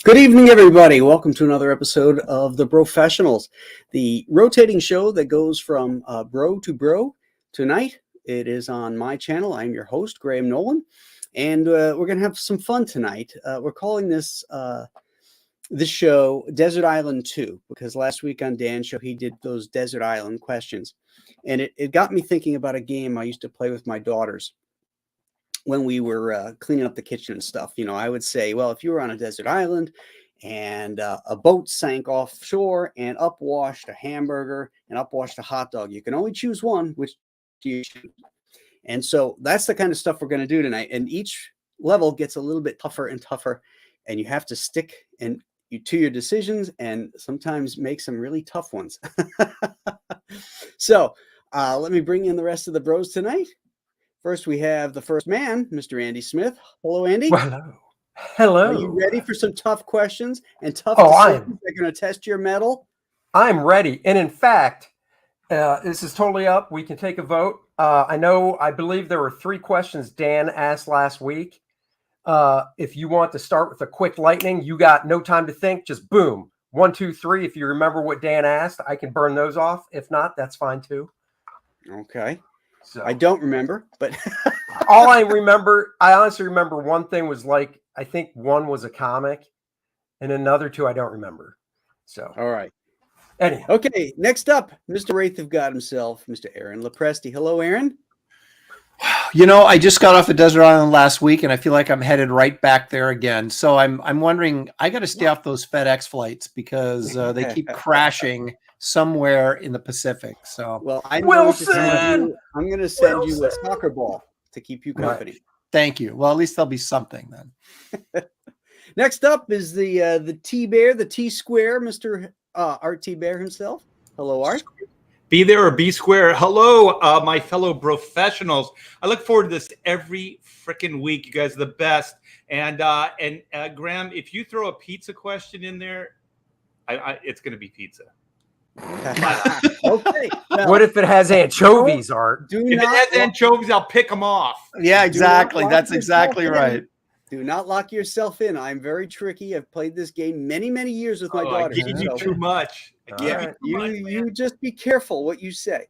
Good evening, everybody. Welcome to another episode of the Professionals, the rotating show that goes from bro to bro. Tonight, it is on my channel. I'm your host, Graham Nolan, and we're going to have some fun tonight. We're calling this show Desert Island 2, because last week on Dan's show, he did those Desert Island questions, and it got me thinking about a game I used to play with my daughters when we were cleaning up the kitchen and stuff. You know, I would say, well, if you were on a desert island and a boat sank offshore and upwashed a hamburger and upwashed a hot dog, you can only choose one. Which do you choose? And so that's the kind of stuff we're going to do tonight. And each level gets a little bit tougher and tougher, and you have to stick to your decisions and sometimes make some really tough ones. So let me bring in the rest of the bros tonight. First, we have the first man, Mr. Andy Smith. Hello, Andy. Hello. Hello. Are you ready for some tough questions and tough decisions that are going to test your mettle? I'm ready. And in fact, this is totally up. We can take a vote. I believe there were 3 questions Dan asked last week. If you want to start with a quick lightning, you got no time to think. Just boom. 1, 2, 3. If you remember what Dan asked, I can burn those off. If not, that's fine too. Okay. So I don't remember, but all I honestly remember one thing was like, I think one was a comic and another 2 I don't remember. So, all right. Anyhow. Okay. Next up, Mr. Wraith of God himself, Mr. Aaron Lepresti. Hello, Aaron. You know, I just got off a desert island last week, and I feel like I'm headed right back there again. So I'm wondering, I got to stay off those FedEx flights because they keep crashing somewhere in the Pacific. So, well, I'm going to send you a soccer ball to keep you company. Right. Thank you. Well, at least there'll be something then. Next up is the T Bear, the T Square, Mr. Art T Bear himself. Hello, Art. Be there or be square. Hello, my fellow professionals. I look forward to this every freaking week. You guys are the best. And Graham, if you throw a pizza question in there, it's going to be pizza. Okay. Now, what if it has anchovies, Art? If it has anchovies, I'll pick them off. Yeah, exactly. That's exactly right. Do not lock yourself in. I'm very tricky. I've played this game many, many years with my daughters. I gave you too much. You just be careful what you say.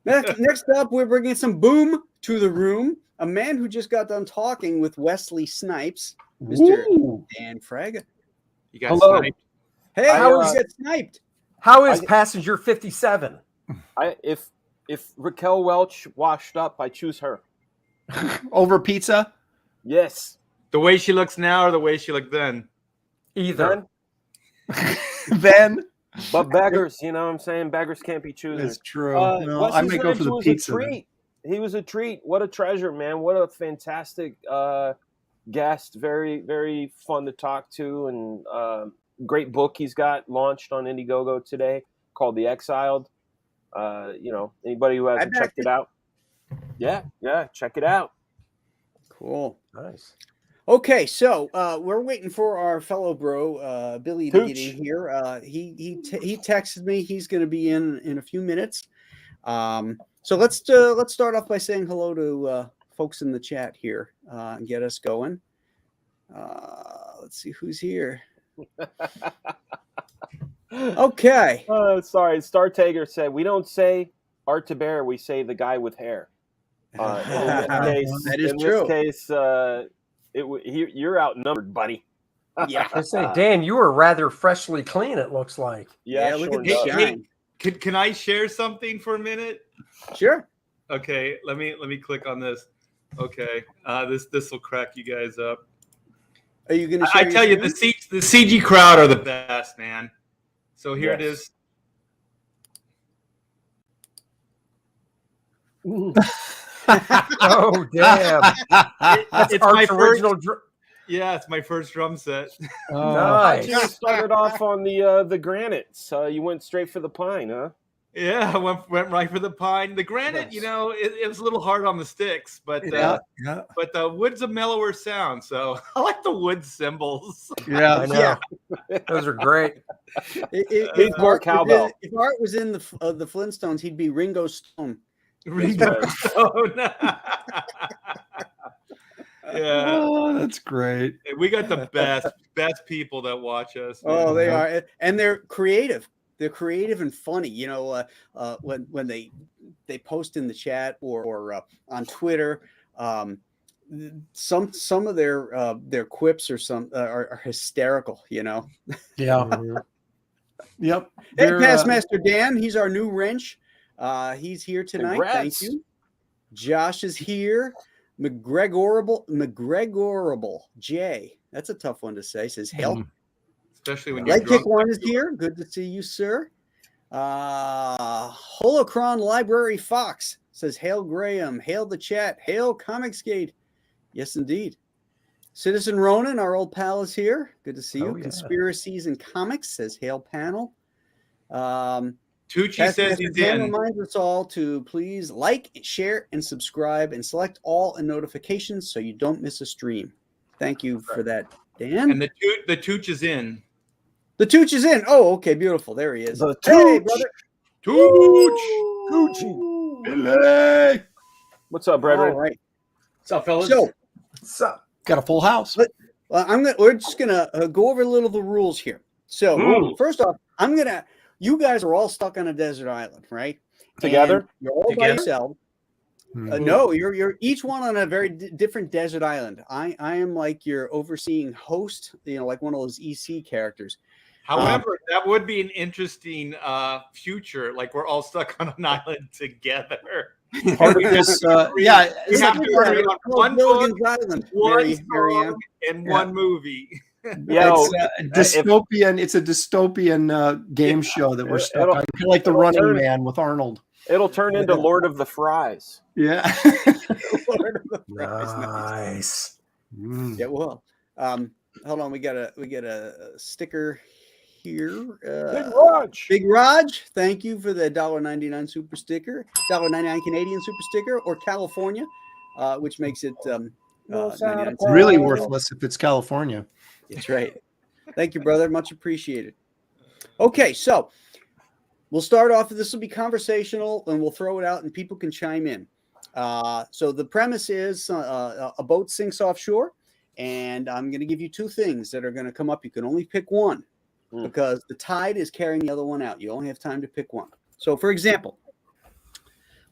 Next up, we're bringing some boom to the room. A man who just got done talking with Wesley Snipes, Mr. Dan Fraga. You got sniped. Hey, how did you get sniped? How is passenger 57? If Raquel Welch washed up, I choose her. Over pizza? Yes. The way she looks now or the way she looked then? Either. Then? But beggars, you know what I'm saying? Beggars can't be choosers. It's true. No, I'm going to go for the pizza. He was a treat. What a treasure, man. What a fantastic guest. Very, very fun to talk to. And great book he's got launched on Indiegogo today called The Exiled. Anybody who hasn't checked it out. Yeah, check it out. Cool. Nice. Okay, so we're waiting for our fellow bro Billy to get in here. He texted me. He's going to be in a few minutes. So let's start off by saying hello to folks in the chat here and get us going. Let's see who's here. Okay. Sorry, Star Tager said we don't say Art to Bear, we say the guy with hair. That is in true. This case, you're outnumbered, buddy. Yeah. I say, Dan, you were rather freshly clean, it looks like. Yeah, look at this this shine. Can I share something for a minute? Sure. Okay, let me click on this. Okay, this will crack you guys up. Are you gonna? I tell you, the CG crowd are the best, man. So here it is. Oh damn! It's my original. It's my first drum set. Nice. You started off on the granite, so you went straight for the pine, huh? Yeah, I went right for the pine. The granite, Nice. you know, it was a little hard on the sticks, but but the wood's a mellower sound, so I like the wood cymbals. Yeah, I know. Those are great. If Art was in the Flintstones, he'd be Ringo Stone. Ringo Stone. Yeah. Oh, that's great. We got the best people that watch us. Oh, they are, and they're creative. They're creative and funny. You know, when they post in the chat or on Twitter, some of their quips or are hysterical. You know. Yeah. Yep. Hey, Passmaster Dan, he's our new wrench. He's here tonight. Congrats. Thank you. Josh is here. McGregorable J. That's a tough one to say. Says hail. Especially when you're Leg drunk. Kick One is here. Good to see you, sir. Holocron Library Fox says hail Graham. Hail the chat. Hail Comicsgate. Yes, indeed. Citizen Ronan, our old pal, is here. Good to see you. Oh, yeah. Conspiracies and Comics says hail panel. Tucci says he's in. Reminds us all to please like, share, and subscribe, and select all and notifications so you don't miss a stream. Thank you for that, Dan. And the Tooch is in. The Tooch is in. Oh, okay, beautiful. There he is. The Hey, Tooch. brother. Tooch. Gucci. What's up, brethren? All right. What's up, fellas? So, Got a full house. we're just gonna go over a little of the rules here. So, first off, you guys are all stuck on a desert island, right? Together? And you're all by Together? yourself. Mhm. No, you're each one on a very different desert island. I am like your overseeing host, like one of those EC characters. However, that would be an interesting future. Like we're all stuck on an island together. Part of this, yeah, We it's have like, to agree on one book, Milligan's Island. one Mary Ann. song, and one movie. Yo, it's dystopian. It's a dystopian game show that we're stuck on. Kind of like the Running Man with Arnold. it'll turn into Lord of the Fries. Yeah. Nice. Yeah, well, hold on. We got a sticker here. Big Raj. Big Raj, thank you for the $1.99 super sticker, $1.99 Canadian super sticker, or California, which makes it 99 cents. Really worthless if it's California. That's right. Thank you, brother. Much appreciated. Okay, so we'll start off. This will be conversational, and we'll throw it out, and people can chime in. So the premise is a boat sinks offshore, and I'm going to give you two things that are going to come up. You can only pick one because the tide is carrying the other one out. You only have time to pick one. So, for example,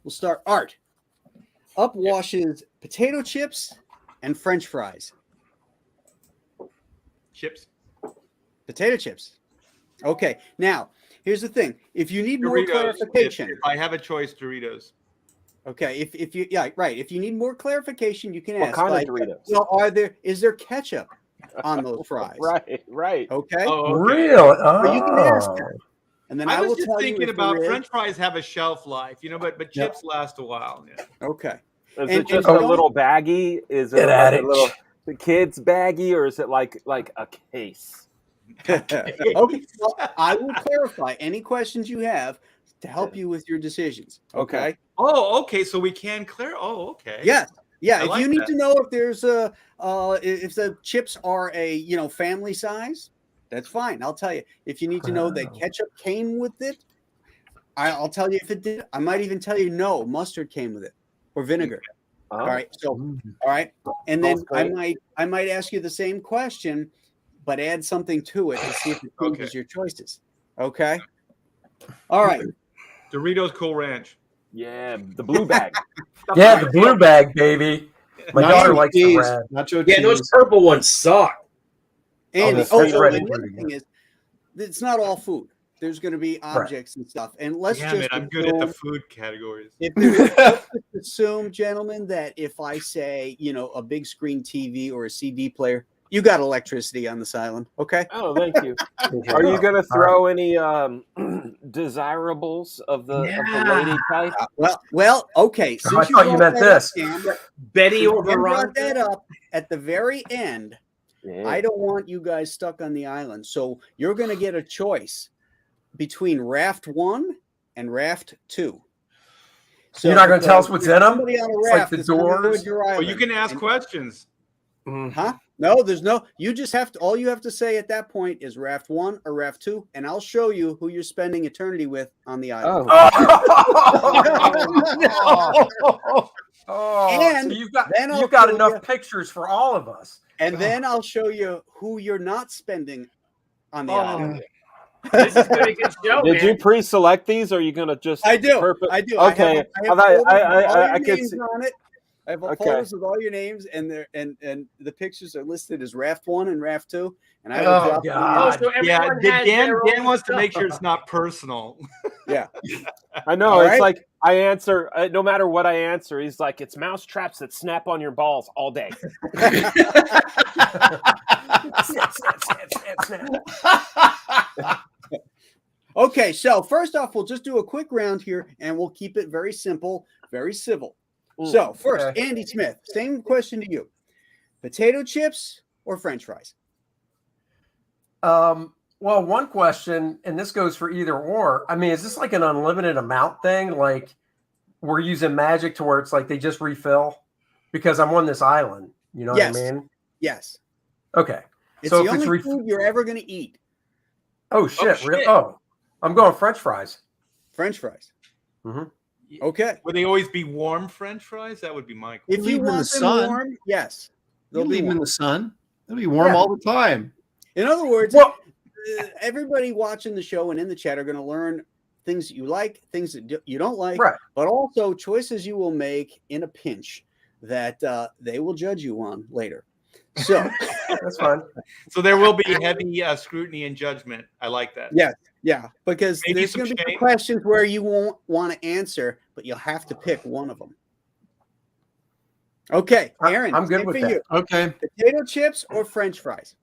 we'll start. Art. Up washes potato chips and French fries. Chips. Potato chips. Okay. Now, here's the thing. If you need more Doritos. clarification, If I have a choice, Doritos. okay. If you right. If you need more clarification, you can What ask. kind like, of Doritos? well, is there ketchup on those fries? Right. Okay. Oh, okay. Really? Or you can ask Oh. her. And then I I will was just tell thinking you if about there is. French fries have a shelf life, but chips last a while. Yeah. Okay. Is And- it just and a don't- little baggie? Is it Get at like it. a little the kids baggie, or is it like a case? Okay. Well, I will clarify any questions you have to help you with your decisions. Okay. Oh, okay. So we can clear. Oh, okay. Yes. Yeah. I If like you need that. to know if there's if the chips are a family size, that's fine. I'll tell you. If you need to know that Wow. ketchup came with it, I'll tell you if it did. I might even tell you no, mustard came with it or vinegar. All right. So all right. And then Sounds great. I might ask you the same question, but add something to it to see if it changes Okay. your choices. Okay. All right. Doritos Cool Ranch. Yeah, the blue bag. Yeah, the blue bag, baby. My daughter likes the red. Nacho Yeah, cheese. those purple ones suck. And that's so ready. and the other thing is, it's not all food. There's going to be objects and stuff. And let's Damn just it, I'm good at the assume, food categories. if there's, let's just assume, gentlemen, that if I say, a big screen TV or a CD player, you got electricity on this island. Okay. Oh, thank you. Are you going to throw any desirables of the lady type? Well, okay. Oh, I thought you meant this. Betty or Brought Veronica. that up at the very end. Yeah. I don't want you guys stuck on the island. So you're going to get a choice between raft 1 and raft 2. So You're not going to tell us what's in them? somebody on a It's like raft the that's gonna go doors? to your Well, island, you can ask and questions. Huh? No, there's no. You just have to. All you have to say at that point is Raft 1 or Raft 2, and I'll show you who you're spending eternity with on the island. So you've got enough pictures for all of us. And then I'll show you who you're not spending on the island. This is gonna be a good show, Did man. you pre-select these, or are you gonna just? I do. Okay. I I can names see. on it. I have photos with all your names, and the pictures are listed as Raft 1 and Raft 2. And I will drop So Yeah, everyone has Dan their own wants to stuff. make sure it's not personal. Yeah. I know. All It's right. like I answer. No matter what I answer, he's like, "It's mouse traps that snap on your balls all day." Okay, so first off, we'll just do a quick round here, and we'll keep it very simple, very civil. So first, Andy Smith, same question to you: potato chips or French fries? Well, one question, and this goes for either or. I mean, is this like an unlimited amount thing? Like we're using magic to where it's like they just refill because I'm on this island. You know what I mean? Yes. Okay. It's So the if only it's food you're ever going to eat. Oh shit! shit. Really? Oh, I'm going French fries. French fries. Mm-hmm. Okay. Would they always be warm French fries? That would be my question. If you leave them in want the them sun. warm, yes. You They'll be leave them in warm. the sun. They'll be warm Yeah. all the time. In other words, Well, everybody watching the show and in the chat are going to learn things that you like, things that you don't like, right. but also choices you will make in a pinch that they will judge you on later. So, That's fine. So there will be heavy scrutiny and judgment. I like that. yeah, because Maybe there's some going to be shame. questions where you won't want to answer, but you'll have to pick one of them. Okay, Aaron, I'm good same with for that. you. Okay. Potato chips or French fries?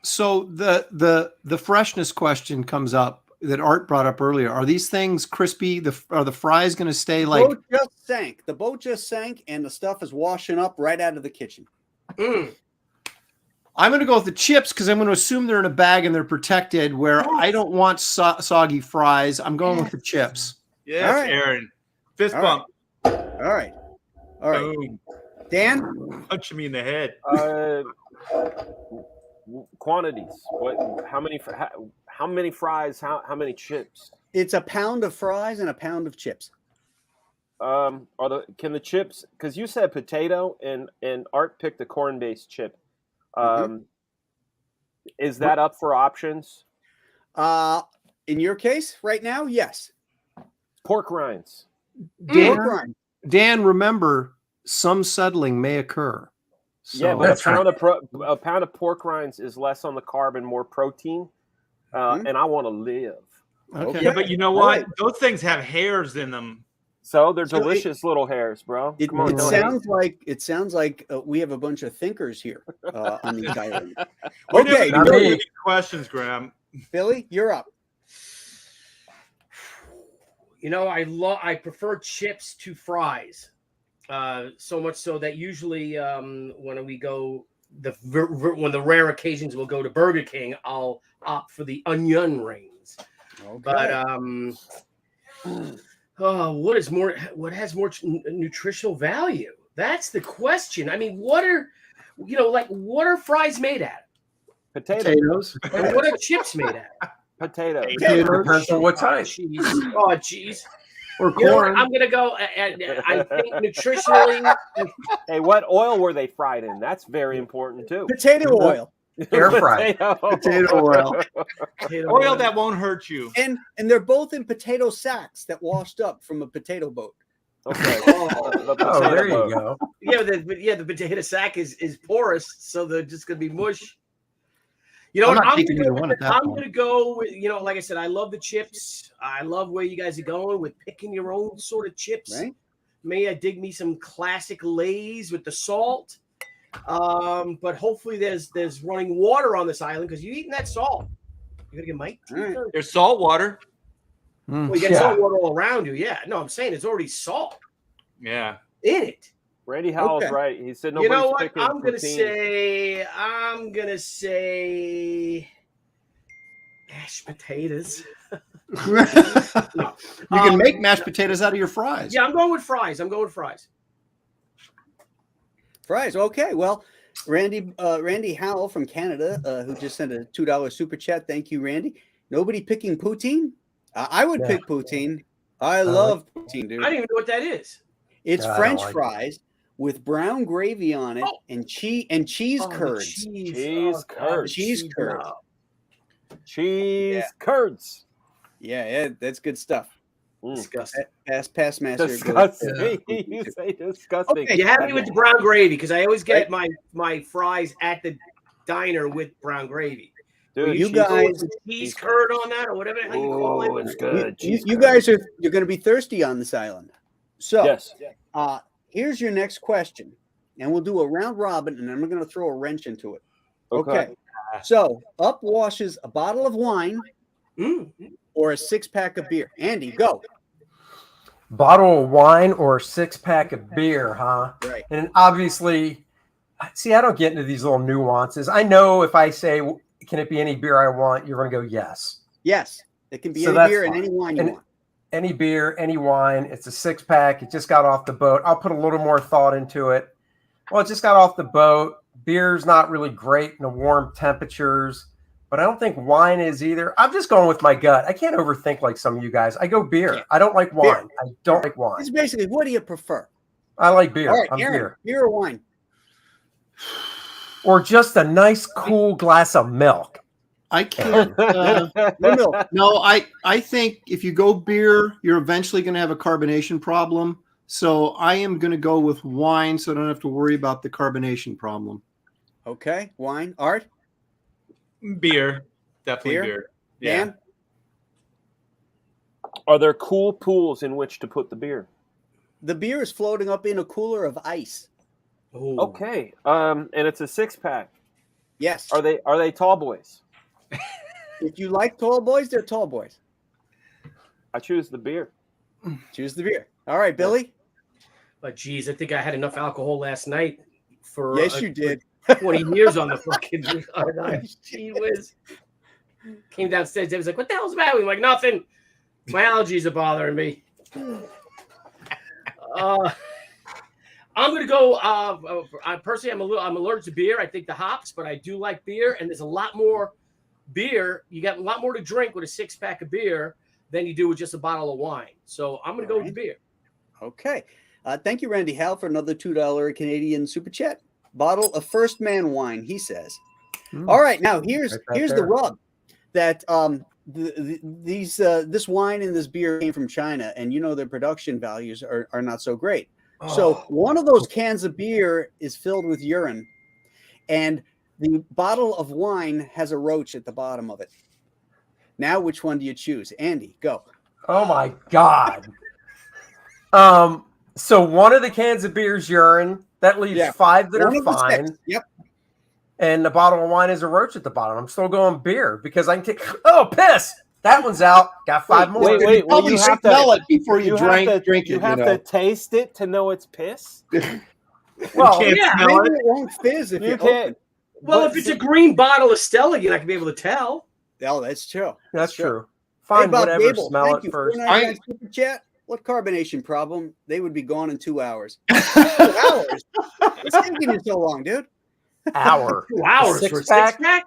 So the freshness question comes up that Art brought up earlier. Are these things crispy? Are the fries going to stay The like? boat just sank. The boat just sank, and the stuff is washing up right out of the kitchen. I'm going to go with the chips because I'm going to assume they're in a bag and they're protected. Where I don't want soggy fries, I'm going with the chips. Yes, All right. Aaron. Fist All bump. All right. Boom. Dan? Punch me in the head. Quantities. What? How many? How many fries? How many chips? It's a pound of fries and a pound of chips. Can the chips? Because you said potato and Art picked a corn-based chip. Is that up for options? In your case, right now, yes. Pork rinds. Pork rind. Dan, remember, some settling may occur. So, Yeah, but That's a pound of pork rinds is less on the carb and more protein, and I want to live. okay. Yeah, but you know All what? right. Those things have hairs in them. So they're So delicious little hairs, bro. It Come on, don't hate. sounds like we have a bunch of thinkers here on the island. We Okay, never not know me. any questions, Graham. Billy, you're up. You know, I prefer chips to fries. So much so that usually when we go when the rare occasions we'll go to Burger King, I'll opt for the onion rings. Okay. But what has more nutritional value? That's the question. I mean, what are fries made at? Potatoes. And what are chips made at? Potatoes. Depends on what type. Cheese. Oh, jeez. Or You know what? corn. I'm gonna go. I think nutritionally, Hey, what oil were they fried in? That's very important too. Potato oil. Air fry. Potato oil. Oil that won't hurt you. And they're both in potato sacks that washed up from a potato boat. Okay. Oh, there you go. yeah, the potato sack is porous, so they're just gonna be mush. You know I'm what? not taking either one at that I'm point. gonna go with, like I said, I love the chips. I love where you guys are going with picking your own sort of chips. Right? May I dig me some classic Lay's with the salt. But hopefully there's running water on this island because you're eating that salt. You're gonna get Mike. All right. There's salt water. Mm. Well, you get salt water all around you. Yeah. No, I'm saying it's already salt Yeah. in it. Randy Howell's Okay. right. He said You nobody's know what? picking I'm gonna poutine. say mashed potatoes. You can make mashed potatoes out of your fries. Yeah, I'm going with fries. Fries. Okay. Well, Randy Howell from Canada, who just sent a $2 super chat. Thank you, Randy. Nobody picking poutine? I would pick poutine. I love poutine, dude. I don't even know what that is. It's No, I French don't like fries with brown gravy on it and cheese curds. Cheese curds. Cheese curds. Cheese curds. Yeah, that's good stuff. Disgusting. Pass master. Disgusting. You say disgusting. Okay. You have me with the brown gravy because I always get my fries at the diner with brown gravy. Dude, you guys, cheese curd on that or whatever the hell you call it. It's good. You guys you're going to be thirsty on this island. So, yes. Here's your next question, and we'll do a round robin, and then we're going to throw a wrench into it. Okay. So, up washes a bottle of wine or a 6-pack of beer. Andy, go. Bottle of wine or a 6-pack of beer, huh? Right. And obviously, see, I don't get into these little nuances. I know if I say, can it be any beer I want, you're going to go yes. Yes. It can be So any that's beer and fine. any wine you want. Any beer, any wine. It's a 6-pack. It just got off the boat. I'll put a little more thought into it. Well, it just got off the boat. Beer's not really great in the warm temperatures, but I don't think wine is either. I'm just going with my gut. I can't overthink like some of you guys. I go beer. I don't like wine. I don't like wine. It's basically, what do you prefer? I like beer. All right, I'm Aaron, beer. beer or wine? Or just a nice, cool glass of milk. I can't. No milk. No, I think if you go beer, you're eventually going to have a carbonation problem. So I am going to go with wine, so I don't have to worry about the carbonation problem. Okay, wine. Art? Beer. Definitely beer. Yeah. Dan? Are there cool pools in which to put the beer? The beer is floating up in a cooler of ice. Ooh. Okay. And it's a 6-pack. Yes. Are they tall boys? If you like tall boys, they're tall boys. I choose the beer. Choose the beer. All right, Billy. But geez, I think I had enough alcohol last night for Yes, you did. 20 years on the fucking gee whiz. Came downstairs. They was like, "What the hell's the matter?" I'm like, "Nothing. My allergies are bothering me." I'm gonna go. I personally, I'm allergic to beer. I think the hops, but I do like beer, and there's a lot more beer. You got a lot more to drink with a 6-pack of beer than you do with just a bottle of wine. So I'm gonna go with the beer. Okay. Thank you, Randy Hal, for another $2 Canadian super chat. Bottle of First Man wine, he says. All right, now here's the rub. That this wine and this beer came from China, and you know their production values are not so great. So one of those cans of beer is filled with urine, and the bottle of wine has a roach at the bottom of it. Now, which one do you choose? Andy, go. Oh my God. So one of the cans of beer is urine. That leaves 5 that are fine. Yep. And the bottle of wine is a roach at the bottom. I'm still going beer because I can take. Oh, piss! That one's out. Got 5 more. Wait. Well, you have to smell it before you drink it. You have to taste it to know it's piss. Well, Maybe it won't fizz if you can't. Well, if it's a green bottle of Stella, you're not gonna be able to tell. Oh, that's true. That's true. Fine, Bob whatever. Gable, Smell thank it you. first. Super chat. What carbonation problem? They would be gone in 2 hours. 2 hours? What's taking you so long, dude? Hour. 2 hours for a 6-pack? 6-pack?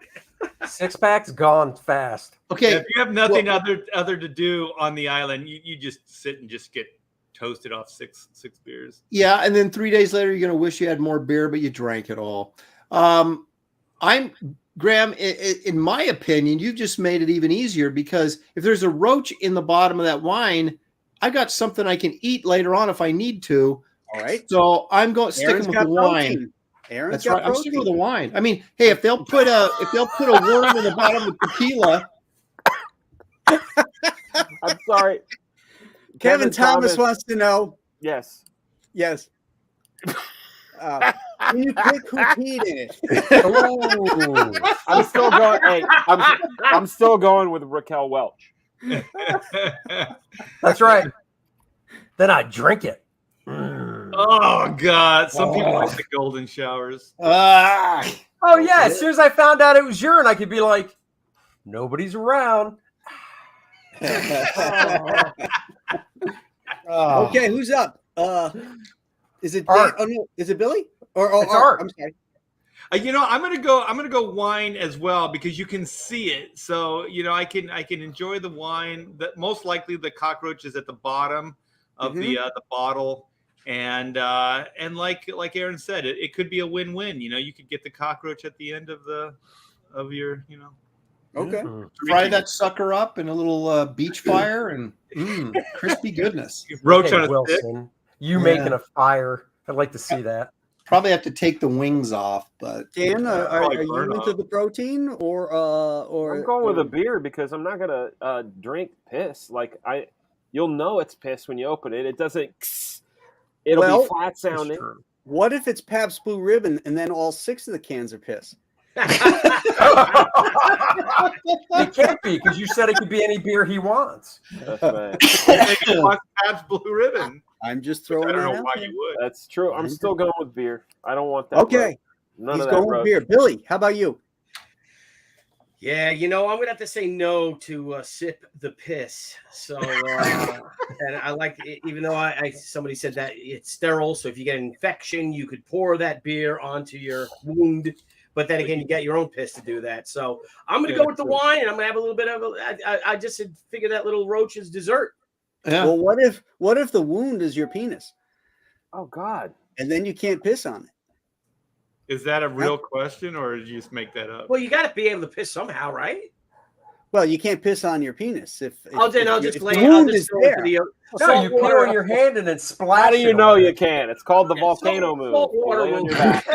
6-pack's gone fast. Okay. If you have nothing other to do on the island, you just sit and just get toasted off six beers. Yeah, and then 3 days later, you're going to wish you had more beer, but you drank it all. Graham, in my opinion, you've just made it even easier because if there's a roach in the bottom of that wine, I've got something I can eat later on if I need to. All right. So I'm going sticking with the wine. That's right. I'm sticking with the wine. I mean, hey, if they'll put a worm in the bottom of tequila. I'm sorry. Kevin Thomas wants to know. Yes. Can you pick who peed in it? I'm still going. Hey, I'm still going with Raquel Welch. That's right. Then I drink it. Oh God! Some people like the golden showers. Oh yeah! As soon as I found out it was urine, I could be like, "Nobody's around." Okay, who's up? Is it Dan? Oh no, is it Billy? It's art. I'm sorry. I'm gonna go wine as well because you can see it. So I can enjoy the wine. That most likely the cockroach is at the bottom of the bottle, and like Aaron said, it could be a win-win. You could get the cockroach at the end of your. Okay. Fry that sucker up in a little beach fire and crispy goodness. Roach Hey, on a stick. Wilson, you making a fire? I'd like to see that. Probably have to take the wings off, but Dan, are probably you burn into up. the protein or I'm going with a beer because I'm not gonna drink piss. Like you'll know it's piss when you open it. It doesn't. It'll Well, be flat sounding. What if it's Pabst Blue Ribbon and then all 6 of the cans are piss? It can't be because you said it could be any beer he wants. That's right. Maybe Pabst Blue Ribbon. I'm just I throwing don't that know out why there. you would. That's true. I'm still going with beer. I don't want that. Okay. None He's of that going with roach. beer. Billy, how about you? Yeah, I'm gonna have to say no to sip the piss. So, and I like it, even though somebody said that it's sterile. So if you get an infection, you could pour that beer onto your wound. But then again, you get your own piss to do that. So I'm gonna go with the wine, and I'm gonna have a little bit of I just had figured that little roach is dessert. yeah. Well, what if the wound is your penis Oh God. and then you can't piss on it? Is that a real question, or did you just make that up? Well, you got to be able to piss somehow, right? Well, you can't piss on your penis if I'll just the lay. wound I'll just is throw there. it to the No, you put it on your hand and then splash. How do you it know on you it. can? It's called the volcano move. Salt You water lay on will. your back.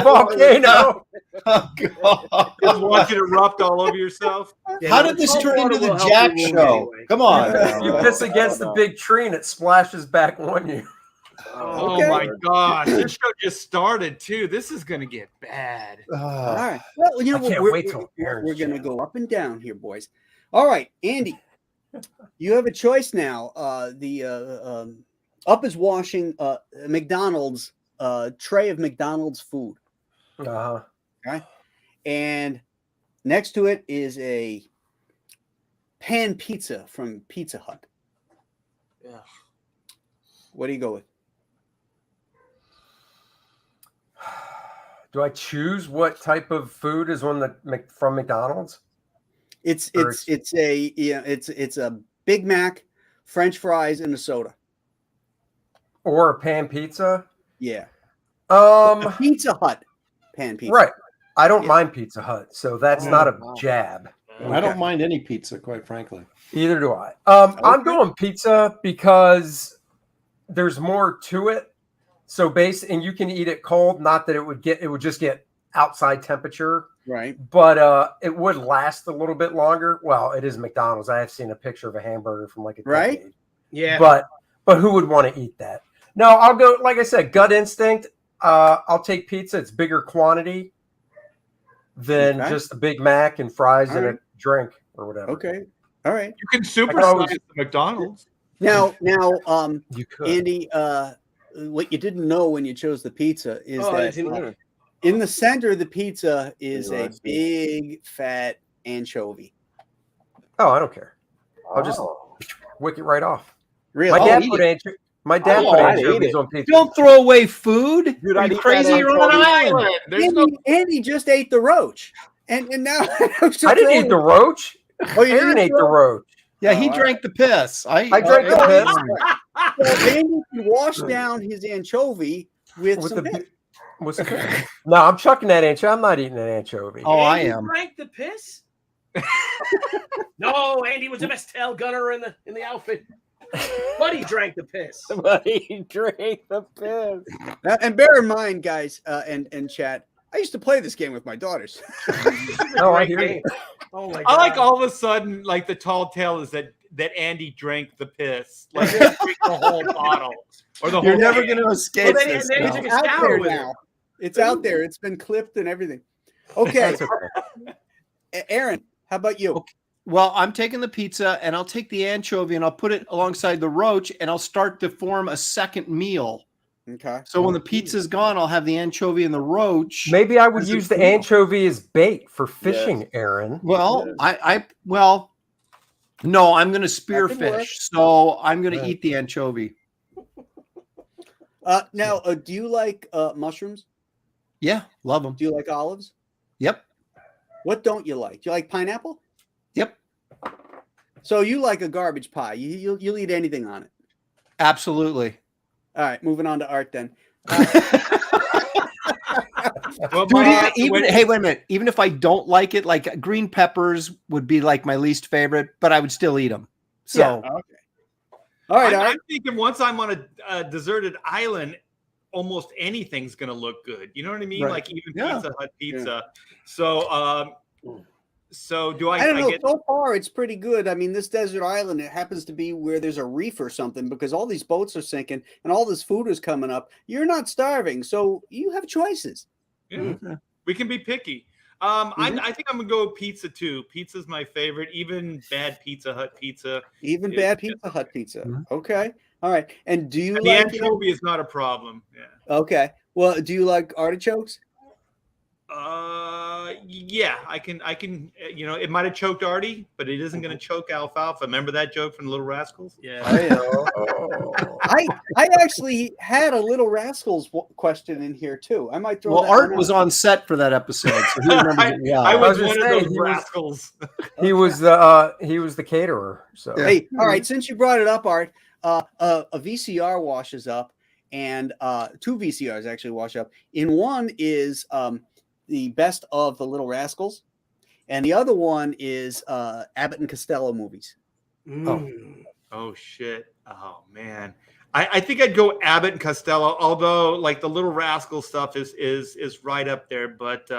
Volcano. Oh, God. Just want you to erupt all over yourself. How did this turn into the Jack show? Come on. You piss against the big tree and it splashes back on you. Oh Okay. my gosh, this show just started too. This is gonna get bad. All right. Well, I can't we're wait till we're Aaron's going to channel. go up and down here, boys. All right, Andy, you have a choice now. Up is washing McDonald's tray of McDonald's food. Uh-huh. Okay, and next to it is a pan pizza from Pizza Hut. Yeah. What do you go with? Do I choose what type of food is on the from McDonald's? It's a Big Mac, French fries, and a soda. Or a pan pizza? Yeah. A Um, Pizza Hut pan pizza. right. I don't Yeah. mind Pizza Hut, so that's not a jab. I don't mind any pizza, quite frankly. Either do I. I'm going pizza because there's more to it. So and you can eat it cold. Not that it would just get outside temperature, Right. but it would last a little bit longer. Well, it is McDonald's. I have seen a picture of a hamburger from like a Right. decade. Yeah. But who would want to eat that? No, I'll go. Like I said, gut instinct. I'll take pizza. It's bigger quantity than Okay. just a Big Mac and fries All and right. a drink or whatever. Okay. All right. You can super I always- size the McDonald's. Now, You could. Andy, what you didn't know when you chose the pizza is Oh, I that didn't- in the center of the pizza is Yeah, I a see. big fat anchovy. Oh, I don't care. I'll just Oh. wick it right off. Really? My dad eat put it. My dad Oh, put I'd eat anchovies it. on pizza. Don't throw away food. Dude, Are I'd you eat crazy? that You're on an anchovy. island. There's no Andy just ate the roach, and now I didn't eat the roach. Oh, you Aaron didn't ate the roach. Yeah, he Oh, drank the piss. I drank the piss. So Andy can wash down his anchovy with With some the piss. what's the No, I'm chucking that anchovy. I'm not eating an anchovy. Oh, I Andy am. drank the piss. No, Andy was the best tail gunner in the outfit. But he drank the piss. But he drank the piss. And bear in mind, guys, and chat, I used to play this game with my daughters. No, I hear you. Oh my god! I like all of a sudden, like the tall tale is that Andy drank the piss, like he drank the whole bottle or the You're whole. never can. going to escape Well, then- this. then he now. took a It's out shower there with it. now. It's out there. It's been clipped and everything. Okay, That's okay. Aaron, how about you? Okay. Well, I'm taking the pizza and I'll take the anchovy and I'll put it alongside the roach and I'll start to form a second meal. Okay. So when the pizza's gone, I'll have the anchovy and the roach. Maybe I would As a use the meal. anchovy as bait for fishing, Aaron. Well, Yeah. no, I'm going to That could work. spearfish. So I'm going to Right. eat the anchovy. Now, do you like mushrooms? Yeah, love them. Do you like olives? Yep. What don't you like? Do you like pineapple? Yep. So you like a garbage pie. You'll eat anything on it. Absolutely. All right, moving on to Art then. Well, Dude, Bob, hey, wait a minute. Even if I don't like it, like green peppers would be like my least favorite, but I would still eat them. So, Okay. All right, Art. I'm thinking once I'm on a deserted island, almost anything's gonna look good. You know what I mean? Right. Like even Yeah. Pizza Hut pizza. So, so do I don't know. get? So far, it's pretty good. I mean, this desert island, it happens to be where there's a reef or something because all these boats are sinking and all this food is coming up. You're not starving, so you have choices. Yeah, we can be picky. I think I'm gonna go with pizza too. Pizza's my favorite, even bad Pizza Hut pizza. Even bad Pizza Hut pizza. Okay. All right. And do you And like the anchovy is not a problem. Yeah. Okay. Well, do you like artichokes? Yeah, I can. You know, it might have choked Artie, but it isn't going to choke alfalfa. Remember that joke from Little Rascals? Yeah. I actually had a Little Rascals question in here too. I might throw. well, that Art one was out. on set for that episode, so he remembers. I was was one gonna of say, those he was- rascals. He was the caterer. So Hey, all right. Since you brought it up, Art, a VCR washes up, and two VCRs actually wash up. In one is the best of the Little Rascals, and the other one is Abbott and Costello movies. Oh shit! Oh man, I think I'd go Abbott and Costello. Although like the Little Rascal stuff is right up there, but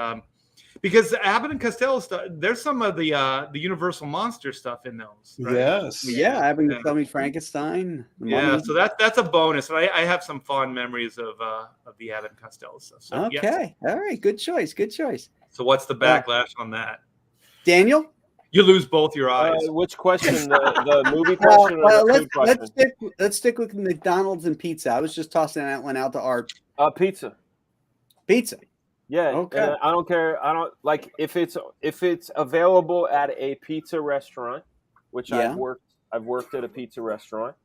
because Abbott and Costello stuff, there's some of the Universal Monster stuff in those. Right? Yes. Yeah, Abbott and Costello meet Frankenstein. The Yeah, Mummy. so that's a bonus. I have some fond memories of the Abbott and Costello stuff. So, Okay. yes. All right. Good choice. Good choice. So what's the backlash on that? Daniel. You lose both your eyes. Which question? The movie question or the food question? let's stick with McDonald's and pizza. I was just tossing that one out to Art. Pizza. Pizza. Yeah. Okay. I don't care. I don't like if it's available at a pizza restaurant, which Yeah. I've worked at a pizza restaurant.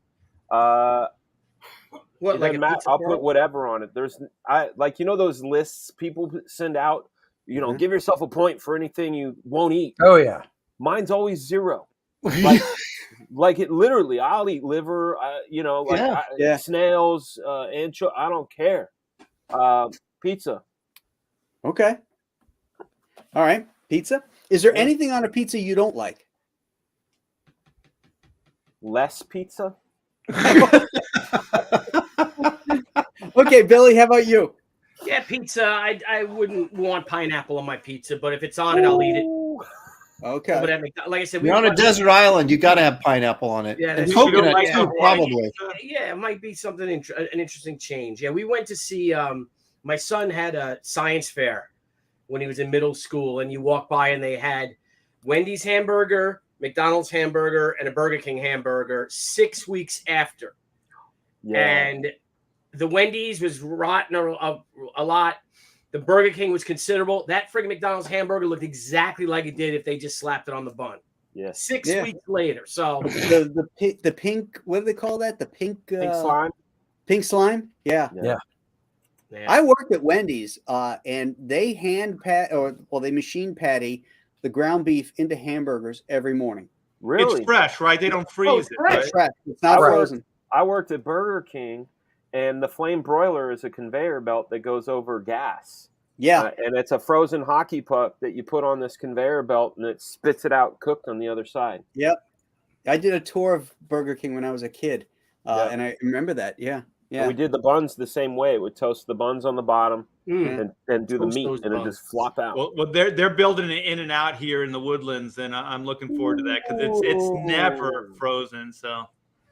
What, It like doesn't a matter. pizza I'll roll? put whatever on it. There's those lists people send out. You know, Mhm. give yourself a point for anything you won't eat. oh yeah. Mine's always 0. Like it literally. I'll eat liver. Yeah. Snails, anchovy. I don't care. Pizza. Okay. All right. Pizza. Is there anything on a pizza you don't like? Less pizza. Okay, Billy. How about you? Yeah, pizza. I wouldn't want pineapple on my pizza, but if it's on it, I'll eat it. Okay. But like I said, You're on a desert island. You got to have pineapple on it. Yeah, and that's true. coconut Like too, Hawaii. probably. Yeah, it might be something an interesting change. Yeah, we went to see. My son had a science fair when he was in middle school, and you walk by and they had Wendy's hamburger, McDonald's hamburger, and a Burger King hamburger 6 weeks after. Yeah. And the Wendy's was rotten a lot. The Burger King was considerable. That friggin' McDonald's hamburger looked exactly like it did if they just slapped it on the bun. Yeah. 6 Yeah. weeks later. So The pink. What do they call that? The pink. Pink slime. Pink slime. Yeah. Yeah. yeah. I worked at Wendy's, and they they machine patty the ground beef into hamburgers every morning. Really? It's fresh, right? They don't freeze it. fresh. Right? Fresh. It's not Right. frozen. I worked at Burger King, and the flame broiler is a conveyor belt that goes over gas. Yeah. And it's a frozen hockey puck that you put on this conveyor belt, and it spits it out cooked on the other side. Yep. I did a tour of Burger King when I was a kid, Yeah. and I remember that. Yeah. And Yeah. we did the buns the same way. It would toast the buns on the bottom Mm. and do the Toast meat, those and it buns. just flop out. Well, they're building it in and out here in the woodlands, and I'm looking forward to that because it's never frozen. So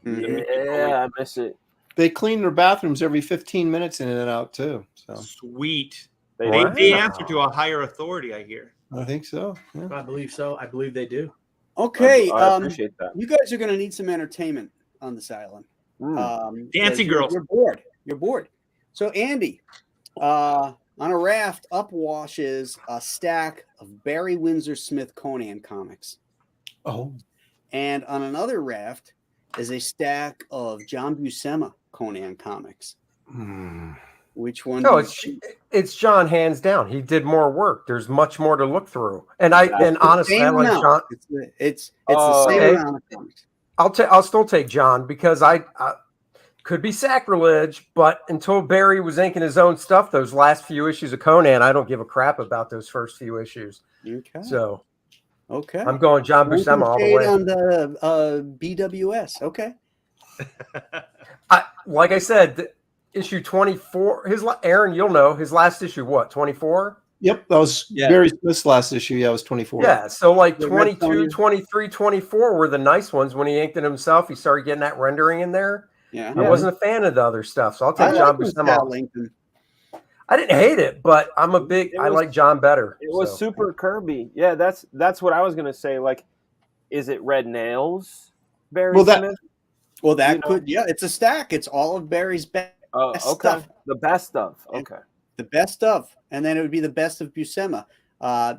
Mhm. Yeah, I miss it. They clean their bathrooms every 15 minutes in and out too. So sweet. They They answer to a higher authority, I hear. I think so. Yeah. I believe so. I believe they do. Okay. I appreciate that. You guys are going to need some entertainment on this island. Dancing because girls. You're bored. You're bored. So Andy, on a raft, upwashes a stack of Barry Windsor Smith Conan comics, Oh, and on another raft is a stack of John Buscema Conan comics. Which one? No, it's John hands down. He did more work. There's much more to look through. And honestly, I like John. It's the same amount of comics. I'll still take John because I could be sacrilege, but until Barry was inking his own stuff, those last few issues of Conan, I don't give a crap about those first few issues. Okay. So, okay, I'm going John Buscema all the way. On the BWS. Okay. Like I said, issue 24. Aaron, you'll know his last issue. What 24? Yep, that was Barry Smith's last issue. Yeah, it was 24. Yeah, so like 22, 23, 24 were the nice ones when he inked it himself. He started getting that rendering in there. Yeah, I wasn't a fan of the other stuff, so I'll take John Buscema. I didn't hate it, but I like John better. It was super Kirby. Yeah, that's what I was gonna say. Like, is it Red Nails, Barry Smith? Well, that could, it's a stack. It's all of Barry's best stuff. The best stuff. Okay. The best of, and then it would be the best of Buscema.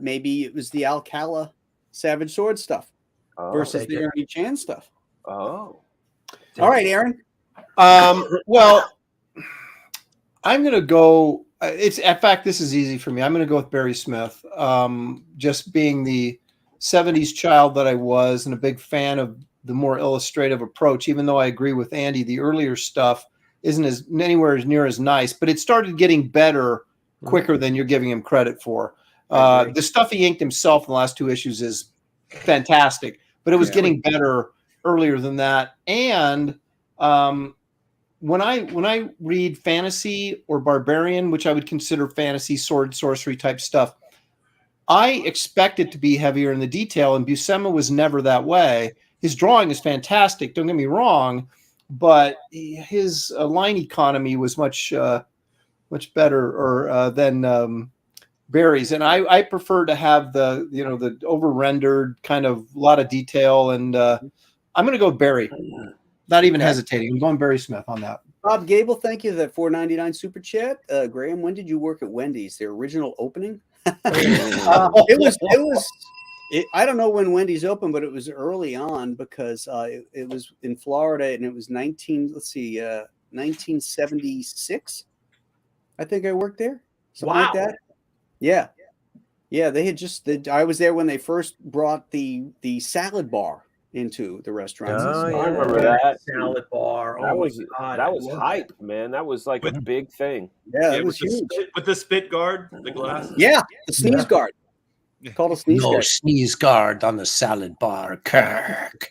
Maybe it was the Alcala Savage Sword stuff versus the Ernie Chan stuff. Oh. All right, Aaron. Well, I'm going to go. In fact, this is easy for me. I'm going to go with Barry Smith. Just being the 70s child that I was and a big fan of the more illustrative approach, even though I agree with Andy, the earlier stuff isn't anywhere near as nice, but it started getting better quicker than you're giving him credit for. The stuff he inked himself in the last two issues is fantastic, but it was getting better earlier than that. And when I read fantasy or barbarian, which I would consider fantasy, sword, sorcery type stuff, I expect it to be heavier in the detail, and Buscema was never that way. His drawing is fantastic, don't get me wrong, but his line economy was much better than Barry's, and I prefer to have the over rendered kind of lot of detail, and I'm going to go Barry. Not even hesitating. I'm going Barry Smith on that. Bob Gable, thank you for that $4.99 super chat. Graham, when did you work at Wendy's? Their original opening? It was. I don't know when Wendy's opened, but it was early on because it was in Florida, and it was 1976. I think I worked there. Something like that. Yeah. Yeah, they had I was there when they first brought the salad bar into the restaurant. I remember that salad bar. That was hype, man. That was like a big thing. Yeah, it was huge. With the spit guard, the glass. Yeah, the sneeze guard. Called a sneeze guard. No sneeze guard on the salad bar, Kirk.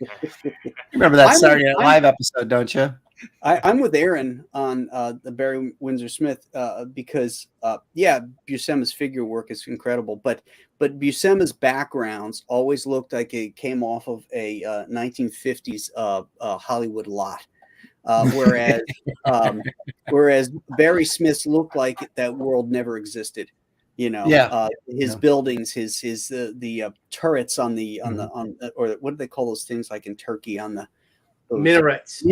Remember that Saturday Night Live episode, don't you? I'm with Aaron on the Barry Windsor Smith because Buscema's figure work is incredible, but Buscema's backgrounds always looked like it came off of a 1950s Hollywood lot, whereas Barry Smith's looked like that world never existed. His buildings, the turrets on or what do they call those things like in Turkey on the minarets?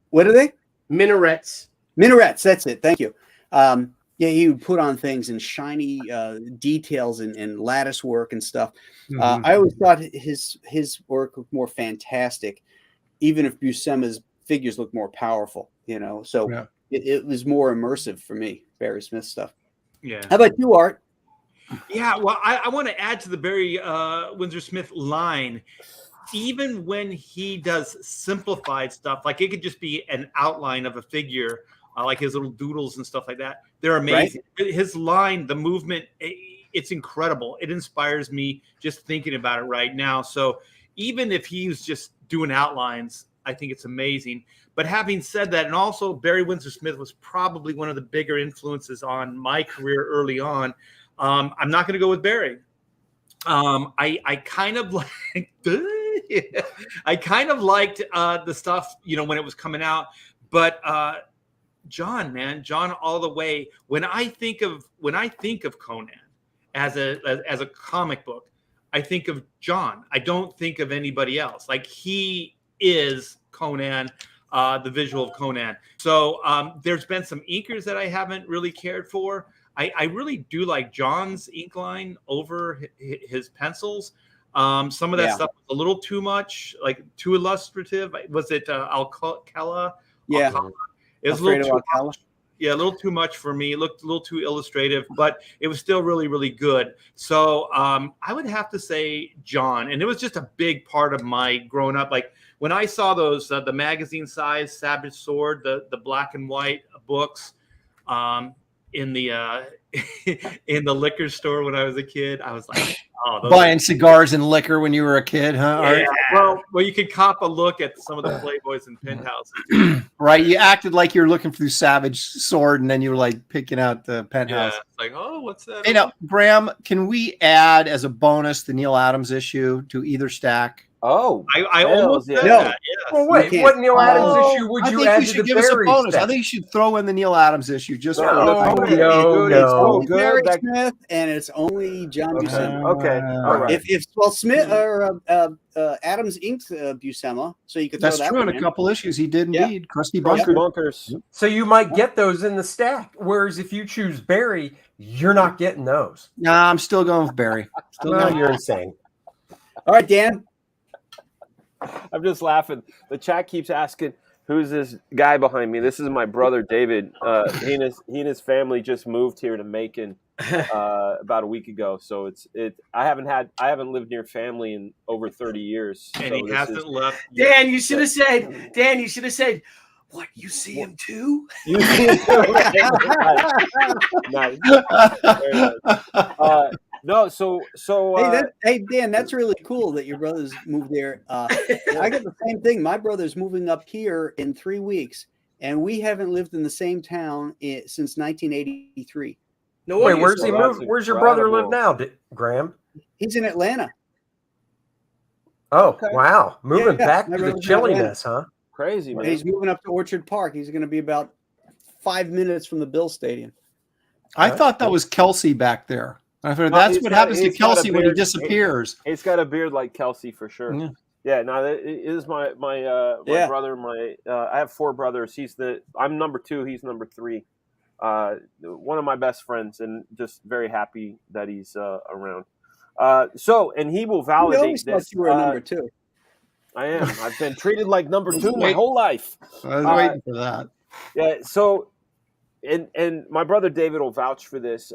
What are they? Minarets. Minarets. That's it. Thank you. He would put on things in shiny details and lattice work and stuff. I always thought his work looked more fantastic, even if Buscema's figures looked more powerful. So it was more immersive for me. Barry Smith stuff. Yeah. How about you, Art? Yeah. Well, I want to add to the Barry Windsor Smith line. Even when he does simplified stuff, like it could just be an outline of a figure, like his little doodles and stuff like that. They're amazing. Right? His line, the movement, it's incredible. It inspires me just thinking about it right now. So even if he's just doing outlines, I think it's amazing. But having said that, and also Barry Windsor Smith was probably one of the bigger influences on my career early on. I'm not going to go with Barry. I kind of like. I kind of liked the stuff, when it was coming out, but John all the way. When I think of Conan as a comic book, I think of John. I don't think of anybody else. Like he is Conan, the visual of Conan. So there's been some inkers that I haven't really cared for. I really do like John's ink line over his pencils. Some of that stuff was a little too much, like too illustrative. Was it Alcala? Yeah, it was a little too much. Yeah, a little too much for me. It looked a little too illustrative, but it was still really, really good. So I would have to say John, and it was just a big part of my growing up. Like when I saw those, the magazine size Savage Sword, the black and white books in the in the liquor store when I was a kid, I was like, oh, those Buying cigars and liquor when you were a kid, huh? yeah. Well, you could cop a look at some of the Playboys and penthouses. Right. You acted like you were looking through Savage Sword, and then you were like picking out the penthouse. Yeah, it's like, oh, what's that? Hey, now, Graham, can we add as a bonus the Neil Adams issue to either stack? Oh, I almost said No. that. Yes. Well, wait, can't. what Neil Adams issue would I you think add you to should the give us a Barry bonus. I stack? think you should throw in the Neil Adams issue just for No, the okay. no, It's no. only Good, Barry that- Smith, and it's only John Buscema. Okay, all right. If Smith or Adams inked Buscema, so you could throw That's that true. In one a couple issues, he did Yeah. indeed. Crusty Bunker Bunker. bunkers. So you might get those in the stack. Whereas if you choose Barry, you're not getting those. Nah, I'm still going with Barry. Still Well, going. you're insane. All right, Dan. I'm just laughing. The chat keeps asking, "Who's this guy behind me?" This is my brother David. He and his family just moved here to Macon about a week ago. So I haven't lived near family in over 30 years. And so he this hasn't is- left. Dan, you should have said. Dan, you should have said. What, you see him too? You see it? Nice. Very nice. No, so Hey, Dan, that's really cool that your brothers moved there. I got the same thing. My brother's moving up here in 3 weeks, and we haven't lived in the same town since 1983. No Wait, wonder where's you're he so- move? Where's your brother live incredible. now, Graham? He's in Atlanta. Oh, Okay. wow. Moving Yeah, back my to the brother's in Atlanta. chilliness, huh? crazy, man. He's moving up to Orchard Park. He's going to be about 5 minutes from the Bill Stadium. I thought that was Kelsey back there. I thought No, that's he's what got- happens to he's got a Kelsey when he beard. disappears. He's got a beard like Kelsey for sure. Yeah. Yeah, no, it is my Yeah. brother. I have 4 brothers. I'm number 2. He's number 3. One of my best friends, and just very happy that he's around. And he will I validate always thought this. you were a number 2. I am. I've been treated like number 2 my whole life. I was waiting for that. Yeah. So, and my brother David will vouch for this.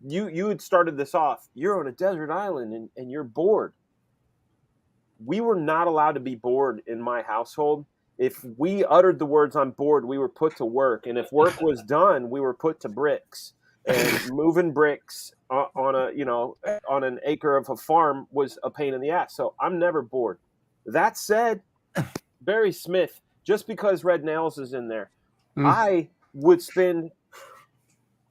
You had started this off. You're on a desert island and you're bored. We were not allowed to be bored in my household. If we uttered the words "I'm bored," we were put to work, and if work was done, we were put to bricks. And moving bricks on an acre of a farm was a pain in the ass. So I'm never bored. That said, Barry Smith, just because Red Nails is in there, I would spend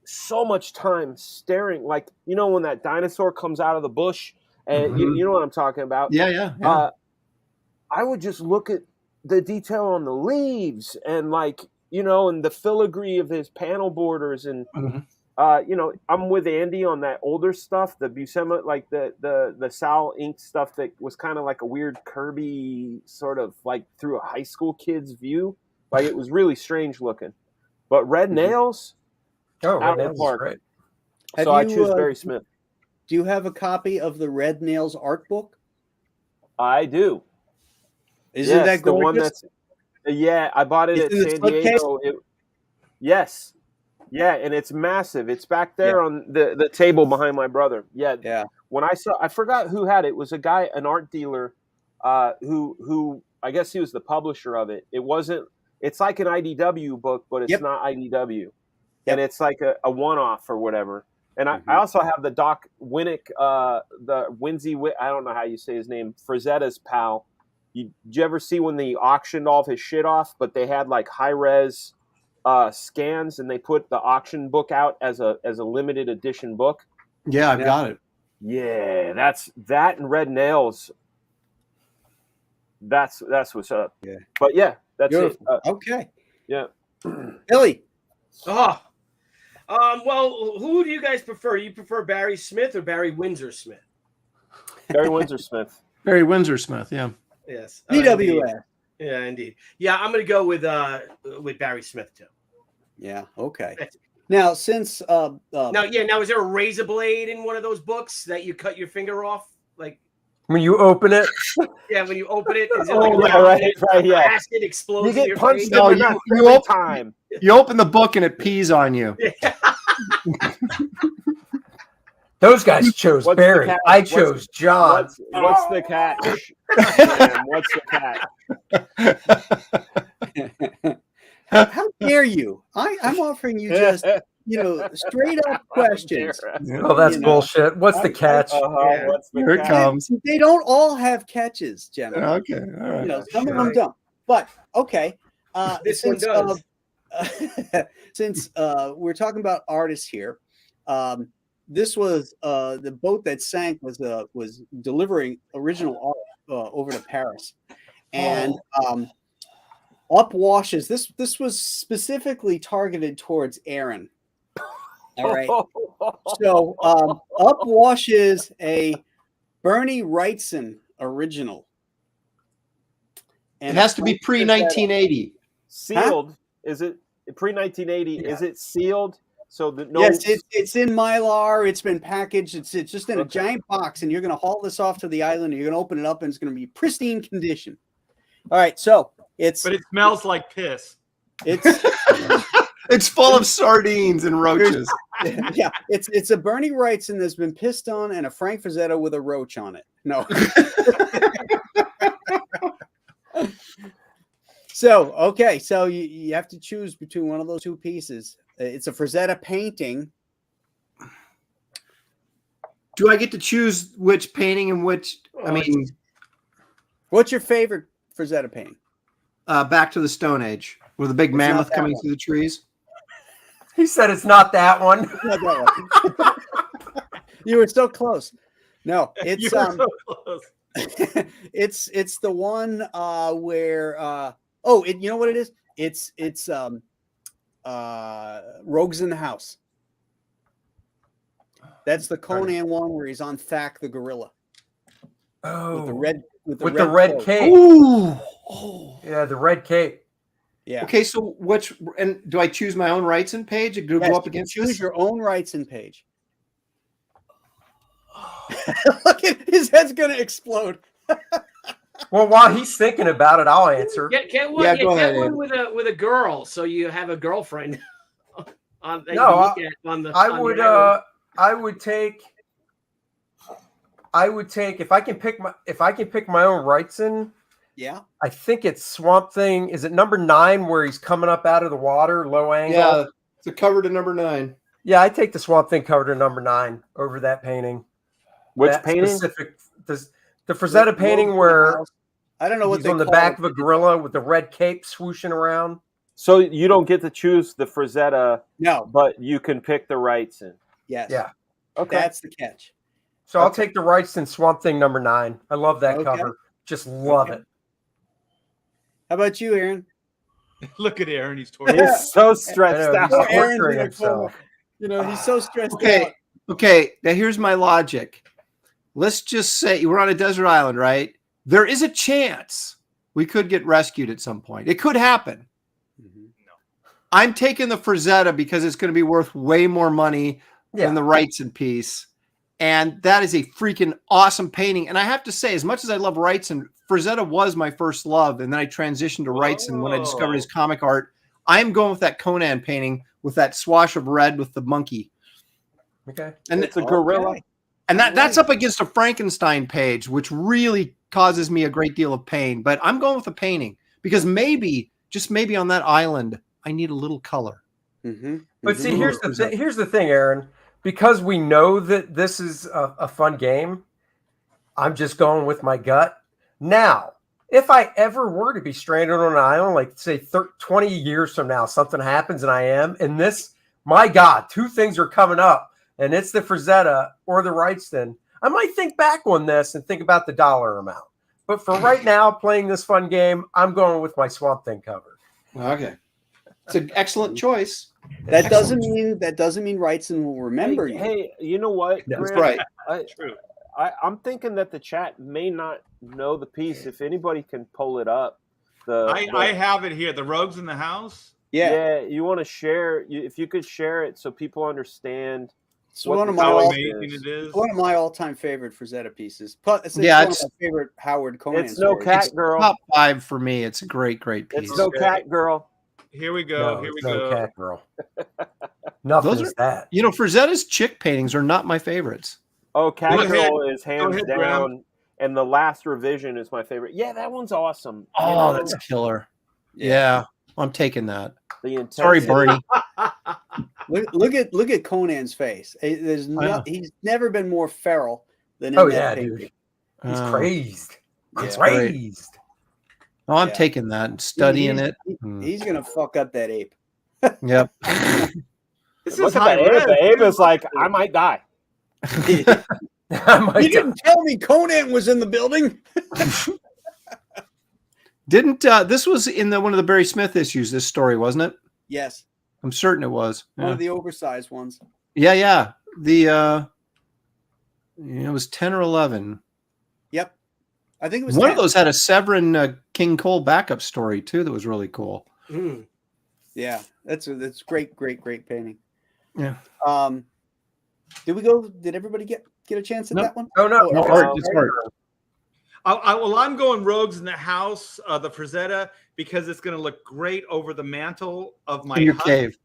so much time staring, like, when that dinosaur comes out of the bush, and you know what I'm talking about. Yeah. I would just look at the detail on the leaves and and the filigree of his panel borders. And, I'm with Andy on that older stuff, the Buscema, like the Sal ink stuff that was kind of like a weird Kirby sort of like through a high school kid's view. Like it was really strange looking, but Red Nails, Oh, out Red of the Nails is park. great. So I choose Barry Smith. Do you have a copy of the Red Nails art book? I do. Isn't Yes, that the one gorgeous? I bought it It's at in the San slipcase? Diego. Yes. Yeah, and it's massive. It's back there on the table behind my brother. Yeah. When I forgot who had it. It was a guy, an art dealer, who I guess he was the publisher of it. It's like an IDW book, but it's not IDW. Yep. And it's like a one-off or whatever. And I also have the Doc Winnick, the Winsy, I don't know how you say his name, Frazetta's pal. Did you ever see when they auctioned all of his shit off, but they had like high-res scans, and they put the auction book out as a limited edition book? Yeah, I've got it. Yeah, that and Red Nails. That's what's up. Yeah. But yeah, that's Beautiful. it. Okay. Yeah. Billy. Oh. Well, who do you guys prefer? You prefer Barry Smith or Barry Windsor Smith? Barry Windsor Smith. Barry Windsor Smith, yeah. Yes. BWS. Yeah, indeed. Yeah, I'm going to go with Barry Smith too. Yeah. Okay. Now, since Now, is there a razor blade in one of those books that you cut your finger off? Like, When you open it, Yeah, when you open it, is it Oh, like right, yeah. acid explodes? You in get your punched face? in the nuts every time. You open the book and it pees on you. those guys chose What's the Barry. catch? I chose John. What's the catch? Graham, what's the catch? How dare you? I'm offering you just straight up questions. Oh, that's You know. bullshit. What's the catch? Yeah. What's the Here it catch? comes. They don't all have catches, gentlemen. Okay, all right. Some of them don't. But okay, This one does. Since we're talking about artists here, this was the boat that sank was delivering original art over to Paris, and upwashes. This was specifically targeted towards Aaron. All right. So upwashes a Bernie Wrightson original. It has to be pre-1980. Sealed? Is it pre-1980? Yeah. Is it sealed? So that no. Yes, it's in Mylar. It's been packaged. It's just in a giant box, and you're going to haul this off to the island. And you're going to open it up, and it's going to be pristine condition. All right, so But it smells like piss. it's It's full of sardines and roaches. yeah, it's a Bernie Wrightson that's been pissed on, and a Frank Frazetta with a roach on it. No. So you have to choose between one of those two pieces. It's a Frazetta painting. Do I get to choose which painting and which? I mean, What's your favorite Frazetta painting? Back to the Stone Age, with the big It's mammoth not that coming one. through the trees. He said it's not that one. Not that one. You were so close. No, it's You were so close. it's the one where you know what it is? It's Rogues in the House. That's the Conan one where he's on Thak the gorilla Oh, with the red red coat. cape. Ooh. Yeah, the red cape. Yeah. Okay, so and do I choose my own Wrightson page? Do Yes, go up you against choose this? your own Wrightson page. Look at his head's gonna explode. Well, while he's thinking about it, I'll answer. Get one, Yeah, go get ahead, one Ed. with a girl, so you have a girlfriend. On that you No, can look at on the. I on would the island. I would take if I can pick my own Wrightson. Yeah. I think it's Swamp Thing. Is it number 9 where he's coming up out of the water, low angle? Yeah, it's a cover to number 9. Yeah, I take the Swamp Thing cover to number 9 over that painting. Which That painting? Specific, the Frazetta painting where I don't know what he's they on the call back it. of a gorilla with the red cape swooshing around. So you don't get to choose the Frazetta, No. but you can pick the Wrightson. Yes. Yeah. Okay. That's the catch. So I'll take the Wrightson Swamp Thing number 9. I love that Okay. cover. Just love it. How about you, Aaron? Look at Aaron. He's tortured. He's so I stressed know, out. he's Aaron's torturing in a himself. He's so stressed out. Okay. Now here's my logic. Let's just say we're on a desert island, right? There is a chance we could get rescued at some point. It could happen. I'm taking the Frazetta because it's going to be worth way more money than the Wrightson piece. And that is a freaking awesome painting. And I have to say, as much as I love Wrightson, Frazetta was my first love. And then I transitioned to Wrightson when I discovered his comic art. I'm going with that Conan painting with that swash of red with the monkey. Okay. And It's a gorilla. Okay. And that's up against a Frankenstein page, which really causes me a great deal of pain. But I'm going with a painting because maybe, just maybe on that island, I need a little color. But see, here's the thing, Aaron. Because we know that this is a fun game, I'm just going with my gut. Now, if I ever were to be stranded on an island, like say 20 years from now, something happens and I am, and this, my God, 2 things are coming up, and it's the Frazetta or the Wrightson, I might think back on this and think about the dollar amount. But for right now, playing this fun game, I'm going with my Swamp Thing cover. Okay. It's an excellent choice. That doesn't mean Wrightson will remember you. Hey, you know what? That's Graham? right. True. I'm thinking that the chat may not know the piece. If anybody can pull it up, I have it here. The Rogues in the House. Yeah. you want to share? If you could share it so people understand It's what one of the my How sauce amazing is. it is. one of my all-time favorite Frazetta pieces. Plus, it's Yeah, one of it's- my favorite Howard Conan It's no stories. cat girl. Top 5 for me. It's a great piece. It's no Okay. cat girl. Here we go. No, Here we it's no go. cat girl. Nothing Those is are- that. You know, Frazetta's chick paintings are not my favorites. Oh, cat Go ahead. girl is hands ahead, down, Graham. and the last revision is my favorite. Yeah, that one's awesome. Oh, that's killer. Yeah, I'm taking that. the intensity. Sorry, Bernie. Look at Conan's face. There's know. he's never been more feral than in Oh that yeah, painting. dude. He's Oh. crazed. Yeah. Crazed. Oh, I'm Yeah. taking that and studying it. He's gonna fuck up that ape. Yep. This Look is at high the ape. res. The ape is like, I might die. I might You didn't tell me Conan was in the building. Didn't this was in one of the Barry Smith issues? This story, wasn't it? Yes, I'm certain it was. one Yeah, of the oversized ones. yeah. The it was 10 or 11. Yep, I think it was One 10. of those had a Severin King Cole backup story too. That was really cool. Mm. Yeah, that's great painting. Yeah. Did everybody get a chance at Nope. that one? Oh no. No, Art, just Art. Well, I'm going Rogues in the House, the Frazetta, because it's going to look great over the mantle of my In your hut, cave.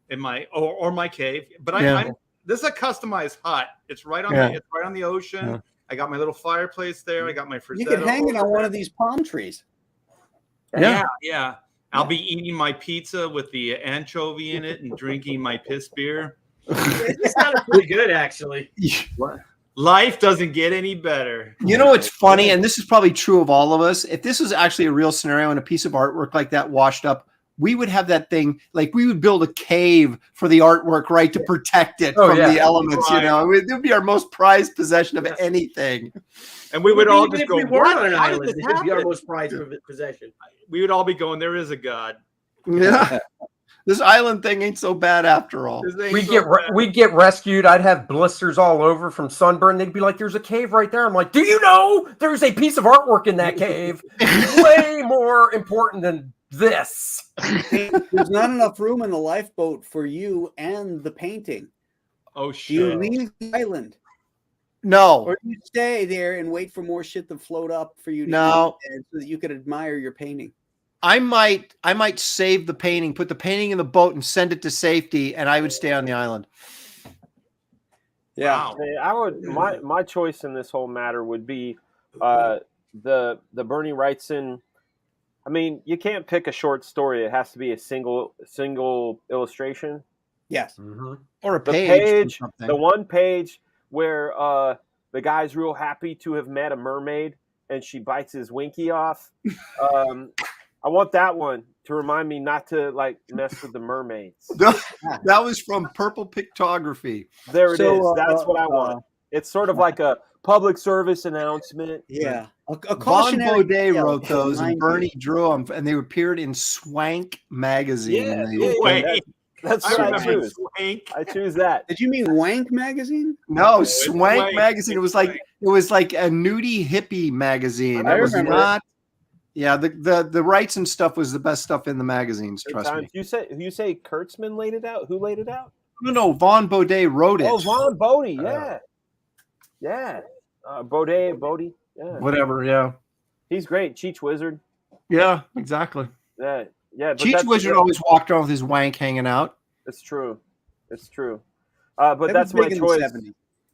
in my or my cave. But Yeah. this is a customized hut. It's right on Yeah. it's right on the ocean. Yeah. I got my little fireplace there. I got my Frazetta. You can hang it over on one there. of these palm trees. Yeah. I'll be eating my pizza with the anchovy in it and drinking my piss beer. It sounded pretty good, actually. Life doesn't get any better. You know what's funny, and this is probably true of all of us. If this was actually a real scenario and a piece of artwork like that washed up, we would have that thing, like we would build a cave for the artwork, right, to protect it Oh, from yeah. the elements. Right. You know, it would be our most prized possession of anything. And we would all Even just if go, we were "What? on an How did island, this it would be our happen?" most prized possession. We would all be going, "There is a God." Yeah, this island thing ain't so bad after all. This ain't We'd so get bad. we'd get rescued. I'd have blisters all over from sunburn. They'd be like, "There's a cave right there." I'm like, "Do you know there's a piece of artwork in that cave? Way more important than this." There's not enough room in the lifeboat for you and the painting. Oh Do you shit! leave the island, No, or do you stay there and wait for more shit to float up for you to No. eat, and so that you could admire your painting? I might save the painting, put the painting in the boat, and send it to safety, and I would stay on the island. Yeah. Wow. I would. My choice in this whole matter would be the Bernie Wrightson. I mean, you can't pick a short story. It has to be a single illustration. Yes. Or a The page. or page, something. the one page where the guy's real happy to have met a mermaid and she bites his winky off. I want that one to remind me not to like mess with the mermaids. That was from Purple Pictography. There it is. So, That's what I want. It's sort of like a public service announcement. Yeah. A Von cautionary Baudet tale wrote to those, and remind Bernie drew them, and they appeared in Swank magazine. Yeah, And they- yeah, Wait, That's I what I remember choose. Swank. I choose that. you. Did you mean Wank magazine? No, it's Swank Swank. magazine. It was like a nudie hippie magazine. I It was remember it. not. Yeah, the Wrightson stuff was the best stuff in the magazines. Good Trust me. times. You say Kurtzman laid it out? Who laid it out? No, Von Baudet wrote it. Oh, Von Bodie. Yeah, yeah. Bodie. Yeah, Whatever. Yeah. he's great. Cheech Wizard. Yeah. Exactly. Yeah, yeah. But Cheech that's- Wizard always walked around with his wank hanging out. It's true. It's true. But That that's was my big in the choice. 70s.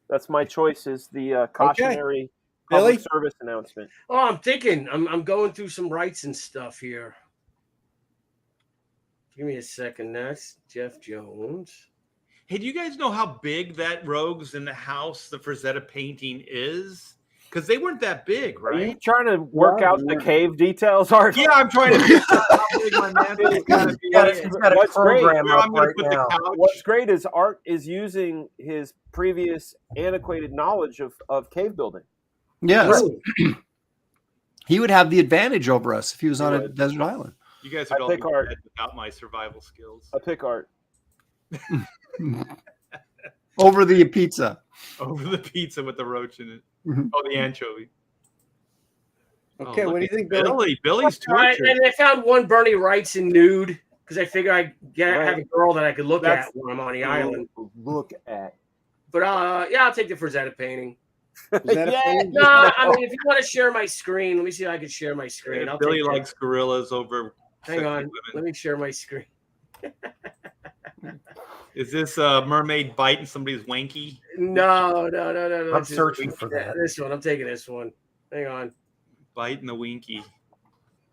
That's my choice. Is the cautionary Billy? public service announcement. Oh, I'm thinking. I'm going through some Wrightson stuff here. Give me a second. That's Jeff Jones. Hey, do you guys know how big that Rogues in the House, the Frazetta painting is? Because they weren't that big, Are you right? trying to work out the cave details, Art? Yeah, I'm trying to figure out how big my mantle is going to be. He's got a What's great- program Where up I'm going right to put the now. couch. What's great is Art is using his previous antiquated knowledge of cave building. Yes. He would have the advantage over us if he was He on a would. desert island. You guys I would all be pick Art. dead without my survival skills. I pick Art. Over the pizza. Over the pizza with the roach in it. Mhm. Oh, the anchovy. Okay, Oh, what do look you think, at Billy? Billy's All right, tortured. and I found one Bernie Wrightson nude because I figured I'd have a girl that I could look That's- at when I'm on the island. Look at. But yeah, I'll take the Frazetta painting. Yeah. No, I mean, if you want to share my screen, let me see if I can share my screen. I'll Billy take that. likes gorillas over. Hang 50 on, women. let me share my screen. Is this a mermaid biting somebody's wanky? No. I'm searching for that. This one. I'm taking this one. Hang on. Biting the winky.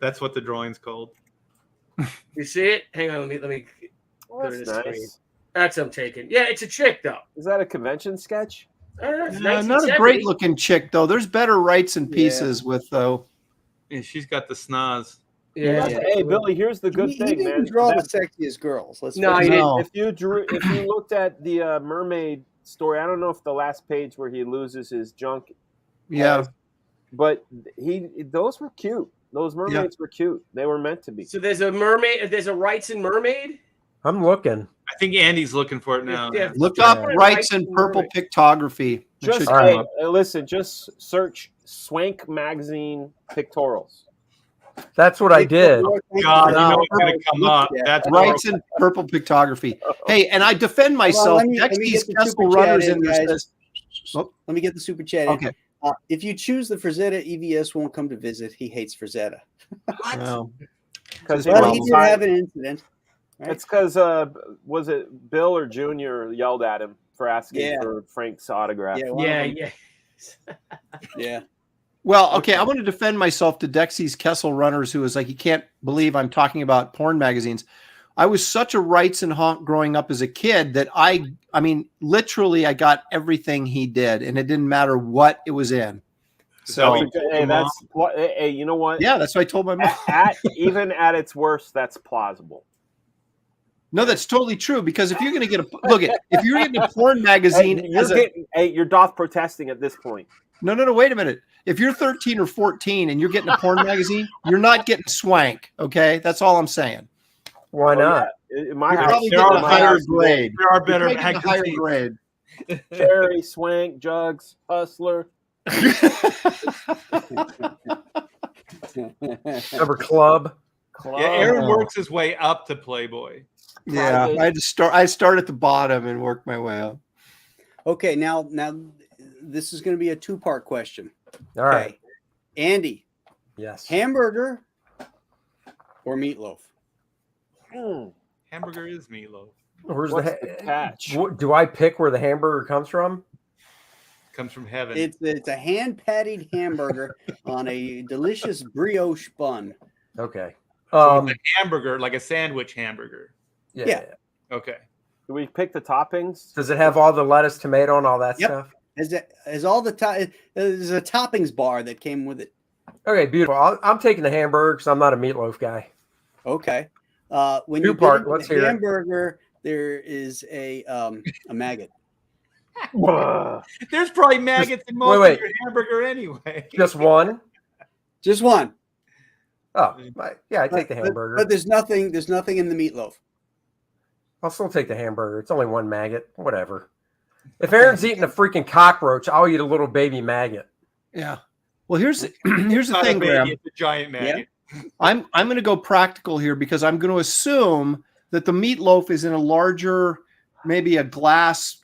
That's what the drawing's called. You see it? Hang on. Let me. Well, that's nice. That's what I'm taking. Yeah, it's a chick though. Is that a convention sketch? It's Not a 1970. great looking chick though. There's better Wrightson pieces with though. And she's got the snaz. Yeah. Hey, Billy. Here's the good He thing, didn't man. draw That- the sexiest girls. Let's No, face he it. didn't. If you looked at the mermaid story, I don't know if the last page where he loses his junk. Yeah. But those were cute. Those mermaids were cute. They were meant to be. So there's a mermaid. There's a Wrightson mermaid. I'm looking. I think Andy's looking for it now. Yeah. Look up Yeah. Wrightson purple pictography. It Just should All right. come up. listen. Just search Swank magazine pictorials. That's what I did. God, you No. know it's going to come up. That's Wrightson purple pictography. Hey, and I defend myself. let me Dexy's get the Kessel super chat runners in, in there guys. says, Let me get the super chat. in. okay. If you choose the Frazetta, EVS won't come to visit. He hates Frazetta. Well, Because Well, he did have an incident. Right? It's because was it Bill or Junior yelled at him for asking for Frank's autograph? Yeah, one of them. Yeah. Yeah. well, okay. I want to defend myself to Dexy's Kessel runners, who was like, he can't believe I'm talking about porn magazines. I was such a Wrightson honk growing up as a kid that I mean, literally, I got everything he did, and it didn't matter what it was in. So, Hey, you know what? yeah, that's what I told my mom. Even at its worst, that's plausible. No, that's totally true. Because if you're going to get if you're getting a porn magazine, You're doth protesting at this point. No, wait a minute. If you're 13 or 14 and you're getting a porn magazine, you're not getting swank. Okay, that's all I'm saying. Why not? In my You're house, probably there getting are a higher higher grade. There are better You're probably getting a higher magazines. grade. Cherry, Swank, Jugs, Hustler. Number club. Yeah, Aaron works his way up to Playboy. Yeah, I had to start. I start at the bottom and work my way up. Okay, now this is going to be a two-part question. All right. Andy, Yes. hamburger or meatloaf? Hamburger is meatloaf. Where's What's the the catch? Do I pick where the hamburger comes from? Comes from heaven. It's a hand-patted hamburger on a delicious brioche bun. Okay. So it's a hamburger, like a sandwich hamburger. Yeah. Okay. Do we pick the toppings? Does it have all the lettuce, tomato, and all that Yep. stuff? As all the there's a toppings bar that came with it. Okay, beautiful. I'm taking the hamburger because I'm not a meatloaf guy. Okay. When Two-part, you let's get hear the it. hamburger, there is a maggot. There's probably maggots in most wait. of your hamburger anyway. Just one? Just one. Oh, yeah, I take the hamburger. But there's nothing in the meatloaf. I'll still take the hamburger. It's only one maggot. Whatever. If Aaron's eating a freaking cockroach, I'll eat a little baby maggot. Yeah. Well, here's the thing, Baby, Graham. it's a giant maggot. I'm going to go practical here because I'm going to assume that the meatloaf is in a larger, maybe a glass,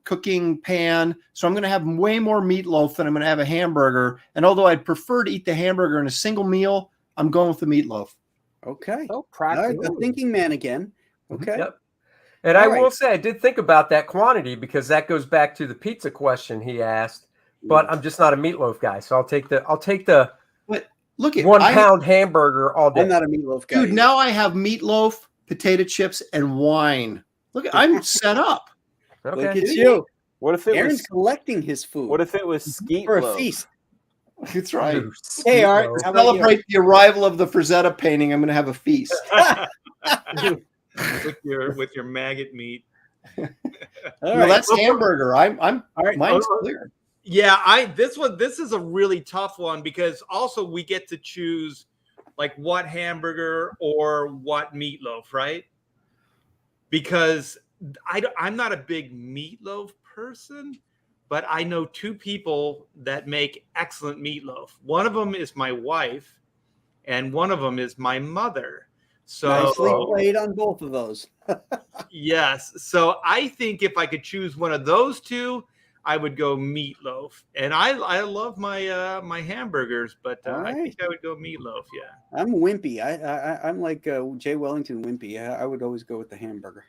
cooking pan. So I'm going to have way more meatloaf than I'm going to have a hamburger. And although I'd prefer to eat the hamburger in a single meal, I'm going with the meatloaf. Okay. So All right, practical. the thinking man again. Okay. Yep. And All I right. will say I did think about that quantity because that goes back to the pizza question he asked. But I'm just not a meatloaf guy, so I'll take the But look at 1 pound hamburger all day. I'm not a meatloaf guy. dude. either. Now I have meatloaf, potato chips, and wine. Look, I'm set up. Okay. Look at you. What if it Aaron's was? collecting his food. What if it was skeet for a loaf? feast? That's right. Ooh, Hey, Art, meatloaf. how about you? Celebrate the arrival of the Frazetta painting. I'm going to have a feast. with your maggot meat. All No, right. that's hamburger. I'm All right. mine's clear. Yeah, this is a really tough one because also we get to choose like what hamburger or what meatloaf, right? Because I'm not a big meatloaf person, but I know two people that make excellent meatloaf. One of them is my wife, and one of them is my mother. So Nicely played on both of those. yes. So I think if I could choose one of those two, I would go meatloaf. And I love my my hamburgers, but All I right. think I would go meatloaf. Yeah. I'm wimpy. I'm like Jay Wellington wimpy. I would always go with the hamburger.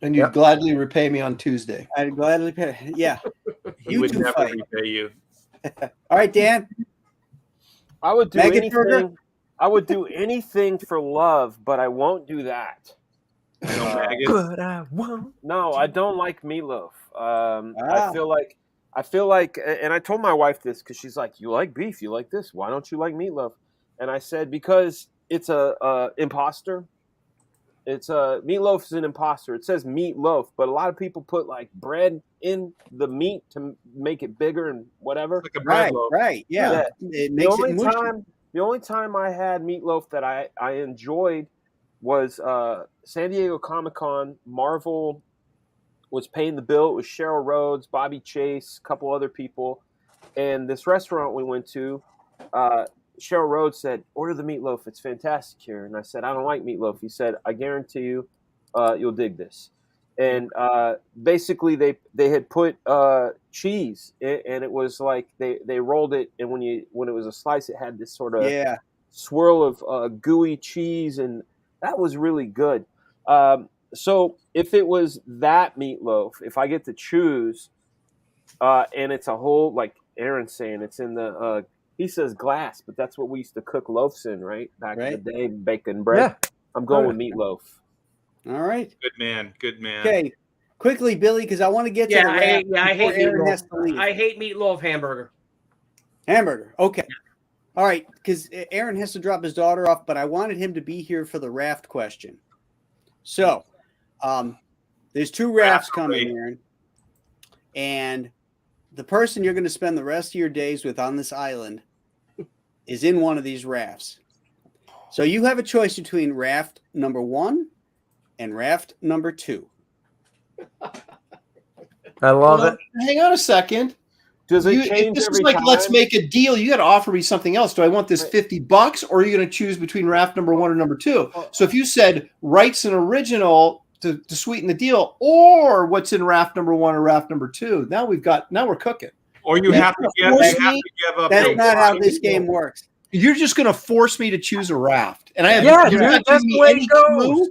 And you'd gladly repay me on Tuesday. I'd gladly pay. Yeah. He would two never fight. repay you. All right, Dan. I would do Maggot anything. burger? I would do anything for love, but I won't do that. No maggots. But I won't. No, I don't like meatloaf. Ah. I feel like, and I told my wife this because she's like, "You like beef? You like this? Why don't you like meatloaf?" And I said, "Because it's a imposter. It's a meatloaf is an imposter. It says meatloaf, but a lot of people put like bread in the meat to make it bigger and whatever. Like a bread Right, loaf. right. Yeah. It makes it mushy. The only time I had meatloaf that I enjoyed was San Diego Comic-Con. Marvel was paying the bill. It was Cheryl Rhodes, Bobby Chase, a couple other people. And this restaurant we went to, Cheryl Rhodes said, "Order the meatloaf. It's fantastic here." And I said, "I don't like meatloaf." He said, "I guarantee you, you'll dig this." And basically, they had put cheese, and it was like they rolled it, and when it was a slice, it had this sort of swirl of gooey cheese, and that was really good. So if it was that meatloaf, if I get to choose, and it's a whole, like Aaron's saying, it's in the he says glass, but that's what we used to cook loaves in, right? Back in the day, baking bread. Yeah. I'm going with meatloaf. All right. Good man. Good man. Okay. Quickly, Billy, because I want to get to the wrap I hate before Aaron has to meatloaf. leave. I hate meatloaf hamburger. Hamburger. Okay. All right. Because Aaron has to drop his daughter off, but I wanted him to be here for the raft question. So there's 2 rafts coming, Aaron. And the person you're going to spend the rest of your days with on this island is in one of these rafts. So you have a choice between raft number 1 and raft number 2. I love it. Hang on a second. Does it If change this is every like, time? let's make a deal. You got to offer me something else. Do I want this $50, or are you going to choose between raft number 1 or number 2? So if you said Wrightson original to sweeten the deal, or what's in raft number 1 or raft number 2, now we're cooking. Or you have to give up. That's not how this game works. You're just going to force me to choose a raft, and I have dude, you're not that's giving the me way any it goes. clue?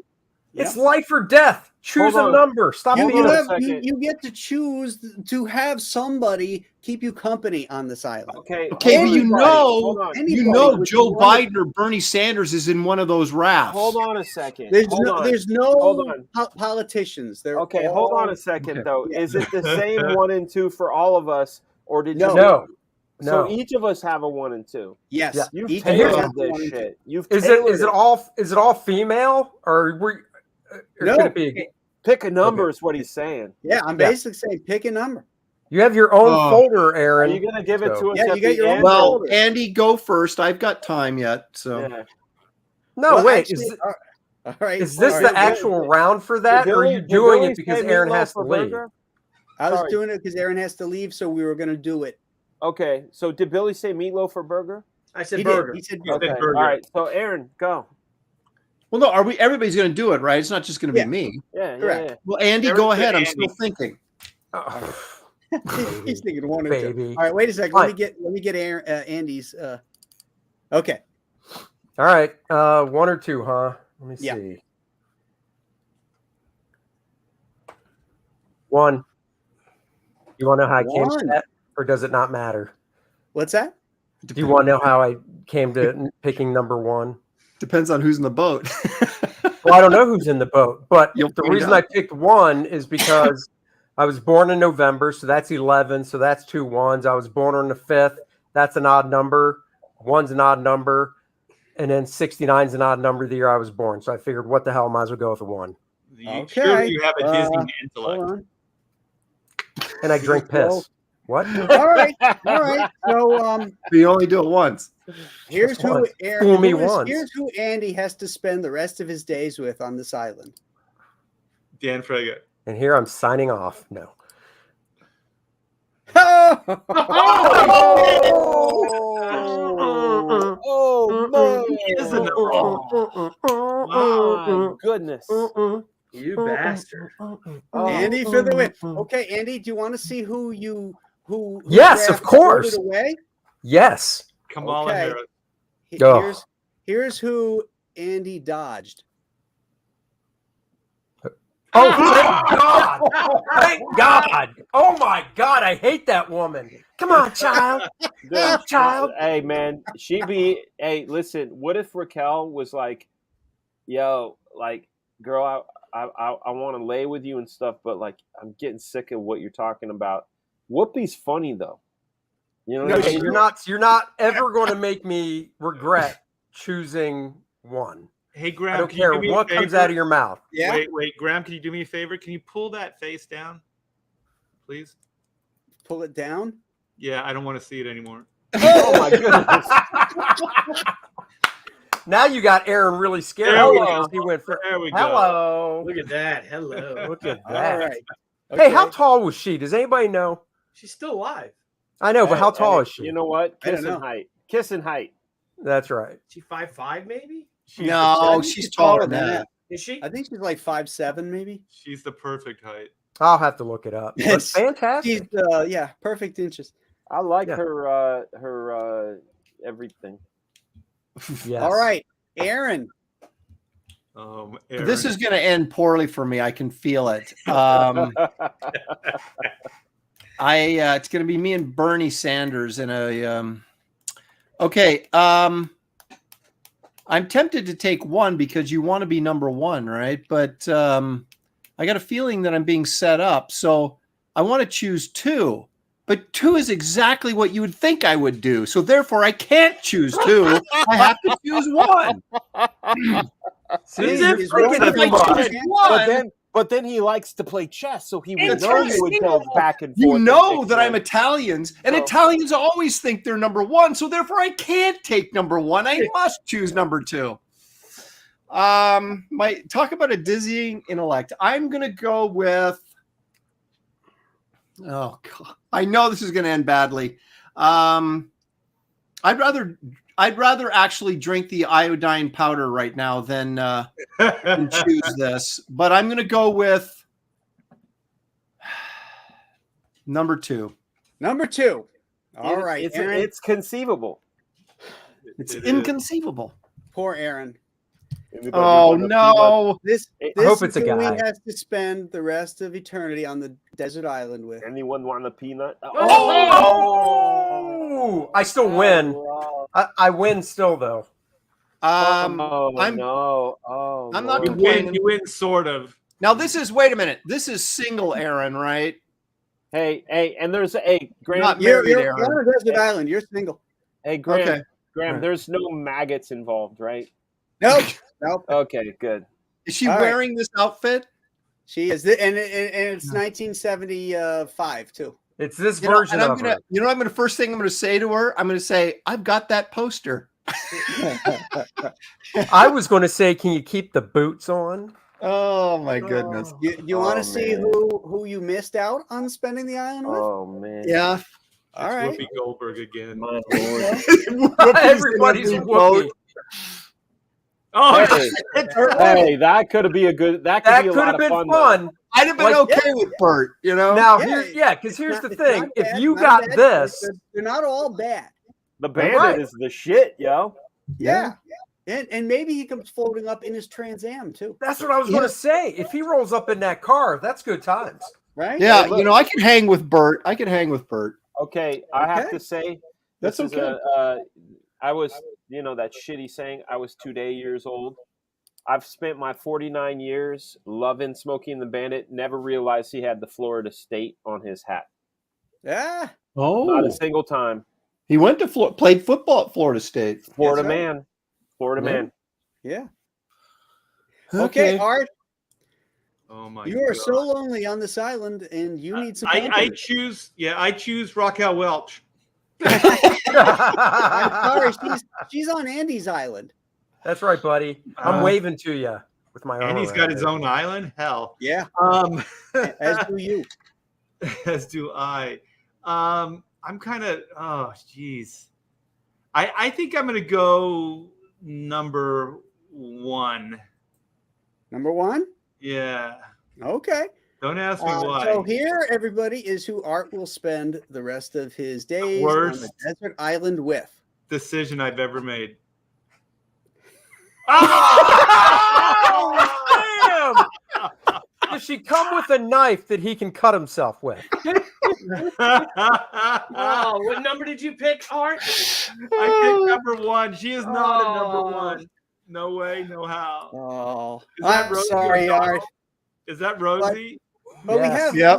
It's life or death. Choose Hold a on. number. Stop being a You get to choose to have somebody keep you company on this island. Okay, but you know Anybody Joe with one- Biden or Bernie Sanders is in one of those rafts. Hold on a second. There's Hold no on. politicians. They're Okay, hold on a second though. Yeah. Is it the same 1 and 2 for all of us, or did you? No. So each of us have a 1 and 2. Yes. Yeah. You've Each of tailored us have this one and two. shit. You've Is tailored it all female, or No. could it be? Pick a number is what he's saying. Yeah, I'm basically saying pick a number. You have your own folder, Aaron. Are you going to give it to us? Yeah, at you got the your own end? Well, Andy, go first. I've got time yet, so. Yeah. No, Well, wait. actually, all right. Is this all the right. actual round for that, or are you Did doing Billy it because say Aaron meatloaf has to for leave? burger? I was Sorry. doing it because Aaron has to leave, so we were going to do it. Okay, so did Billy say meatloaf or burger? I said He burger. did. He said Okay, burger. all right. So Aaron, go. Well, no, everybody's going to do it, right? It's not just going to Yeah. be me. Yeah, Correct. yeah. Well, Andy, Aaron's go ahead. I'm Andy. still thinking. Oh, He's thinking 1 and 2. baby. All right, wait a second. Fine. Let me get Aaron, Andy's. Okay. All right. 1 or 2, huh? Let me Yeah. see. 1. You want to know how I came to 1. that, or does it not matter? What's that? Do you want to know how I came to picking number 1? Depends on who's in the boat. Well, I don't know who's in the boat, but You'll the find reason out. I picked 1 is because I was born in November, so that's 11, so that's 2 1s. I was born on the 5th, that's an odd number. 1's an odd number, and then 69's an odd number the year I was born. So I figured, what the hell, might as well go with a 1. Surely you have a Disney Hold intellect. on. And I drink piss. What? All right. All right. So You only do it once. here's who once. Aaron, Fool me who is- once. here's who Andy has to spend the rest of his days with on this island. Dan Frega. And here I'm signing off. No. Oh, man. He is a number 1. My goodness. You bastard. Oh. Andy for the win. Okay, Andy, do you want to see who Yes, of draft course. voted away? Yes. Kamala Okay. Harris. Here's who Andy dodged. Oh, thank God. Thank God. Oh, my God. I hate that woman. Come on, child. Dude, Child. Hey, man. Hey, listen, what if Raquel was like, yo, like, girl, I want to lay with you and stuff, but, like, I'm getting sick of what you're talking about. Whoopi's funny, though. You know what I Okay, mean? you're not ever going to make me regret choosing one. Hey, Graham, I don't can you care do me a what comes favor? out of your mouth. Yeah. Wait, Graham, can you do me a favor? Can you pull that face down, please? Pull it down. Yeah, I don't want to see it anymore. Oh, my goodness. Now you got Aaron really scared. There we because go. He went for There we go. hello. Look at that. Hello. Look at All that. right. Hey, how Okay. tall was she? Does anybody know? She's still alive. I know, but how Hey, tall is she? You know what? I don't Kiss and know. height. Kiss and height. That's right. She 5'5", maybe? No, she's taller than that. Is she? I think she's like 5'7", maybe. She's the perfect height. I'll have to look it up. But Yes. She's fantastic. perfect inches. I like Yeah. her everything. Yes. All right, Aaron. Aaron. This is going to end poorly for me. I can feel it. It's going to be me and Bernie Sanders in a. Okay. I'm tempted to take one because you want to be number one, right? But I got a feeling that I'm being set up, so I want to choose two. But two is exactly what you would think I would do. So therefore, I can't choose two. I have to choose one. See, Is you're it thinking one too like much. two? But then he likes to play chess, so he would know Interesting. you would go back and forth. You and know pick that I'm one. Italians, and Oh. Italians always think they're number one. So therefore, I can't take number one. I must choose number two. Talk about a dizzying intellect. I'm gonna go with. Oh God, I know this is gonna end badly. I'd rather actually drink the iodine powder right now than choose this. But I'm gonna go with number two. Number two. All right, Aaron. It's conceivable. It's It is. inconceivable. Poor Aaron. Anybody Oh want a no! This I this hope is it's a who he guy. has to spend the rest of eternity on the desert island with. peanut? Anyone want a peanut? Oh! I still win. wow. I win still, though. I'm Oh not I'm not You complaining. win. You win, sort of. Now this is wait a minute. This is single Aaron, right? Hey, and there's Graham. Not You're married, on Aaron. a desert island. You're single. Hey, Graham. Okay. Graham, there's no maggots involved, right? Nope. Nope. Okay, good. Is she All right. wearing this outfit? She is, and it's 1975 too. It's this You know, version and of her. first thing I'm gonna say to her, I'm gonna say, I've got that poster. I was going to say, can you keep the boots on? Oh my goodness. You want Oh, to see man. who you missed out on spending the island with? Oh man. Yeah. All It's right. Whoopi Goldberg again. My Lord. Everybody's Whoopi. Oh, Hey, hey, that could be a good. That could That be a could lot have of been fun. fun. I'd have been Like, okay with Bert, you know. Now, Yeah, because here's the It's thing. not If bad, you not got bad. this, They're not all bad. The bandit Right. is the shit, yo. Yeah. And maybe he comes floating up in his Trans Am too. that's what I was going to say. If he rolls up in that car, that's good times. Right? Yeah, Hey, look. you know, I can hang with Bert. Okay, I have Okay. to say, That's this is okay. I was, that shitty saying. I was 2 years old. I've spent my 49 years loving Smokey and the Bandit. Never realized he had the Florida State on his hat. Yeah. Not Oh, a single time. he went to played football at Florida State. Florida That's right. man. Florida Yeah. man. Yeah. Okay, Art, oh my you are God. so lonely on this island, and you need some I company. choose Raquel Welch. I'm sorry, she's on Andy's island. That's right, buddy. I'm waving to you with my arm. And he's around got his it. own island. Hell. Yeah, As as do you. as do I. I'm kind of. Oh, geez. I think I'm going to go number one. Number one? Yeah. Okay. Don't ask me why. So here, everybody, is who Art will spend the rest of his days on Worst the desert island with. decision I've ever made. Oh, damn! Does she come with a knife that he can cut himself with? Oh, what number did you pick, Art? I picked number one. She is not a number one. No way, no how. Oh, Is that I'm Rosie sorry, O'Donnell? Art. Is that Rosie? But we Yes. have. Yep.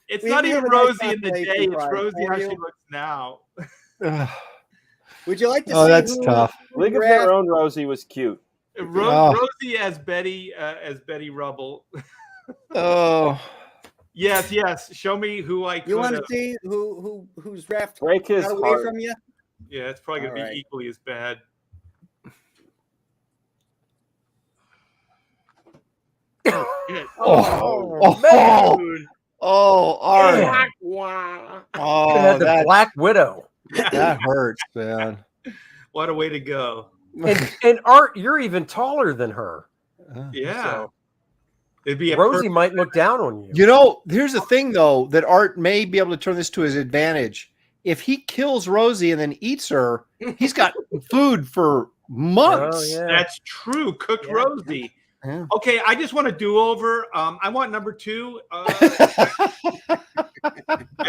It's We not have even a nice Rosie in the calculation day. It's prize Rosie for how you. she looks now. Would you like to Oh, see that's who tough. League of draft- Their Own Rosie was cute. Oh. Rosie as Betty Rubble. Oh, Yes. Show me who I could You want to have. see whose draft Break his got away heart. from you? Yeah, it's probably gonna All be right. equally as bad. Oh, man. Dude. Art. Wow. Oh, Had the that Black Widow. hurts, man. What a way to go. And Art, you're even taller than her. Yeah. So It'd be a Rosie might look down on you. You know, here's the thing, though, that Art may be able to turn this to his advantage. If he kills Rosie and then eats her, he's got food for months. Oh, yeah. That's true. Cooked Yeah. Rosie. Yeah. Okay, I just want a do-over. I want number two. I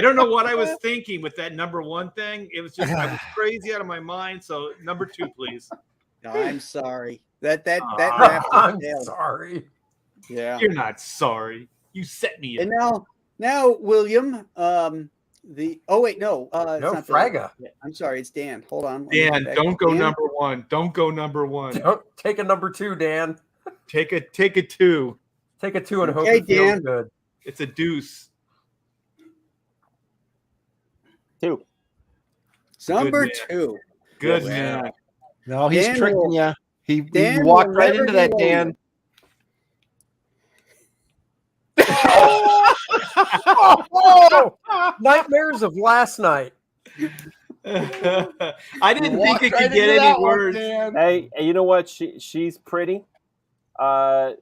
don't know what I was thinking with that number one thing. It was just I was crazy out of my mind. So number two, please. No, I'm sorry. That draft I'm failed. sorry. Yeah. You're not sorry. You set me up. And now William, no, it's No, not Fraga. I'm sorry, it's Dan. Hold on. let me Dan, get back don't to go Dan. number one. Don't go number one. Don't take a number two, Dan. Take a two. Take a two and hope Okay, it feels Dan. good. It's a deuce. Two. Number man. two. Good Wow. man. No, he's Dan tricking will- you. He Dan walked will right never into be that, William. Dan. Oh, nightmares of last night. I didn't think Walked it right could get into any that one, worse. Dan. Hey, you know what? She's pretty. Yeah,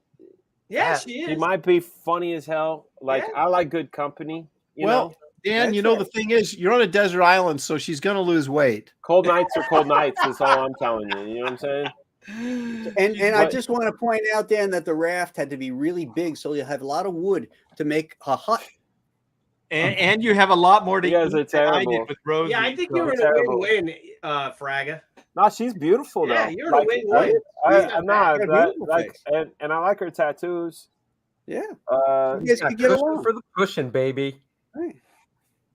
she She is. might be funny as hell. Like Yeah. I like good company. You Well, know, Dan, That's you know right. the thing is, you're on a desert island, so she's going to lose weight. cold nights are cold nights. Is all I'm telling you. You know what I'm saying? And I But- just want to point out, Dan, that the raft had to be really big, so you have a lot of wood to make a hut. And you have a lot more to You guys eat are than I did terrible. with Rosie. Yeah, I think so- you're in a terrible. win-win, Fraga. No, she's beautiful though. Yeah, you're in a win-win. I'm not. Got a That, beautiful like, face. and I like her tattoos. Yeah. Uh, You guys Yeah, could get cushion along. for the pushing, baby. Right.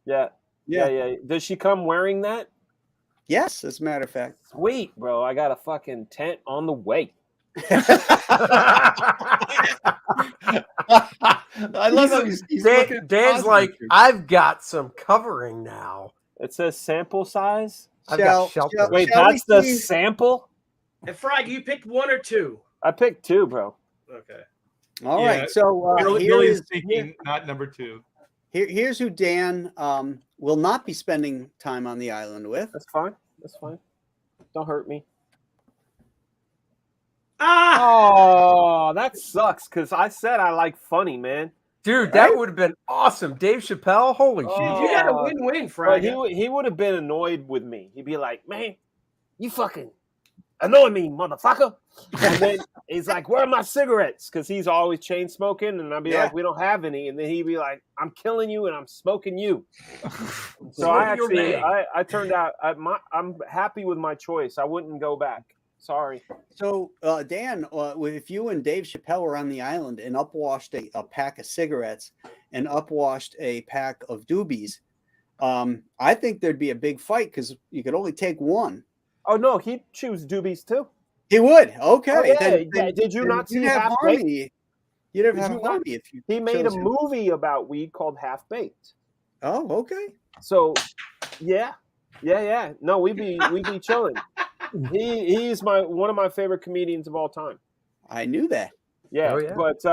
yeah, yeah. Does she come wearing that? Yes, as a matter of fact. Sweet, bro. I got a fucking tent on the way. I love how he's looking at Dan's the like, positive. I've got some covering now. It says sample size. I've got shelter. Wait, Shall we that's the see- sample? And Fraga, you picked one or two. I picked two, bro. Okay. All Yeah. right. So Billy's thinking not number two. here's who Dan will not be spending time on the island with. That's fine. That's fine. Don't hurt me. Ah! Oh, that sucks because I said I like funny, man. Dude, that would have been awesome. Dave Chappelle, holy Oh. shit. You got a win-win, But Fraga. he would have been annoyed with me. He'd be like, man, you fucking annoy me, motherfucker. And then he's like, where are my cigarettes? Because he's always chain smoking. And I'd be Yeah. like, we don't have any. And then he'd be like, I'm killing you and I'm smoking you. So Smoke I your actually, bag. I turned out, I'm happy with my choice. I wouldn't go back. Sorry. So Dan, if you and Dave Chappelle were on the island and upwashed a pack of cigarettes and upwashed a pack of doobies, I think there'd be a big fight because you could only take one. Oh, no, he'd choose doobies too. He would. Okay. Oh, yeah, yeah. Did you then not see you'd have Half harmony? You'd have Did you not- harmony if you. He made a chose him. movie about weed called Half Baked. Oh, okay. So, yeah. No, we be chilling. He's one of my favorite comedians of all time. I knew that. Yeah, Oh, yeah. but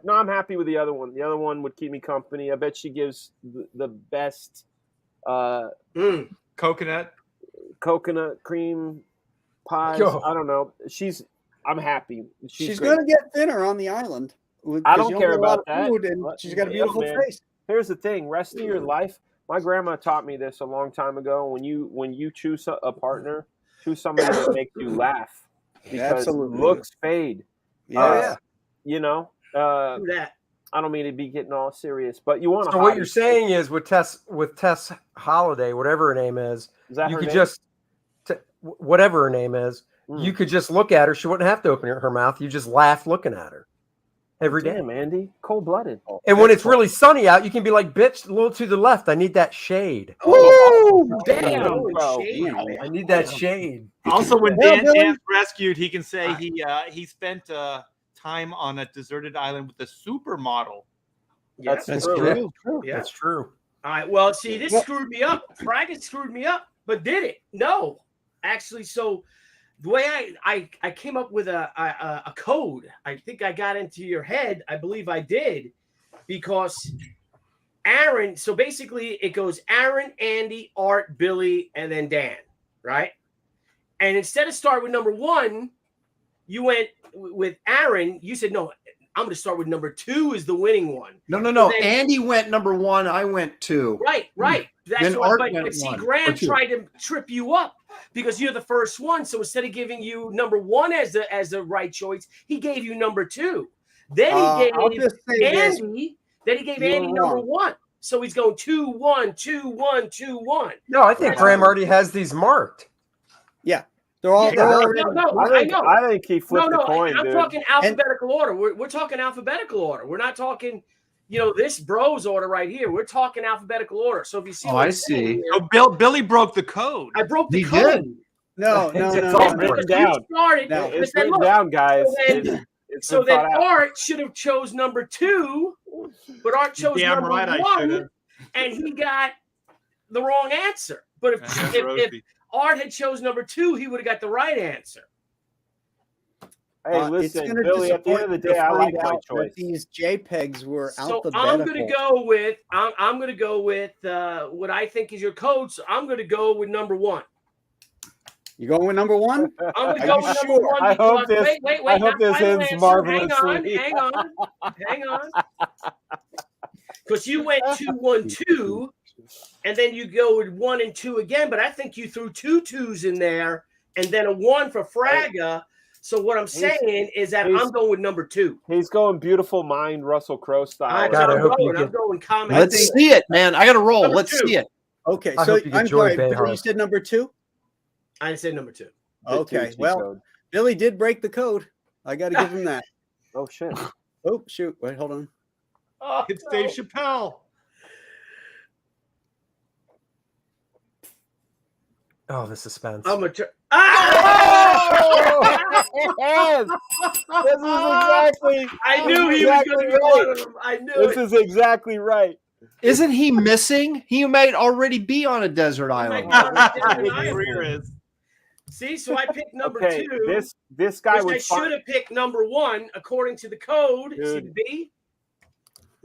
no, I'm happy with the other one. The other one would keep me company. I bet she gives the best Coconut. coconut cream pies. Yo. I don't know. She's I'm happy. She's great. going to get thinner on the island. I don't care about that. And she's got a beautiful face. Here's the thing: rest of your life. My grandma taught me this a long time ago. When you choose a partner, choose somebody that makes you laugh, because looks fade. Yeah. You know. that. I don't mean to be getting all serious, but you want to. So what you're saying is with Tess Holiday, whatever her name is that you her could name? just whatever her name is, you could just look at her. She wouldn't have to open her mouth. You just laugh looking at her every day. Damn, Andy, cold-blooded. And when it's really sunny out, you can be like, bitch, a little to the left. I need that shade. Oh, damn, bro. I need that shade. Also, when Dan's rescued, he can say he spent time on a deserted island with a supermodel. Yeah, That's true. Yeah. That's true. All right. Well, see, this screwed me up. Fraggett screwed me up, but did it? No, actually. So the way I came up with a code, I think I got into your head. I believe I did, because Aaron. So basically, it goes Aaron, Andy, Art, Billy, and then Dan, right? And instead of start with number 1, you went with Aaron. You said no. I'm going to start with number 2 is the winning one. No. Then, Andy went number 1. I went 2. Right. That's Then what. Art But went see, 1 Graham or 2. tried to trip you up because you're the first one. So instead of giving you number 1 as the right choice, he gave you number 2. Then he gave Andy. Then he gave Andy number 1. So he's going 2, 1, 2, 1, 2, 1. No, I think Graham already has these marked. Yeah. They're all. I think he flipped the coin. I'm talking alphabetical order. We're talking alphabetical order. We're not talking, this bros order right here. We're talking alphabetical order. So if you see, I see. So Billy broke the code. I broke the He code. did. No. It's all written down. It's written down, guys. So then Art should have chose number 2, but Art chose number 1, and he got the wrong answer. But if Art had chose number 2, he would have got the right answer. Hey, listen, Billy, at the end of the day, I like my choice. These JPEGs were alphabetical. So I'm going to go with what I think is your code. So I'm going to go with number 1. You going with number 1? I'm going to go with number 1. I hope this ends marvelously. Hang on. Because you went 2, 1, 2. And then you go with 1 and 2 again, but I think you threw 2 2s in there and then a 1 for Fraga. So what I'm saying is that I'm going with number 2. He's going beautiful mind Russell Crowe style. I'm going comic. Let's see it, man. I got to roll. Number Let's 2. see it. Okay, I so hope you get I'm Joy sorry. Behar. You said number 2? I said number 2. Okay, well, Billy did break the code. I got to give him that. Oh shit! Oh shoot! Wait, hold on. It's Dave Chappelle. Oh, the suspense. Yes! This is exactly. I knew he was going to be one of them. I knew this is exactly right. Isn't he missing? He might already be on a desert island. See, so I picked number 2. This guy I should have picked number 1 according to the code. See the B?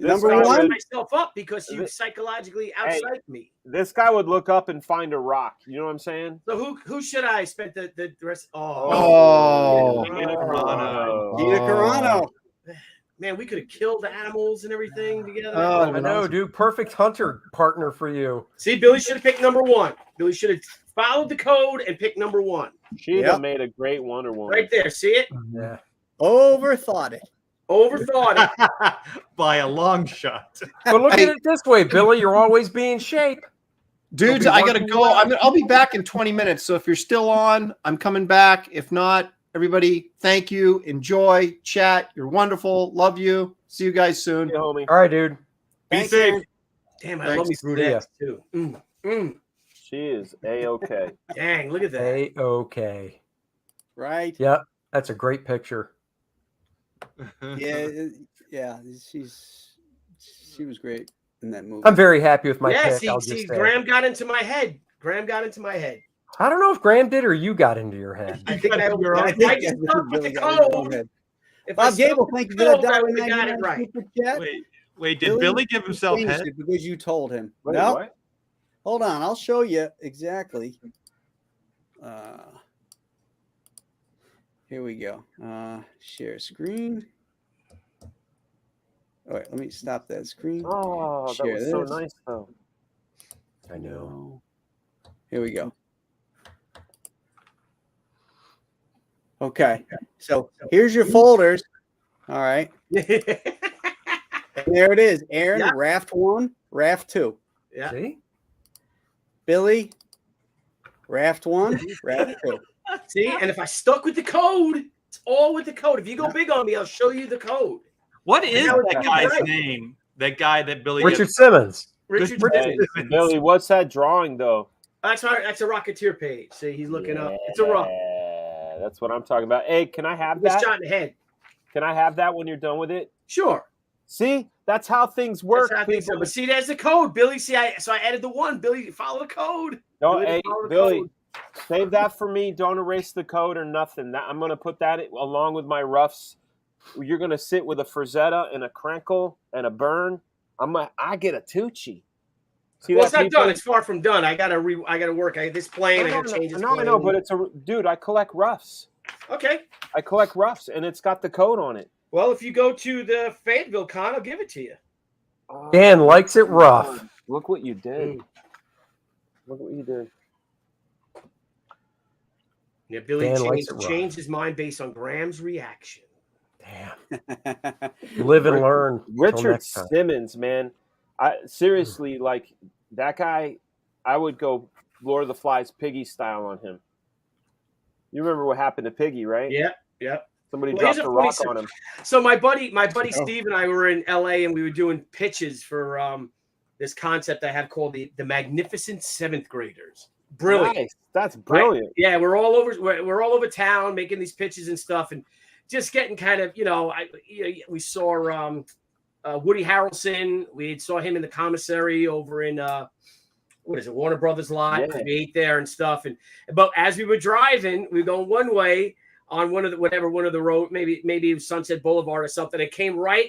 Number 1. I myself up because you psychologically outpsyched me. This guy would look up and find a rock. You know what I'm saying? So who should I spend the rest? Gina Oh. Carano. Man, we could have killed animals and everything together. Oh, I know, dude. Perfect hunter partner for you. See, Billy should have picked number 1. Billy should have followed the code and picked number 1. She'd have made a great Wonder Woman. Right there. See it? Yeah. Overthought it. Overthought it. By a long shot. But look at it this way, Billy. You're always being shape. Dudes, I got to go. I'll be back in 20 minutes. So if you're still on, I'm coming back. If not, everybody, thank you. Enjoy. Chat. You're wonderful. Love you. See you guys soon. Hey, homie. All right, dude. Be safe. Damn, I love me some Yeah. too. She is A-okay. Dang, look at that. A-okay. Right? Yep. That's a great picture. Yeah. She was great in that movie. I'm very happy with my Yeah, pick. I'll just see, say. Graham got into my head. I don't know if Graham did or you got into your head. I think I just stuck with the code. Bob Gable, thank you for that I $1.99 would have got it right. super chat. Wait, did Billy give himself Changed head? it because you told him. Wait, No, what? hold on. I'll show you exactly. Here we go. Share screen. All right, let me stop that screen. Oh, that was so nice, though. I know. Here we go. Okay, so here's your folders. All right. There it is. Aaron, Yeah. Raft 1, Raft 2. Yeah. See? Billy, Raft 1, Raft 2. See, and if I stuck with the code, it's all with the code. If you go big on me, I'll show you the code. What is Now it's that guy's right. name? That guy that Billy Richard Simmons. Richard Hey, Simmons. Billy, what's that drawing, though? That's a Rocketeer page. See, he's looking up. It's a rock. Yeah, that's what I'm talking about. Hey, can I have Just that? shot in the head. Can I have that when you're done with it? Sure. See, that's how things work. That's how things people. are. But see, there's the code, Billy. See, I added the 1. Billy, follow the code. No, Billy, hey, follow the Billy, code. save that for me. Don't erase the code or nothing. I'm going to put that along with my roughs. You're going to sit with a Frazetta and a Krankle and a Burn. I get a Tucci. See Well, that, it's not people? done. It's far from done. I gotta work. I this plane. I gotta change this No, I plane. know, but dude. I collect roughs. Okay. I collect roughs, and it's got the code on it. Well, if you go to the Fayetteville con, I'll give it to you. Dan likes it rough. Look what you did. Look what you did. Yeah, Billy Dan likes it rough. changed his mind based on Graham's reaction. Damn. Live and learn. Till Richard next time. Simmons, man. Seriously, like that guy, I would go Lord of the Flies Piggy style on him. You remember what happened to Piggy, right? Yeah. Somebody Well, dropped here's a a rock funny on him. So my buddy Steve and I were in LA and we were doing pitches for this concept I have called the Magnificent Seventh Graders. Brilliant. Nice. That's brilliant. Right? Yeah, we're all over town making these pitches and stuff, and just getting kind of we saw Woody Harrelson. We saw him in the commissary over in Warner Brothers lot. Yeah. We ate there and stuff, but as we were driving, we were going one way on one of the road, maybe it was Sunset Boulevard or something. It came right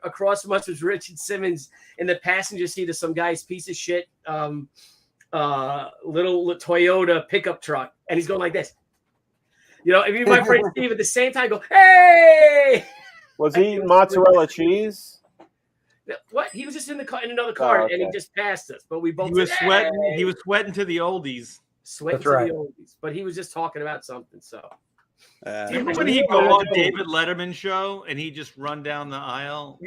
across from us was Richard Simmons in the passenger seat of some guy's piece of shit little Toyota pickup truck, and he's going like this. If you my friend Steve at the same time go, hey! Was he eating mozzarella cheese? What? He was just in another car, okay. and he just passed us. But we both He was said, sweating. "Hey!" He was sweating to the oldies. Sweating That's to right. the oldies. But he was just talking about something. So Remember when he'd go on David Letterman's show and he'd just run down the aisle?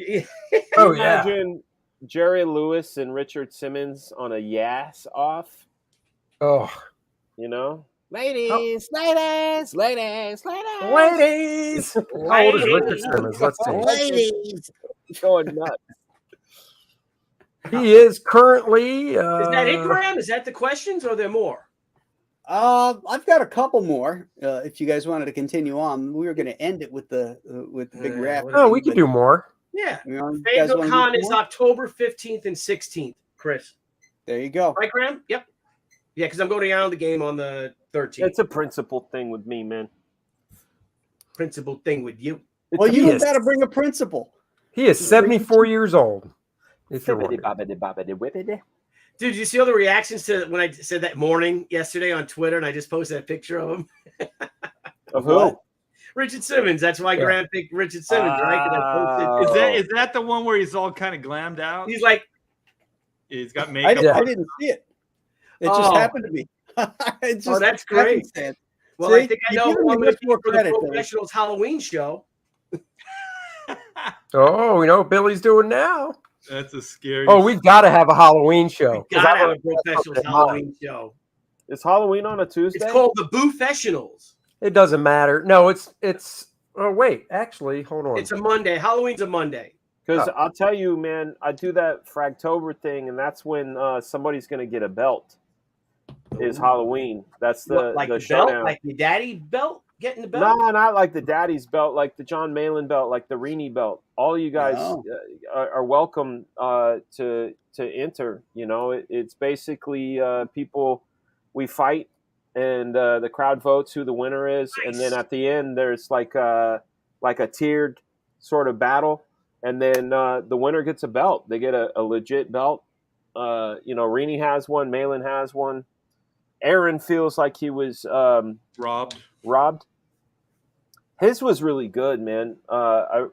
Oh, yeah. Imagine Jerry Lewis and Richard Simmons on a Yass off. Oh. Ladies. Ladies! How old is Richard Simmons? Let's see. Ladies. Going nuts. He is currently. Is that it, Graham? Is that the questions, or are there more? I've got a couple more. If you guys wanted to continue on, we were going to end it with the big rap. Oh, we could do more. Yeah. You guys Fayetteville wanna do Con some is more? October 15th and 16th, Chris. There you go. Right, Graham? Yep. Yeah, because I'm going to the game on the 13th. It's a principle thing with me, man. Principal thing with you. Well, you Yes. got to bring a principal. He is 74 years old. If you're wondering. Dude, you see all the reactions to when I said that morning yesterday on Twitter, and I just posted that picture of him? Of who? Richard Simmons. That's why Graham picked Richard Simmons, right? 'Cause I posted. Is that the one where he's all kind of glammed out? He's like, He's got I makeup. didn't see it. It just Oh. happened to me. It just that's great. happenstance. well, See? I think I You know give who me I'm going much to more for the credit, though. Professionals Halloween show. Oh, we know what Billy's doing now. That's a scary. Oh, we got to have a Halloween show. Gotta have a Professionals Halloween show. Is Halloween on a Tuesday? It's called the BROFESSIONALs. It doesn't matter. No, it's. Oh wait, actually, hold on. It's a Monday. Halloween's a Monday. Because I'll tell you, man, I do that Fragtober thing, and that's when somebody's going to get a belt. Is Halloween. That's the Like the the belt, showdown. like your daddy belt, getting the belt. No, not like the daddy's belt, like the John Malin belt, like the Reenie belt. All you guys No. are welcome to enter. It's basically people we fight, and the crowd votes who the winner is, and then at the end there's like a tiered sort of battle, and then the winner gets a belt. They get a legit belt. Reenie has one, Malin has one. Aaron feels like he was robbed. robbed. His was really good, man. Could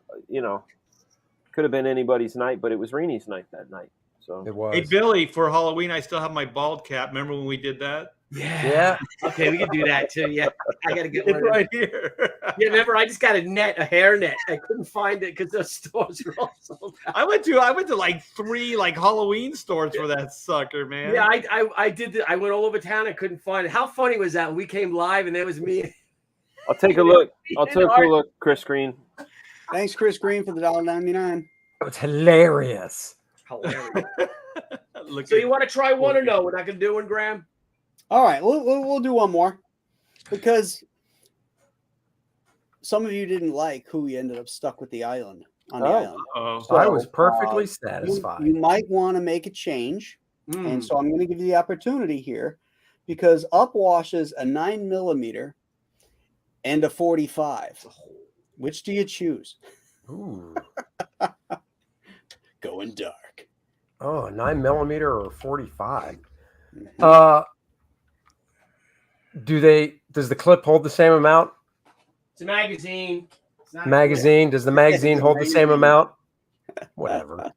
have been anybody's night, but it was Reenie's night that night. So It was. Hey, Billy, for Halloween, I still have my bald cap. Remember when we did that? Yeah. Okay, we can do that too. Yeah, I gotta get It's one. right here. Yeah, remember I just got a hair net. I couldn't find it because those stores are all sold out. I went to like 3 like Halloween stores for that sucker, man. Yeah, I did. I went all over town. I couldn't find it. How funny was that? We came live and there was me. I'll take a look. I'll take a look, Chris Green. Thanks, Chris Green, for the $1.99. It's hilarious. Hilarious. Look So at- you want to try one or no? We're not gonna do one, Graham. All right, we'll do one more because some of you didn't like who we ended up stuck with the island on the island. Oh. So, I was perfectly You satisfied. might want to make a change, Hmm. and so I'm going to give you the opportunity here because upwashes a 9mm and a 45. Which do you choose? Ooh. Going dark. Oh, a 9mm or 45. Mhm. Does the clip hold the same amount? It's a magazine. It's not a Magazine? Does the magazine hold the same amount? Whatever.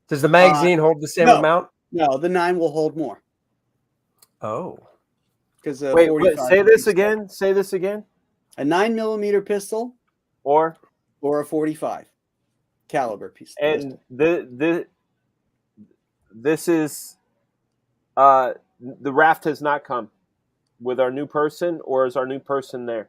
Does the magazine hold the same no. amount? No, the 9 will hold more Oh. because Wait, say this again. Say this again. A 9mm pistol Or or a 45 caliber piece. and this is the raft has not come with our new person, or is our new person there?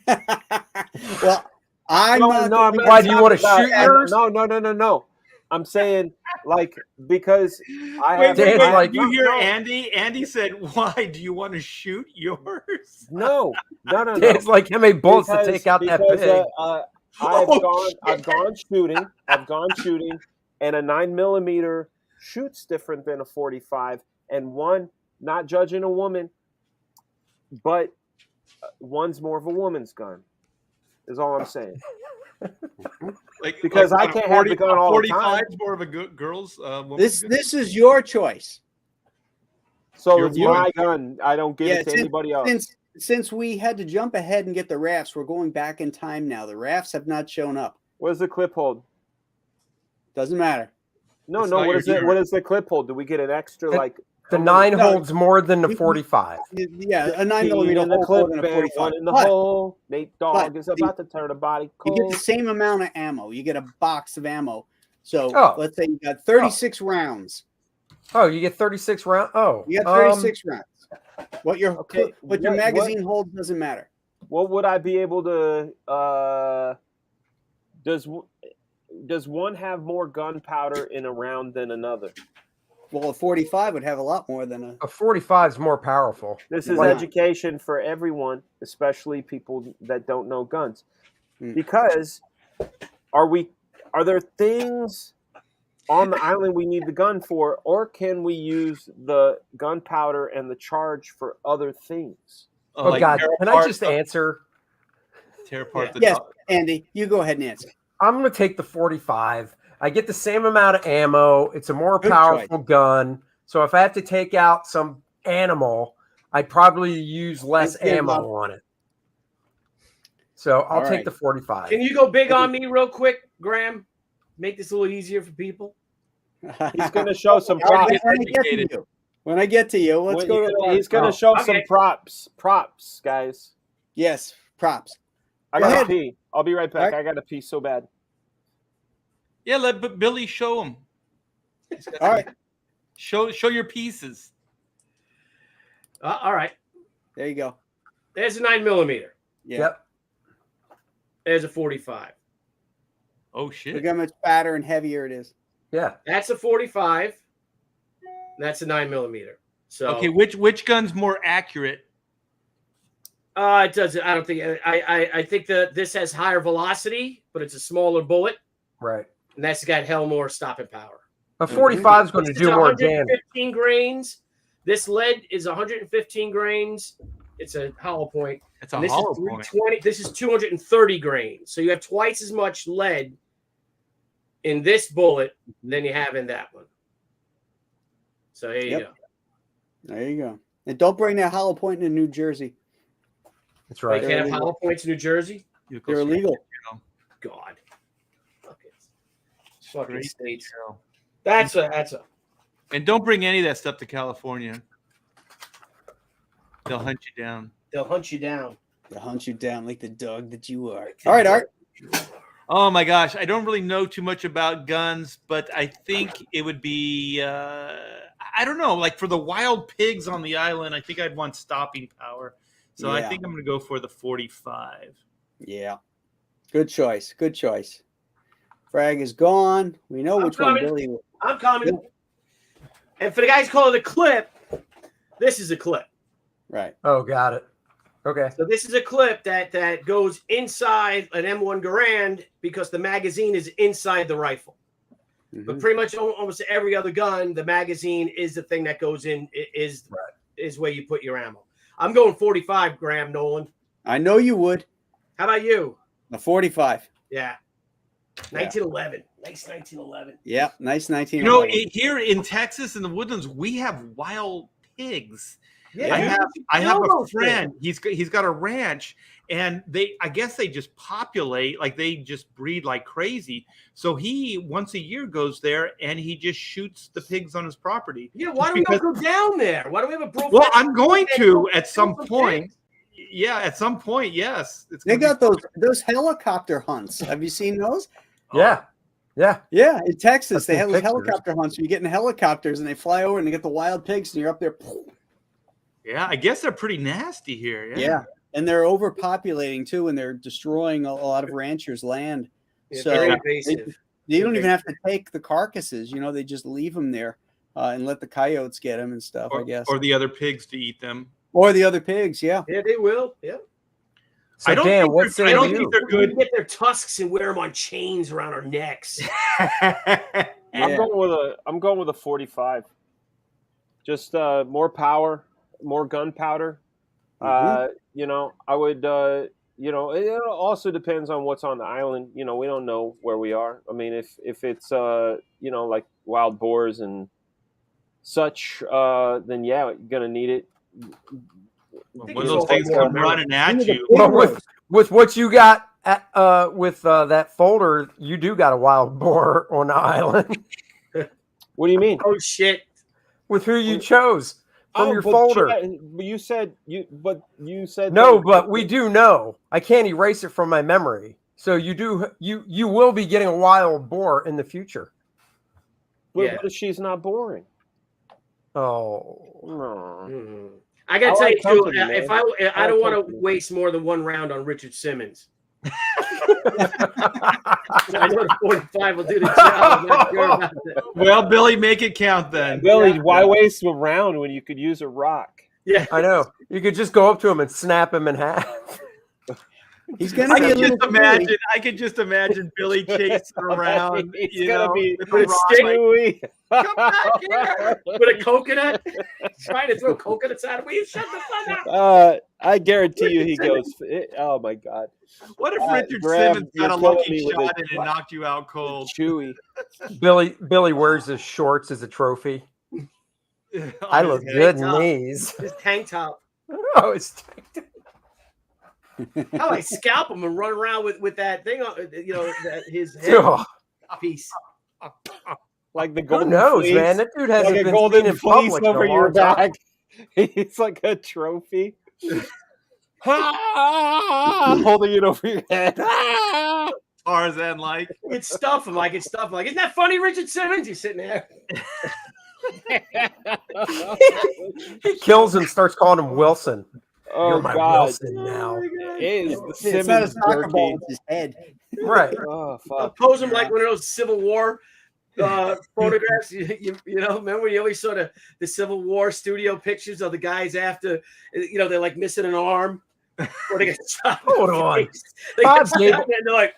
Well, I'm not. Why do you want to shoot yours? No. I'm saying like because I Wait, have Dan's like- did you hear no, Andy? Andy said, "Why do you want to shoot yours?" no. It's like how many bullets to take out that because, pig? I've gone shooting, and a 9mm shoots different than a 45, and one, not judging a woman, but one's more of a woman's gun. Is all I'm saying. Because I can't have the gun all the time. 45 is more of a girl's. This is your choice. So it's my gun. I don't give Yeah, it to anybody else. Since we had to jump ahead and get the rafts, we're going back in time now. The rafts have not shown up. What does the clip hold? Doesn't matter. No, It's no. not What your is it? turn. What does the clip hold? Do we get an extra like? The 9 No. holds more than the 45. Yeah, a Key 9mm in the holds clip, more than a bang, 45. one in the But hole. Nate Dogg is the- about to turn a body you cold. get the same amount of ammo. You get a box of ammo. So Oh. let's say you got 36 rounds. Oh, you get 36 rounds. Oh, You got 36 rounds. What your Okay, what your what- magazine holds doesn't matter. What would I be able to? Does one have more gunpowder in a round than another? Well, a 45 would have a lot more than a 45 is more powerful. This is Why not? education for everyone, especially people that don't know guns. Hmm. Because are there things on the island we need the gun for, or can we use the gunpowder and the charge for other things? Oh, Like God. tear Can I apart just the- answer? Tear apart the Yes, top. Andy, you go ahead and answer. I'm going to take the 45. I get the same amount of ammo. It's a more Good powerful gun. So if I have to take out some animal, I'd probably use less Let's get ammo up. on it. So I'll All take right. the 45. Can you go big on me real quick, Graham? Make this a little easier for people. He's going to show some All right, props. when I get to you, when I get to you, let's go to He's going to show some Okay. props, guys. yes, props. I Go got to ahead. pee. I'll be right back. All right. I got to pee so bad. Yeah, let Billy show him. All right, Show your pieces. All right. there you go. There's a 9mm. Yeah. Yep. There's a 45. Oh shit! Look how much fatter and heavier it is. Yeah. That's a 45. That's a 9mm. So Okay, which gun's more accurate? it doesn't. I don't think. I think that this has higher velocity, but it's a smaller bullet, Right. and that's got hell more stopping power. A 45 is going to This is do more damage. 115 grains. This lead is 115 grains. It's a hollow point. It's a And this hollow is point. 320. This is 230 grains. So you have twice as much lead in this bullet than you have in that one. So here you Yep. go. There you go. And don't bring that hollow point into New Jersey. That's They right. can't have hollow points in New Jersey. You'll go They're straight illegal. to jail. God. Fucking Straight to states. jail. That's a. And don't bring any of that stuff to California. They'll hunt you down. They'll hunt you down. They'll hunt you down like the dog that you are. All right, Art. Oh my gosh, I don't really know too much about guns, but I think it would be I don't know, like for the wild pigs on the island, I think I'd want stopping power. So I Yeah. think I'm going to go for the 45. Yeah. Good choice. Good choice. Frag is gone. We know I'm which one coming. Billy. I'm coming. And for the guys calling it a clip, this is a clip. Right. Oh, got it. Okay. So this is a clip that goes inside an M1 Garand because the magazine is inside the rifle. But Mhm. pretty much almost every other gun, the magazine is the thing that goes in, is where you put your ammo. I'm going 45, Graham Nolan. I know you would. How about you? A 45. Yeah. 1911. Nice 1911. Yeah. Nice 19. You know, here in Texas in the Woodlands, we have wild pigs. Yeah, I have a those friend. He's got a ranch, and I guess they just populate, like they just breed like crazy. So he once a year goes there and he just shoots the pigs on his property. Yeah, why don't we not go down there? Why don't we have a bro? Well, I'm going to at some point. Yeah, at some point, yes. It's They gonna got those helicopter hunts. Have you seen those? Yeah. Yeah. Yeah, in Texas, I've they seen have those pictures. helicopter hunts. You get in helicopters and they fly over and they get the wild pigs, and you're up there. Yeah, I guess they're pretty nasty here. Yeah, and they're overpopulating too, and they're destroying a lot of ranchers' land. Yeah, So very invasive. they don't even have to take the carcasses. You know, they just leave them there and let the coyotes get them and stuff. I guess, or the other pigs to eat them. or the other pigs. Yeah, Yeah, they will. Yeah. So, I don't Dan, think what say I don't you? think they're We good. can get their tusks and wear them on chains around our necks. Yeah. I'm going with a 45. Just more power, more gunpowder. You know, I would. You know, it also depends on what's on the island. You know, we don't know where we are. I mean, if it's you know, like wild boars and such, then yeah, you're gonna need it. When those things come running at you, Well, with what you got with that folder, you do got a wild boar on the island. What do you mean? Oh shit! With who you chose from your but folder. you said No, but we do know. I can't erase it from my memory. So you will be getting a wild boar in the future. But Yeah. what if she's not boring? Oh. No. I gotta I tell like you too. company, If man. I don't want to company. waste more than one round on Richard Simmons. I know the 45 will do the job. I'm not sure about that. well, Billy, make it count then. Billy, Yeah. why waste a round when you could use a rock? Yeah. I know. You could just go up to him and snap him in half. he's gonna I be a can little just imagine Billy chasing around. It's You gonna know, be with But a it's rock, stick- like, Stewie. Come back here with a coconut. Trying to throw coconuts at him. Will you shut the fuck up? I guarantee you he goes. Oh my God, what if Richard Graham, Simmons got a you're killing lucky me with shot a- and it knocked you out cold? Chewy. Billy wears his shorts as a trophy. I look good in top. these. His tank top. Oh, it's How I scalp him and run around with that thing on, you know, his head oh, piece. Like the who golden knows, fleece, man? That dude hasn't like a been golden seen in fleece public in over a your long time. back. He's like a trophy. Holding it over your head. Tarzan like. It's stuff him like isn't that funny, Richard Simmons? He's sitting there. He kills him, starts calling him Wilson. Oh You're my God! Wilson now. It is the It's not a Simmons soccer ball, jerky. it's his head. Right. Oh I'll fuck! pose him like one of those Civil War photographs. You know, remember when you always saw the Civil War studio pictures of the guys after, you know, they're like missing an arm or they get shot. in Hold the on. face. They Bob get shot Gable- and they're like,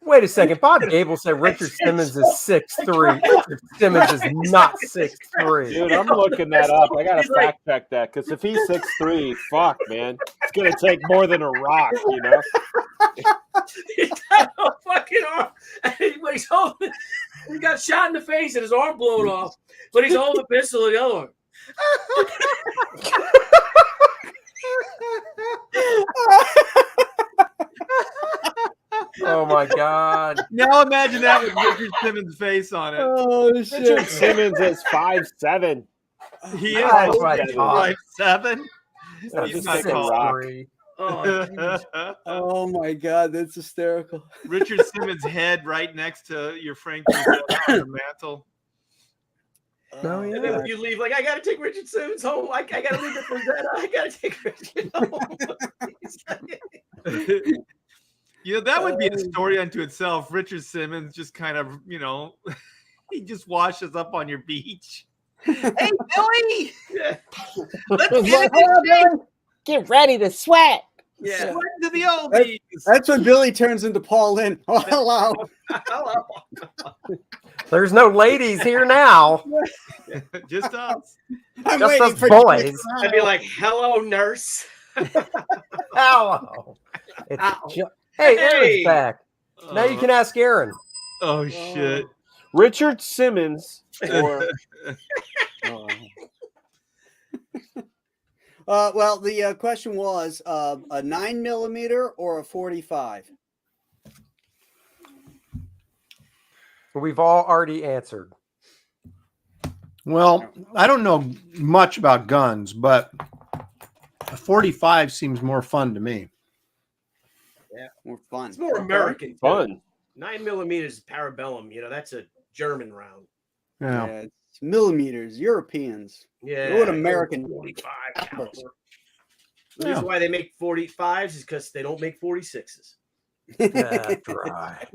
Wait a second. Bob Gable said Richard Simmons is 6'3". Richard Simmons is not 6'3". Dude, I'm looking that up. I gotta He's like- fact check that because if he's 6'3", fuck, man, it's gonna take more than a rock, you know. he's got a fucking arm. And when he's holding, he got shot in the face and his arm blown off. But he's holding a pistol in the other one. Oh my God. Now imagine that with Richard Simmons' face on it. Oh Richard Simmons is 5'7". He is That's like what I thought. 5'7". That's He's not just a tall. rock. Oh, Oh my God, that's hysterical. Richard Simmons' head right next to your Frank Frazetta on the mantle. Oh, and yeah. then you leave like, I gotta take Richard Simmons home. I gotta leave it for Frazetta. I gotta take Richard home. That would be a story unto itself. Richard Simmons just kind of, he just washes up on your beach. Hey, Billy! Yeah. Let's get it. Get ready to sweat. Yeah. Sweat to the oldies. That's when Billy turns into Paul Lynn. Oh, hello. Hello. There's no ladies here now. Just us. I'm Just waiting us for boys. I'd be like, hello, nurse. Hello. It's hey, Aaron's back. Now you can ask Aaron. Oh, shit. Richard Simmons or Well, the question was a 9mm or a 45. We've all already answered. Well, I don't know much about guns, but a 45 seems more fun to me. Yeah, more fun. It's more American. too. fun. 9mm is parabellum. That's a German round. Yeah. Yeah, it's millimeters. Europeans. Yeah. What an American 45 caliber. caliber. The reason why they make 45s is because they don't make 46s. That's right.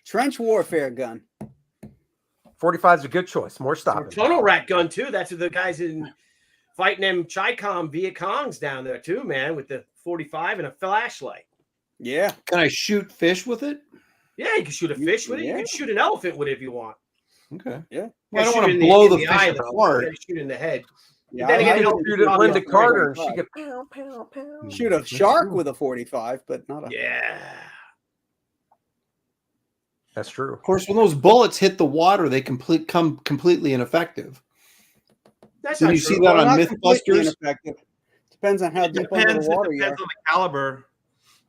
Trench warfare gun. 45 is a good choice. More Or stopping. tunnel rat gun too. That's what the guys in fighting them Chi-Com Viet Congs down there too, man, with the 45 and a flashlight. Yeah. Can I shoot fish with it? Yeah, you can shoot a fish with it. You Yeah. can shoot an elephant with it if you want. Okay. Yeah. Well, I don't Shoot want in to blow in the fish eye, though. apart. You gotta shoot in the head. Yeah, Then again, I you don't don't Shoot at Linda Carter and she could pow, pow, pow. shoot a shark with a 45, but not a. Yeah. That's true. Of course, when those bullets hit the water, they come completely ineffective. That's Did not you true. see that on not completely Mythbusters? ineffective. Depends on how It deep under depends, the water you depends are. on the caliber.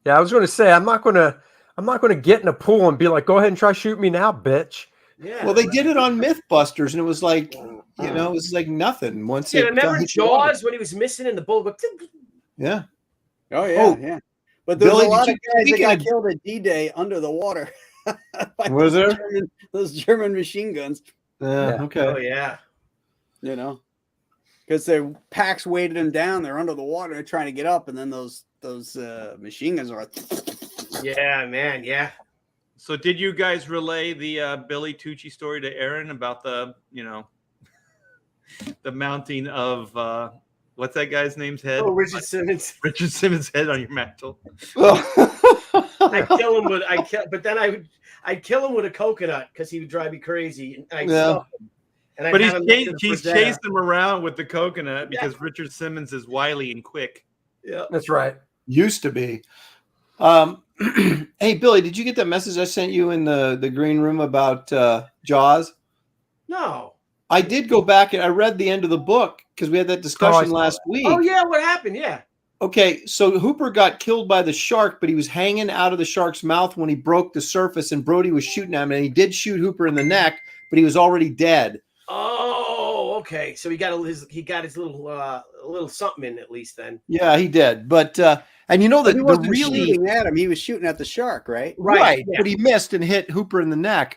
Yeah, I was going to say I'm not going to get in a pool and be like, go ahead and try shoot me now, bitch. Yeah. Well, they did it on Mythbusters, and it was like, it was like nothing. Once Yeah, it remember hit the water. Jaws when he was missing and the bull go Yeah. Oh yeah, Oh, yeah. But there's Billy, a lot did of guys that speaking got of- killed at D-Day under the water. By Was those there? those German machine guns? Yeah. Okay. Oh yeah. Because their packs weighted them down. They're under the water. They're trying to get up, and then those machine guns are. Yeah, man. Yeah. So did you guys relay the Billy Tucci story to Aaron about the mounting of what's that guy's name's head? Oh, Richard Simmons. Richard Simmons' head on your mantle. I'd kill him with I'd kill him with a coconut because he would drive me crazy. And I'd stuff him. And I'd But have him next to the he's Frazetta. chased him around with the coconut because Richard Simmons is wily and quick. Yeah. That's right. Used to be. Hey, Billy, did you get that message I sent you in the green room about Jaws? No. I did go back and I read the end of the book because we had that discussion saw last that. week. Oh yeah, what happened? Yeah. Okay, so Hooper got killed by the shark, but he was hanging out of the shark's mouth when he broke the surface, and Brody was shooting at him, and he did shoot Hooper in the neck, but he was already dead. Oh, okay. So he got his little something in at least then. Yeah, he did. But and you know But that he the wasn't really shooting at him. He was shooting at the shark, right? right, yeah. but he missed and hit Hooper in the neck.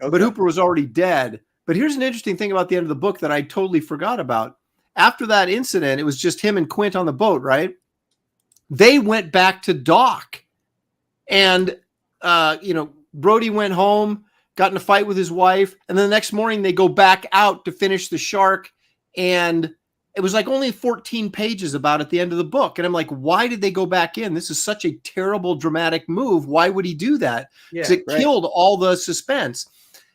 Okay. But Hooper was already dead. But here's an interesting thing about the end of the book that I totally forgot about. After that incident, it was just him and Quint on the boat, right? They went back to dock. And, Brody went home, got in a fight with his wife. And then the next morning, they go back out to finish the shark. And it was like only 14 pages about at the end of the book. And I'm like, why did they go back in? This is such a terrible, dramatic move. Why would he do that? Because it killed all the suspense.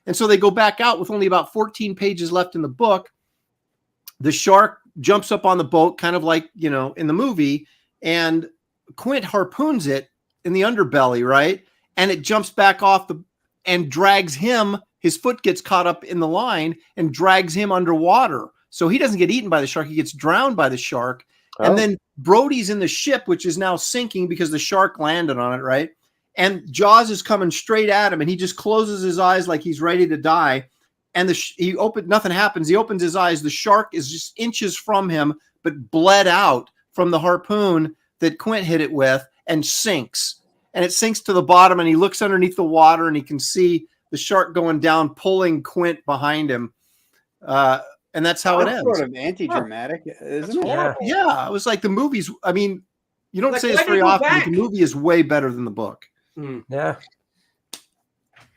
And so they go back out with only about 14 pages left in the book. The shark jumps up on the boat, kind of like, in the movie, and Quint harpoons it in the underbelly, right? And it jumps back off and drags him. His foot gets caught up in the line and drags him underwater. So he doesn't get eaten by the shark. He gets drowned by the shark. Oh. And then Brody's in the ship, which is now sinking because the shark landed on it, right? and Jaws is coming straight at him, and he just closes his eyes like he's ready to die. And nothing happens. He opens his eyes. The shark is just inches from him, but bled out from the harpoon that Quint hit it with, and sinks. And it sinks to the bottom, and he looks underneath the water, and he can see the shark going down, pulling Quint behind him. And that's how it ends. Sort of anti-dramatic, isn't it? Yeah, it was like the movies. I mean, you don't Like, say this why very did he go often, but back? the movie is way better than the book. Yeah.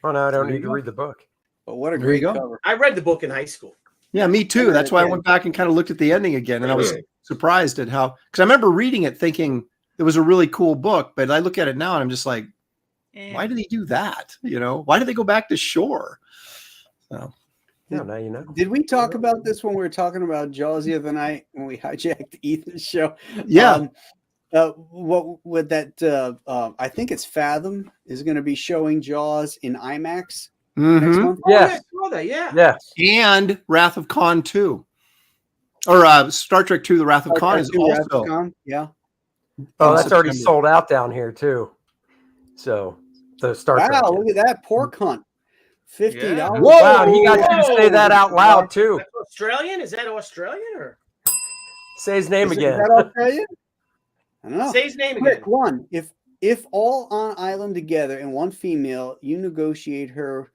Oh no, I don't need to read the book. But what a There you great go. cover. I read the book in high school. Yeah, me too. That's why I went back and kind of looked at the ending again, and I was surprised at how, because I remember reading it thinking it was a really cool book, but I look at it now and I'm just like, why did he do that? You know, why did they go back to shore? So, Yeah, now you know. Did we talk about this when we were talking about Jaws the other night when we hijacked Ethan's show? yeah, What would that? I think it's Fathom is going to be showing Jaws in IMAX next month. Yes. I saw that, yeah. Yes. and Wrath of Khan 2. Or Star Trek 2, The Wrath of Khan is Wrath of also. Khan, yeah. Oh, in that's already September. sold out down here too. So the Star Trek. Wow, look at that pork hunt. $50. Yeah. Whoa! Wow, he got you to say that out loud too. That's Australian? Is that Australian or Say his name Is again. that Australian? I don't know. say his name again? Quick one. If all on island together and one female, you negotiate her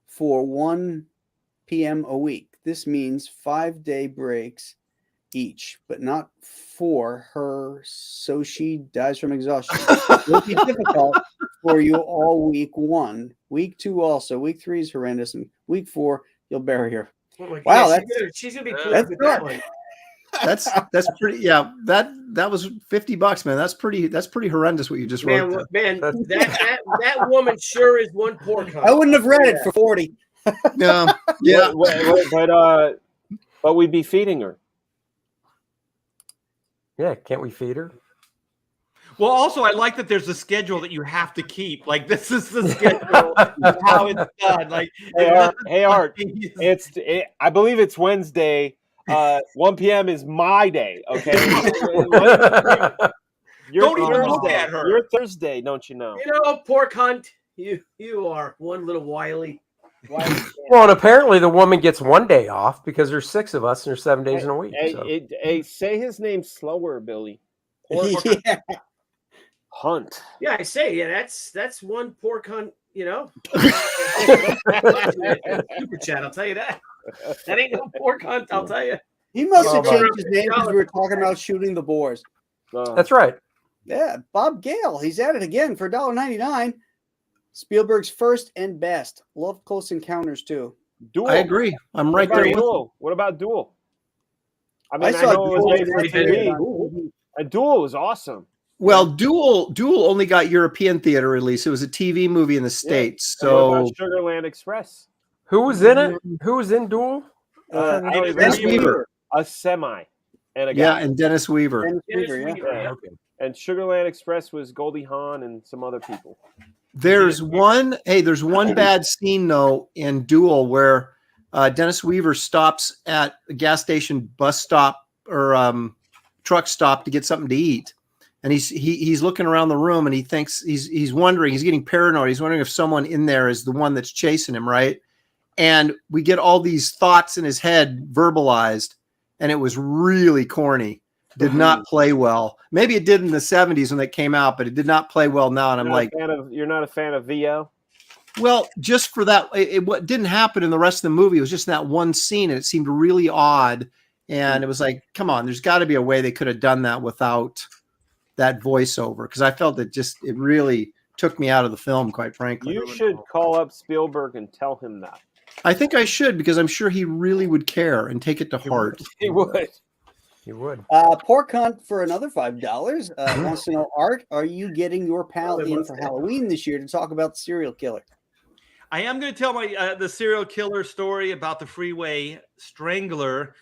for 1 p.m. a week. This means 5-day breaks each, but not for her, so she dies from exhaustion. It will be difficult for you all week 1. Week 2 also. Week 3 is horrendous, and week 4 you'll bury her. Oh my Wow, God, that's- she's gonna be cool that's with that good. one. That's pretty. Yeah, that was $50, man. That's pretty horrendous what you just wrote. Man, there. that woman sure is one pork hunt. I wouldn't have read it for 40. Yeah, yeah. But we'd be feeding her. Yeah, can't we feed her? Well, also, I like that there's a schedule that you have to keep. Like, this is the schedule, how it's done. Like, Hey, Art. I believe it's Wednesday. 1 p.m. is my day. Okay. Don't even look at her. You're Thursday, don't you know? You know, pork hunt. You are one little wily. Well, and apparently the woman gets 1 day off because there's 6 of us and there's 7 days in a week. So. Hey, say his name slower, Billy. Pork Yeah. Hunt. Yeah, I say, yeah, that's one pork hunt. You know, super chat. I'll tell you that. That ain't no pork hunt. I'll tell you. He must have Oh, changed his name because we were talking about shooting the boars. That's right. Yeah, Bob Gale. He's at it again for $1.99. Spielberg's first and best. Love Close Encounters too. Duel. I agree. I'm right What there about with you. Duel? What about Duel? I mean, I, saw know it was Duel made for today. TV. And Duel was awesome. Well, Duel only got European theater release. It was a TV movie in the States. And what So about Sugarland Express? Who was in it? Who was in Duel? Dennis Weaver. A semi. And a Yeah, guy. and Dennis Weaver. Dennis Dennis Weaver, yeah. Weaver, yeah. Okay. And Sugarland Express was Goldie Hawn and some other people. There's one bad scene though in Duel where Dennis Weaver stops at a gas station, bus stop, or truck stop to get something to eat. And he's looking around the room and he thinks he's wondering, he's getting paranoid. He's wondering if someone in there is the one that's chasing him, right? And we get all these thoughts in his head verbalized, and it was really corny. Did not play well. Maybe it did in the 70s when it came out, but it did not play well now. And I'm like, You're not a fan of VO? well, just for that, what didn't happen in the rest of the movie. It was just that one scene, and it seemed really odd. And it was like, come on, there's got to be a way they could have done that without that voiceover, because I felt it really took me out of the film, quite frankly. You should call up Spielberg and tell him that. I think I should, because I'm sure he really would care and take it to heart. He would. You would. Pork Hunt for another $5. Wants to know, Art, are you getting your pal in for Halloween this year to talk about the serial killer? I am going to tell my the serial killer story about the freeway strangler,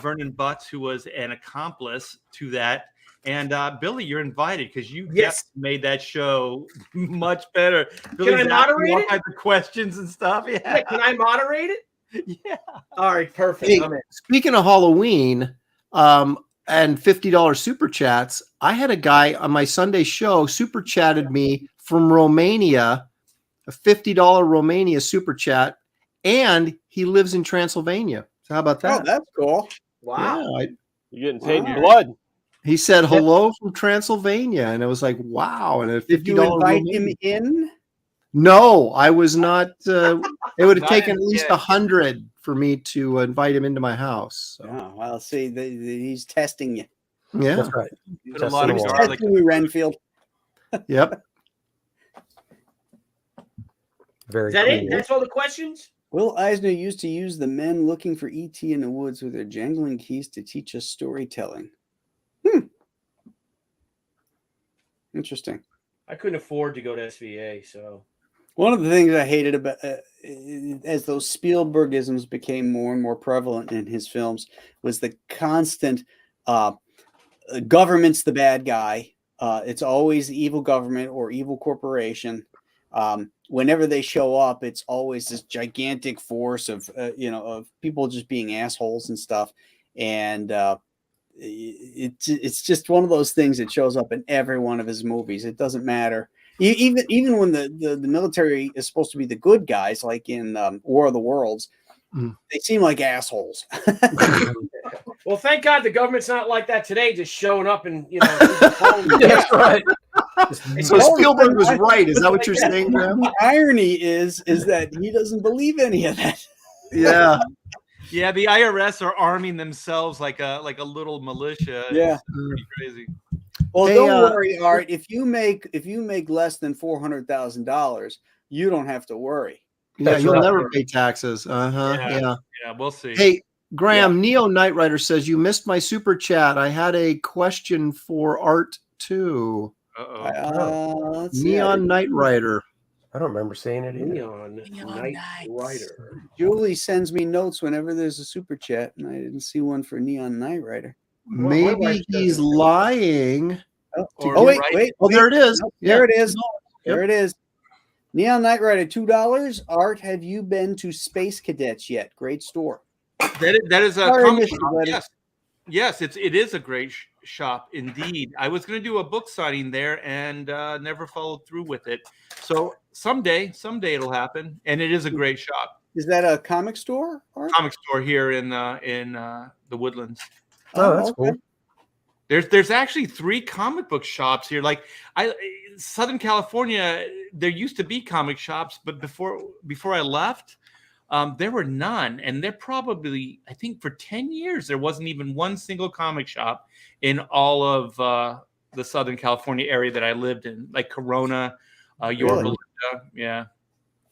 Vernon Butts, who was an accomplice to that. And Billy, you're invited because you made that show much better. Billy's Can I moderate all it? kinds of questions and stuff. Yeah. Can I moderate it? Yeah. All right, perfect. Hey, I'm in. speaking of Halloween and $50 super chats, I had a guy on my Sunday show super chatted me from Romania, a $50 Romania super chat, and he lives in Transylvania. So how about that? Oh, that's cool. Wow. Yeah, You're getting paid in Wow. blood. he said hello from Transylvania, and it was like, wow, and a $50 Did you invite Romania. him in? No, I was not. It would have Not taken in at least yet. 100 for me to invite him into my house. So, Oh, well, see, he's testing you. yeah. That's right. Put a lot He of was garlic. testing you, Renfield. Yep. Very Is that cool. it? That's all the questions? Will Eisner used to use the men looking for ET in the woods with their jangling keys to teach us storytelling. Interesting. I couldn't afford to go to SVA, so One of the things I hated about as those Spielbergisms became more and more prevalent in his films was the constant government's the bad guy. It's always the evil government or evil corporation. Whenever they show up, it's always this gigantic force of of people just being assholes and stuff. And it's just one of those things that shows up in every one of his movies. It doesn't matter. Even when the military is supposed to be the good guys, like in War of the Worlds, they seem like assholes. well, thank God the government's not like that today, just showing up and That's right. So Spielberg was right. Is that what you're saying, Graham? The irony is that he doesn't believe any of that. Yeah. Yeah, the IRS are arming themselves like a little militia. Yeah. It's pretty crazy. Well, Hey, don't worry, Art. If you make less than $400,000, you don't have to worry. Yeah, That's you'll right. never pay taxes. Uh-huh. Yeah. Yeah, we'll see. Hey, Graham, Neo Knight Rider says you missed my super chat. I had a question for Art too. Let's see. Neon Knight Rider. I don't remember seeing it either. Neon Knight Rider. Julie sends me notes whenever there's a super chat, and I didn't see one for Neon Knight Rider. Maybe he's lying. Oh, wait. Oh, there it is. Nope, Yeah. There it is. Yep. There it is. Neon Knight Rider, $2. Art, have you been to Space Cadets yet? Great store. That is a Sorry, comic Mr. shop. Buddy. Yes, it is a great shop indeed. I was going to do a book signing there and never followed through with it. So someday it'll happen, and it is a great shop. Is that a comic store? Art? Comic store here in the Woodlands. Oh, that's cool. There's actually 3 comic book shops here. Like Southern California, there used to be comic shops, but before I left, there were none. And they're probably, I think for 10 years, there wasn't even one single comic shop in all of the Southern California area that I lived in, like Corona, Yorba Linda, yeah.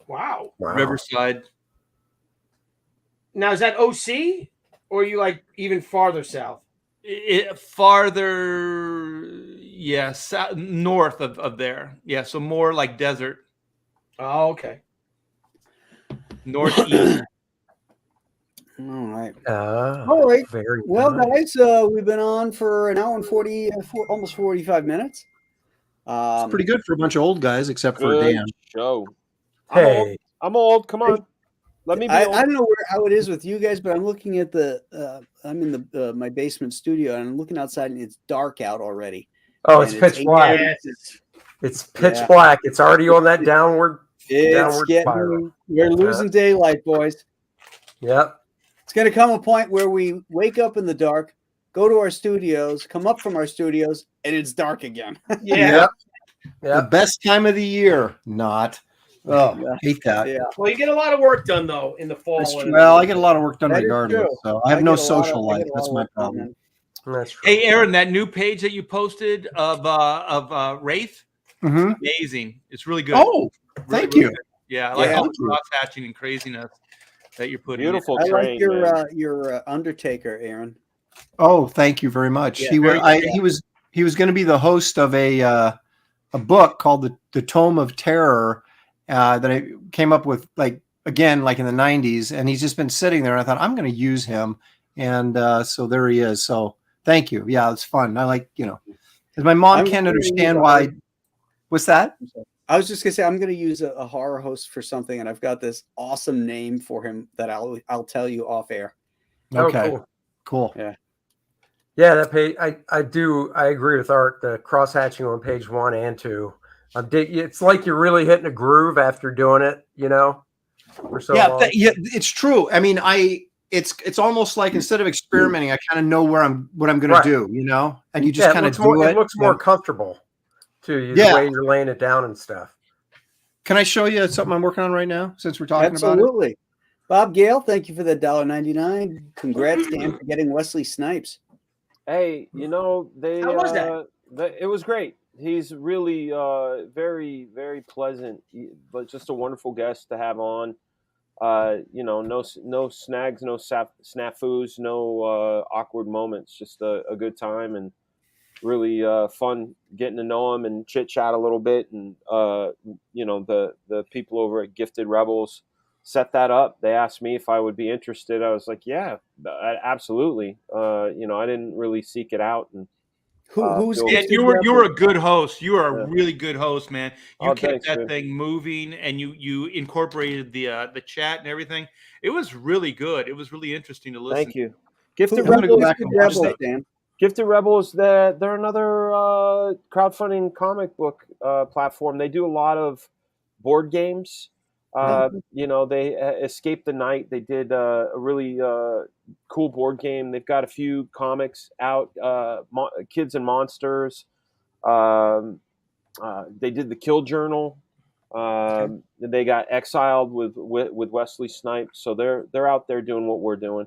Wow. Riverside. Now, is that OC or are you like even farther south? Farther, yes, north of there. Yeah, so more like desert. Oh, okay. Northeast. All right. All right. Very Well, nice. guys, we've been on for an hour and 40, almost 45 minutes. It's pretty good for a bunch of old guys, except for Good Dan. show. Hey, I'm old. Come on. Let me be I old. don't know how it is with you guys, but I'm looking at I'm in my basement studio and I'm looking outside and it's dark out already. oh, it's And pitch black. It's pitch black. It's already on that downward spiral. We're losing daylight, boys. Yep. It's going to come a point where we wake up in the dark, go to our studios, come up from our studios, and it's dark again. Yep. The best time of the year. Not. Oh, hate that. Yeah. Well, you get a lot of work done though in the fall. Well, I get a lot of work done That is regardless, true. so I have no get a lot social of- I life. get a That's lot of my work done, problem. man. That's true. Hey, Aaron, that new page that you posted of Wraith, Mhm. amazing. It's really good. Oh, thank you. good. Yeah, I like Yeah. all the cross hatching and craziness that you're putting. Beautiful I train. like man. your Undertaker, Aaron. Oh, thank you very much. Yeah, he was going to be the host of a book called the Tome of Terror that I came up with like in the 90s, and he's just been sitting there. And I thought I'm going to use him, and so there he is. So thank you. Yeah, it's fun. I like because my mom I'm can't gonna understand use why. What's that? I was just gonna say I'm gonna use a horror host for something, and I've got this awesome name for him that I'll tell you off air. Okay, Oh, cool. Yeah, that page. I agree with Art. The cross hatching on page 1 and 2 It's like you're really hitting a groove after doing it, for so long. Yeah, it's true. I mean, it's almost like instead of experimenting, I kind of know what I'm going to do, and you just kind of do it. It looks more comfortable to you, the way you're laying it down and stuff. Can I show you something I'm working on right now since we're talking about it? Absolutely. Bob Gale, thank you for the $1.99. Congrats, Dan, for getting Wesley Snipes. Hey, how was that? It was great. He's really very, very pleasant, but just a wonderful guest to have on. No snags, no snafus, no awkward moments. Just a good time, and really fun getting to know him and chit chat a little bit. And the people over at Gifted Rebels set that up. They asked me if I would be interested. I was like, yeah, absolutely. I didn't really seek it out. And Who's you were a good host. You are a really good host, man. You kept thanks, that man. thing moving, and you incorporated the chat and everything. It was really good. It was really interesting to listen. Thank you. Gifted Rebels, Dan. Gifted Rebels, they're another crowdfunding comic book platform. They do a lot of board games. They Escape the Night. They did a really cool board game. They've got a few comics out, Kids and Monsters. They did the Kill Journal. They got Exiled with Wesley Snipes. So they're out there doing what we're doing.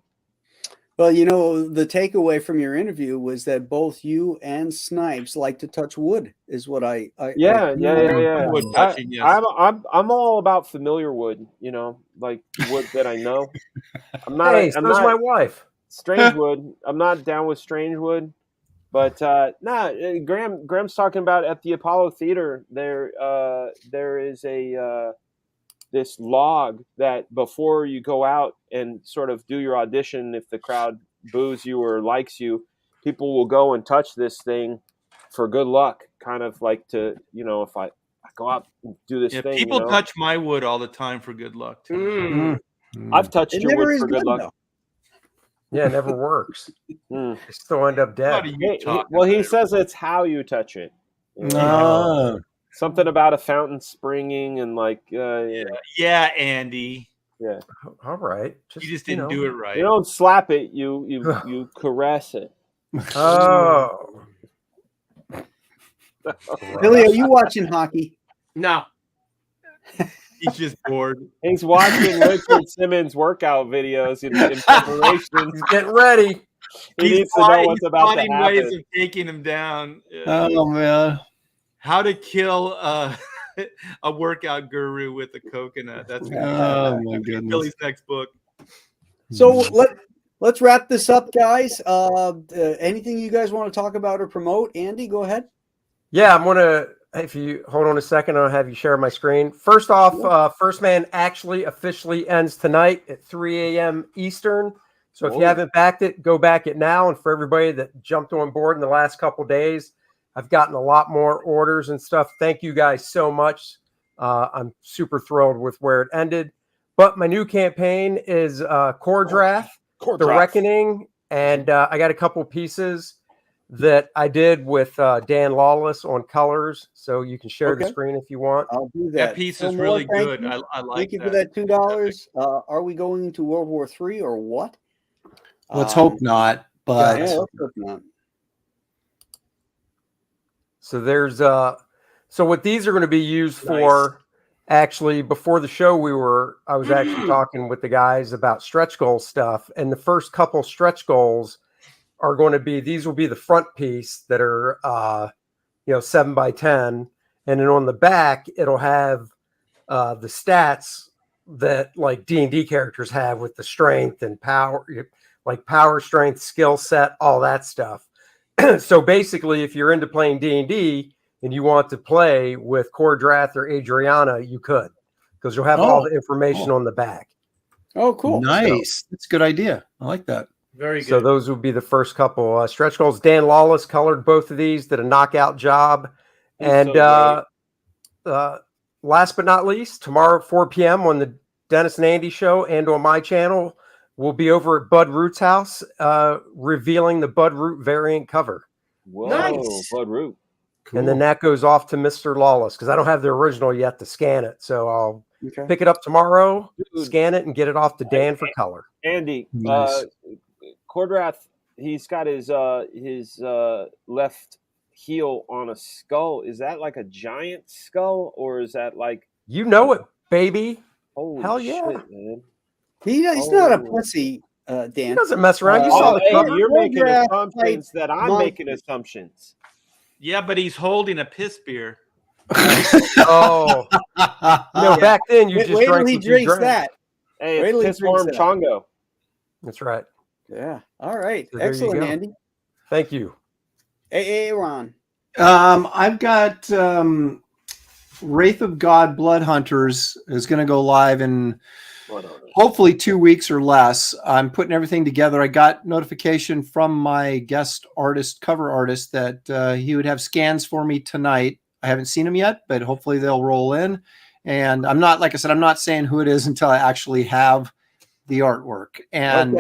Well, the takeaway from your interview was that both you and Snipes like to touch wood, is what I Yeah. Wood touching, yes. I'm all about familiar wood, like wood that I know. I'm not. Hey, so's my wife. Strange wood. I'm not down with strange wood, but Graham's talking about at the Apollo Theater. There is this log that before you go out and sort of do your audition, if the crowd boos you or likes you, people will go and touch this thing for good luck, kind of like to, if I go out and do this thing. People touch my wood all the time for good luck too. I've touched your wood for good luck. Though. Yeah, it never works. You still end up dead. He says it's how you touch it. Something about a fountain springing and Yeah, Andy. Yeah. All right. You just didn't do it right. You don't slap it. You caress it. Oh. Billy, are you watching hockey? No. He's just bored. He's watching Richard Simmons workout videos in preparation. He's getting ready. He needs to know what's about to happen. Ways of taking him down. Oh man. How to kill a workout guru with a coconut. That's my goodness. Billy's next book. So let's wrap this up, guys. Anything you guys want to talk about or promote? Andy, go ahead. Yeah, I'm gonna. If you hold on a second, I'll have you share my screen. First off, First Man actually officially ends tonight at 3 a.m. Eastern. So if you haven't backed it, go back it now. And for everybody that jumped on board in the last couple of days, I've gotten a lot more orders and stuff. Thank you guys so much. I'm super thrilled with where it ended. But my new campaign is Core Draft, The Reckoning. And I got a couple pieces that I did with Dan Lawless on colors. So you can share the screen if you want. I'll do that. That piece is really good. I like Thank you for that $2. Are we going into World War III or what? Let's hope not. But let's hope not. So there's so what these are going to be used for. Actually, before the show, I was actually talking with the guys about stretch goal stuff, and the first couple stretch goals are going to be, these will be the front piece that are 7x10, and then on the back it'll have the stats that like D&D characters have with the strength and power, like power, strength, skill set, all that stuff. So basically, if you're into playing D&D and you want to play with Cordrath or Adriana, you could, because you'll have all the information on the back. Oh, cool. Nice. That's a good idea. I like that. Very good. So those would be the first couple stretch goals. Dan Lawless colored both of these, did a knockout job. And last but not least, tomorrow at 4 p.m. on the Dennis and Andy show and on my channel, we'll be over at Bud Root's house revealing the Bud Root variant cover. Whoa, Nice. Bud Root. And then that goes off to Mr. Lawless because I don't have the original yet to scan it. So I'll pick it up tomorrow, scan it, and get it off to Dan for color. Andy, Nice. Cordrath, he's got his left heel on a skull. Is that like a giant skull, or is that like You know it, baby. holy Hell yeah. shit, man? He's not a pussy, Dan. He doesn't mess around. You saw the Hey, cover. you're making Cordrath, assumptions that I'm monk. making assumptions. Yeah, but he's holding a piss beer. Oh, no! Back then you just Wait till drank he what you drinks drank. that. Hey, Wait till it's he drinks Pissworm that. Chongo. That's right. Yeah. All right. So there you Excellent, go. Andy. Thank you. Hey, Ron. I've got Wraith of God Blood Hunters is going to go live in hopefully 2 weeks or less. I'm putting everything together. I got notification from my guest artist, cover artist, that he would have scans for me tonight. I haven't seen them yet, but hopefully they'll roll in. And I'm not, like I said, I'm not saying who it is until I actually have the artwork. And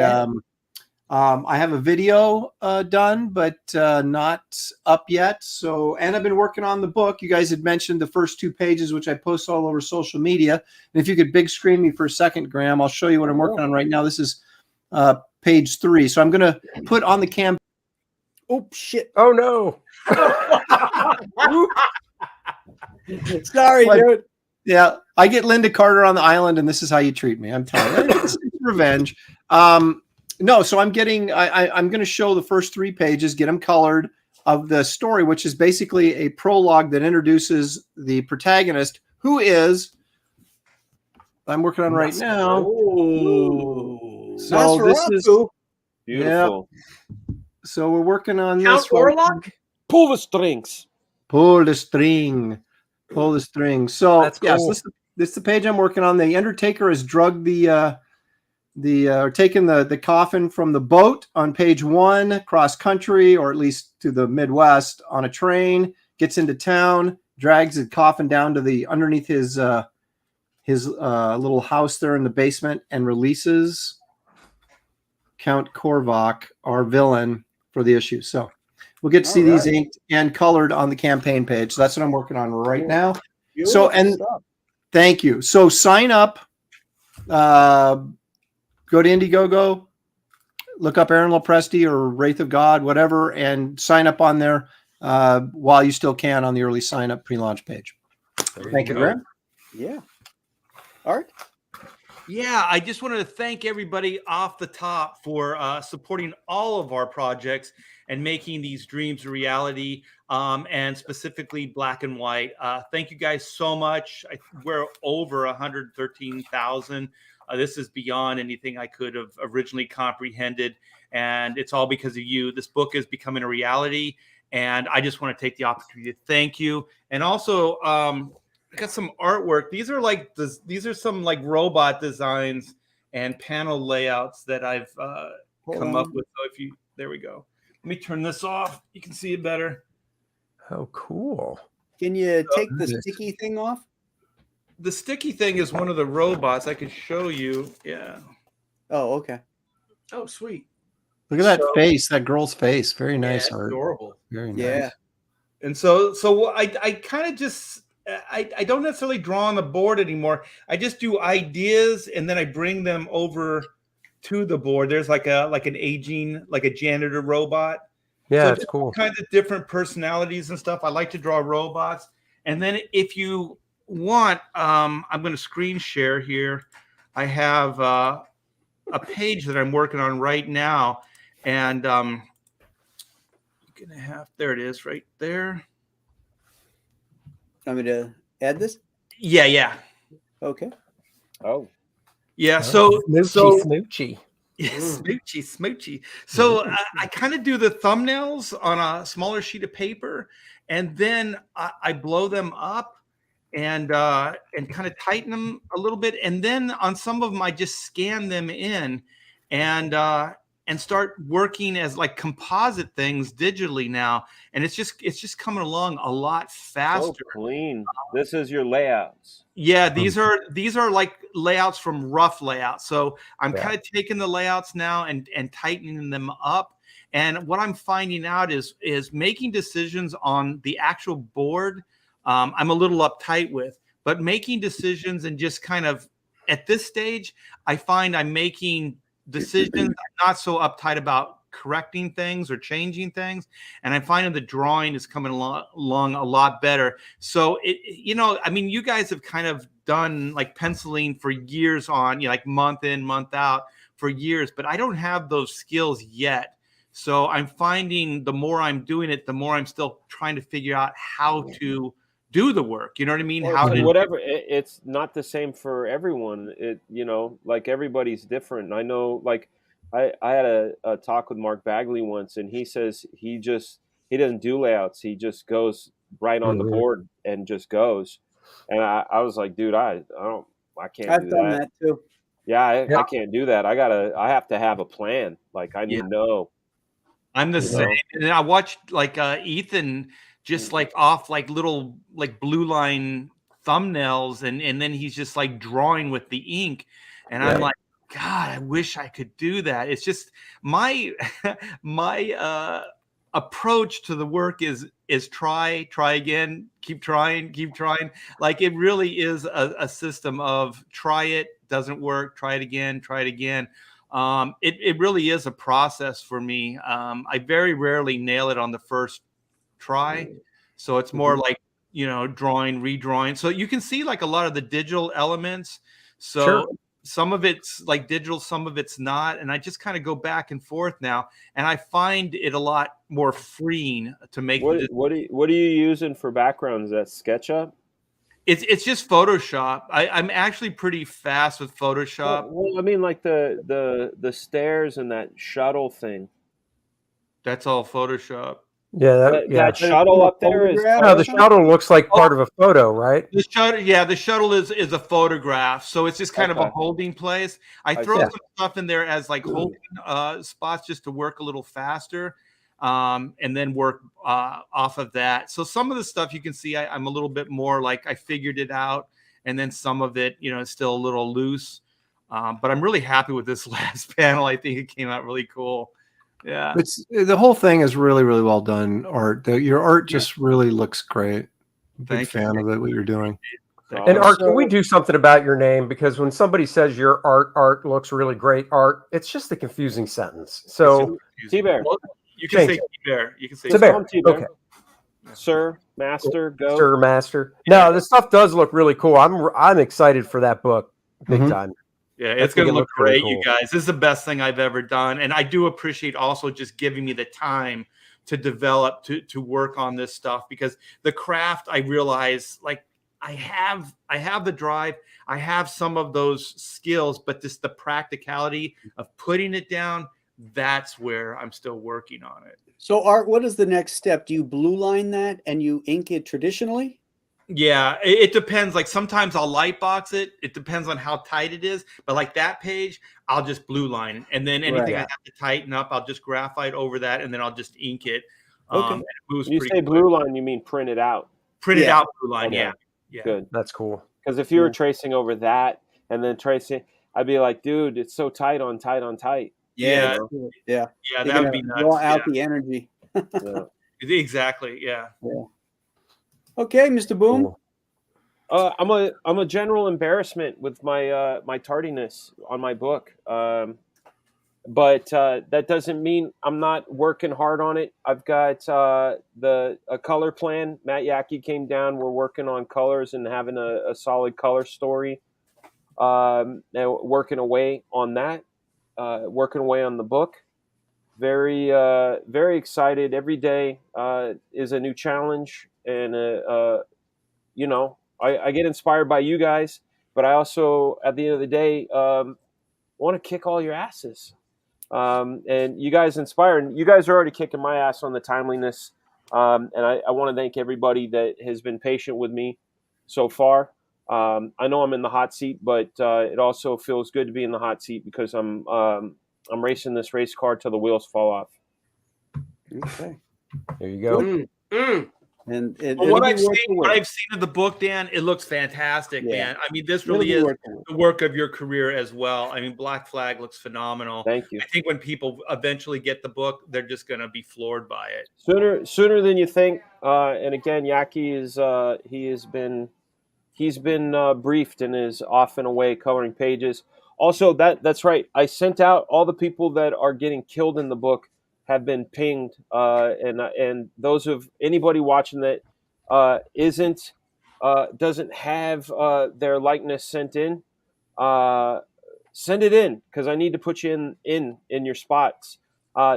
I have a video done, but not up yet. So, and I've been working on the book. You guys had mentioned the first 2 pages, which I post all over social media. And if you could big screen me for a second, Graham, I'll show you what I'm working on right now. This is page 3. So I'm going to put on the cam. Oh, shit. Oh no! Sorry, What? dude. Yeah, I get Linda Carter on the island, and this is how you treat me. I'm telling you, it's revenge. No, so I'm getting. I'm going to show the first 3 pages, get them colored, of the story, which is basically a prologue that introduces the protagonist, who is. I'm working on right now. Ooh. So this is Beautiful. So we're working on Count this. Right. Orlok? Pull the strings. Pull the string. Pull the string. So That's yes, cool. this is the page I'm working on. The Undertaker has drugged taken the coffin from the boat on page 1 cross country, or at least to the Midwest, on a train, gets into town, drags the coffin down to the underneath his little house there in the basement, and releases Count Korvac, our villain, for the issue. So we'll get to see these inked and colored on the campaign page. So that's what I'm working on right now. So, and thank you. So sign up, go to Indiegogo, look up Aaron Lopresti or Wraith of God, whatever, and sign up on there while you still can on the early sign up pre-launch page. Thank you, Graham. Yeah. All right. Yeah, I just wanted to thank everybody off the top for supporting all of our projects and making these dreams a reality, and specifically Black and White. Thank you guys so much. We're over 113,000. This is beyond anything I could have originally comprehended, and it's all because of you. This book is becoming a reality, and I just want to take the opportunity to thank you. And also, I got some artwork. These are some like robot designs and panel layouts that I've come up with. So there we go. Let me turn this off. You can see it better. Oh, cool. Can you take the sticky thing off? The sticky thing is one of the robots. I could show you. Yeah. Oh, okay. Oh, sweet. Look at that face, that girl's face. Very nice art. Adorable. Very nice. Yeah. And so I kind of just I don't necessarily draw on the board anymore. I just do ideas and then I bring them over to the board. There's like an aging, like a janitor robot. Yeah, so it's cool. Kinds of different personalities and stuff. I like to draw robots. And then if you want, I'm going to screen share here. I have a page that I'm working on right now, and you're gonna have, there it is right there. Want me to add this? Yeah. Okay. Oh. Yeah. Smoochy. Yeah, smoochy. So I kind of do the thumbnails on a smaller sheet of paper, and then I blow them up and kind of tighten them a little bit, and then on some of them I just scan them in and start working as like composite things digitally now, and it's just coming along a lot faster. So clean. This is your layouts. Yeah, these are like layouts from rough layouts. So I'm kind of taking the layouts now and tightening them up. And what I'm finding out is making decisions on the actual board. I'm a little uptight with, but making decisions and just kind of at this stage, I find I'm making decisions. I'm not so uptight about correcting things or changing things. And I'm finding the drawing is coming along a lot better. So I mean, you guys have kind of done like penciling for years on, like month in, month out for years, but I don't have those skills yet. So I'm finding the more I'm doing it, the more I'm still trying to figure out how to do the work. You know what I mean? Well, How to whatever. It's not the same for everyone. Like everybody's different. I know, like I had a talk with Mark Bagley once, and he says he doesn't do layouts. He just goes right on the board and just goes. And I was like, dude, I can't I've do done that. that too. Yeah, I can't do that. I have to have a plan. Like I need to know. I'm the same. And I watched like Ethan just like off like little like blue line thumbnails, and then he's just like drawing with the ink, and I'm like, God, I wish I could do that. It's just my approach to the work is try again, keep trying. Like it really is a system of try it, doesn't work, try it again. It really is a process for me. I very rarely nail it on the first try. So it's more like, drawing, redrawing. So you can see like a lot of the digital elements. So some of it's like digital, some of it's not. And I just kind of go back and forth now. And I find it a lot more freeing to make. What are you using for backgrounds? Is that SketchUp? It's just Photoshop. I'm actually pretty fast with Photoshop. Well, I mean, like the stairs and that shuttle thing. That's all Photoshop. Yeah, that shuttle up there is. No, the shuttle looks like part of a photo, right? The shuttle is a photograph, so it's just kind of a holding place. I throw some stuff in there as like holding spots just to work a little faster, and then work off of that. So some of the stuff you can see, I'm a little bit more like I figured it out, and then some of it, is still a little loose. But I'm really happy with this last panel. I think it came out really cool. Yeah, the whole thing is really, really well done. Art, your art just really looks great. Big fan of it. What you're doing. And Art, can we do something about your name? Because when somebody says your art looks really great, Art, it's just a confusing sentence. So T-Bear. You can say T-Bear. You can say T-Bear. Okay. Sir, Master, go. Sir, Master. No, this stuff does look really cool. I'm excited for that book, big time. Yeah, it's going to look great, you guys. This is the best thing I've ever done. And I do appreciate also just giving me the time to develop, to work on this stuff, because the craft, I realize, like, I have the drive. I have some of those skills, but just the practicality of putting it down, that's where I'm still working on it. So, Art, what is the next step? Do you blue line that and you ink it traditionally? Yeah, it depends. Like sometimes I'll light box it. It depends on how tight it is. But like that page, I'll just blue line. And then anything I have to tighten up, I'll just graphite over that, and then I'll just ink it. Okay. And it moves when you say blue line, you mean print it out? Print it out blue line, yeah. Good. That's cool. Because if you were tracing over that and then tracing, I'd be like, dude, it's so tight on tight on tight. Yeah, that would be nuts. Draw out the energy. Exactly, yeah. Okay, Mr. Boom. I'm a general embarrassment with my my tardiness on my book, but that doesn't mean I'm not working hard on it. I've got a color plan. Matt Yackey came down. We're working on colors and having a solid color story. And working away on that, working away on the book. Very very excited. Every day is a new challenge. And, I get inspired by you guys, but I also, at the end of the day, want to kick all your asses. And you guys inspire, and you guys are already kicking my ass on the timeliness. And I want to thank everybody that has been patient with me so far. I know I'm in the hot seat, but it also feels good to be in the hot seat because I'm racing this race car till the wheels fall off. Okay. There you go. And Well, what I've seen of the book, Dan, it looks fantastic, man. I mean, this really is the work of your career as well. I mean, Black Flag looks phenomenal. Thank you. I think when people eventually get the book, they're just going to be floored by it. Sooner than you think. And again, Yaki he's been briefed and is off and away covering pages. Also, that's right. I sent out all the people that are getting killed in the book have been pinged, and those of anybody watching that doesn't have their likeness sent in, send it in because I need to put you in your spots.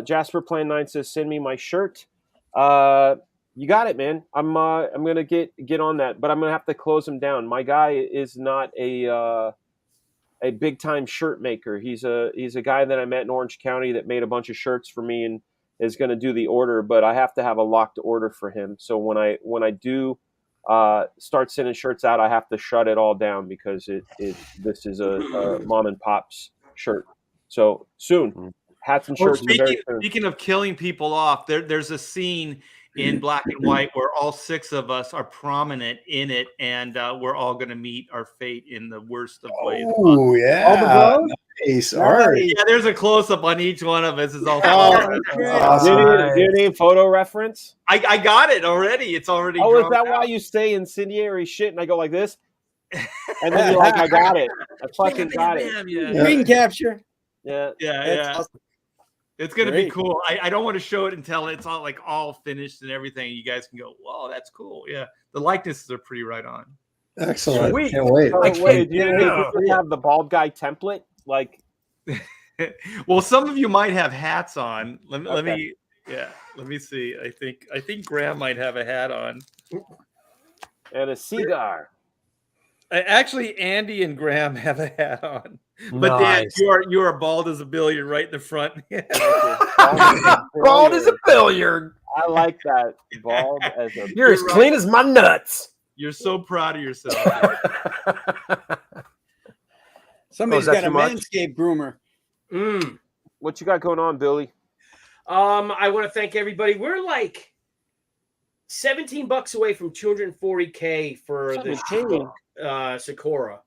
Jasper Plan 9 says, "Send me my shirt." You got it, man. I'm gonna get on that, but I'm gonna have to close him down. My guy is not a big time shirt maker. He's a guy that I met in Orange County that made a bunch of shirts for me and is going to do the order, but I have to have a locked order for him. So when I do start sending shirts out, I have to shut it all down because this is a mom and pop's shirt. So soon, hats and shirts. Speaking of killing people off, there's a scene in Black and White where all 6 of us are prominent in it, and we're all going to meet our fate in the worst of ways. Oh yeah, nice. All right. Yeah, there's a close up on each one of us. Is all. Awesome. Do you need a photo reference? I got it already. It's already. Oh, is that why you say incendiary shit and I go like this? And then you're like, I got it. I fucking got it. Screen capture. Yeah. Awesome. It's going to be cool. I don't want to show it until it's all finished and everything. You guys can go, whoa, that's cool. Yeah. The likenesses are pretty right on. Excellent. Sweet. Can't wait. Do you have the bald guy template? Like, well, some of you might have hats on. Let me see. I think Graham might have a hat on. And a cigar. Actually, Andy and Graham have a hat on. But Nice. Dan, you are bald as a billiard right in the front. Bald as a billiard. I like that. Bald as a You're as clean as my nuts. You're so proud of yourself. Somebody's that got a too much? Manscaped groomer. What you got going on, Billy? I want to thank everybody. We're like $17 away from 240K for the Sakura.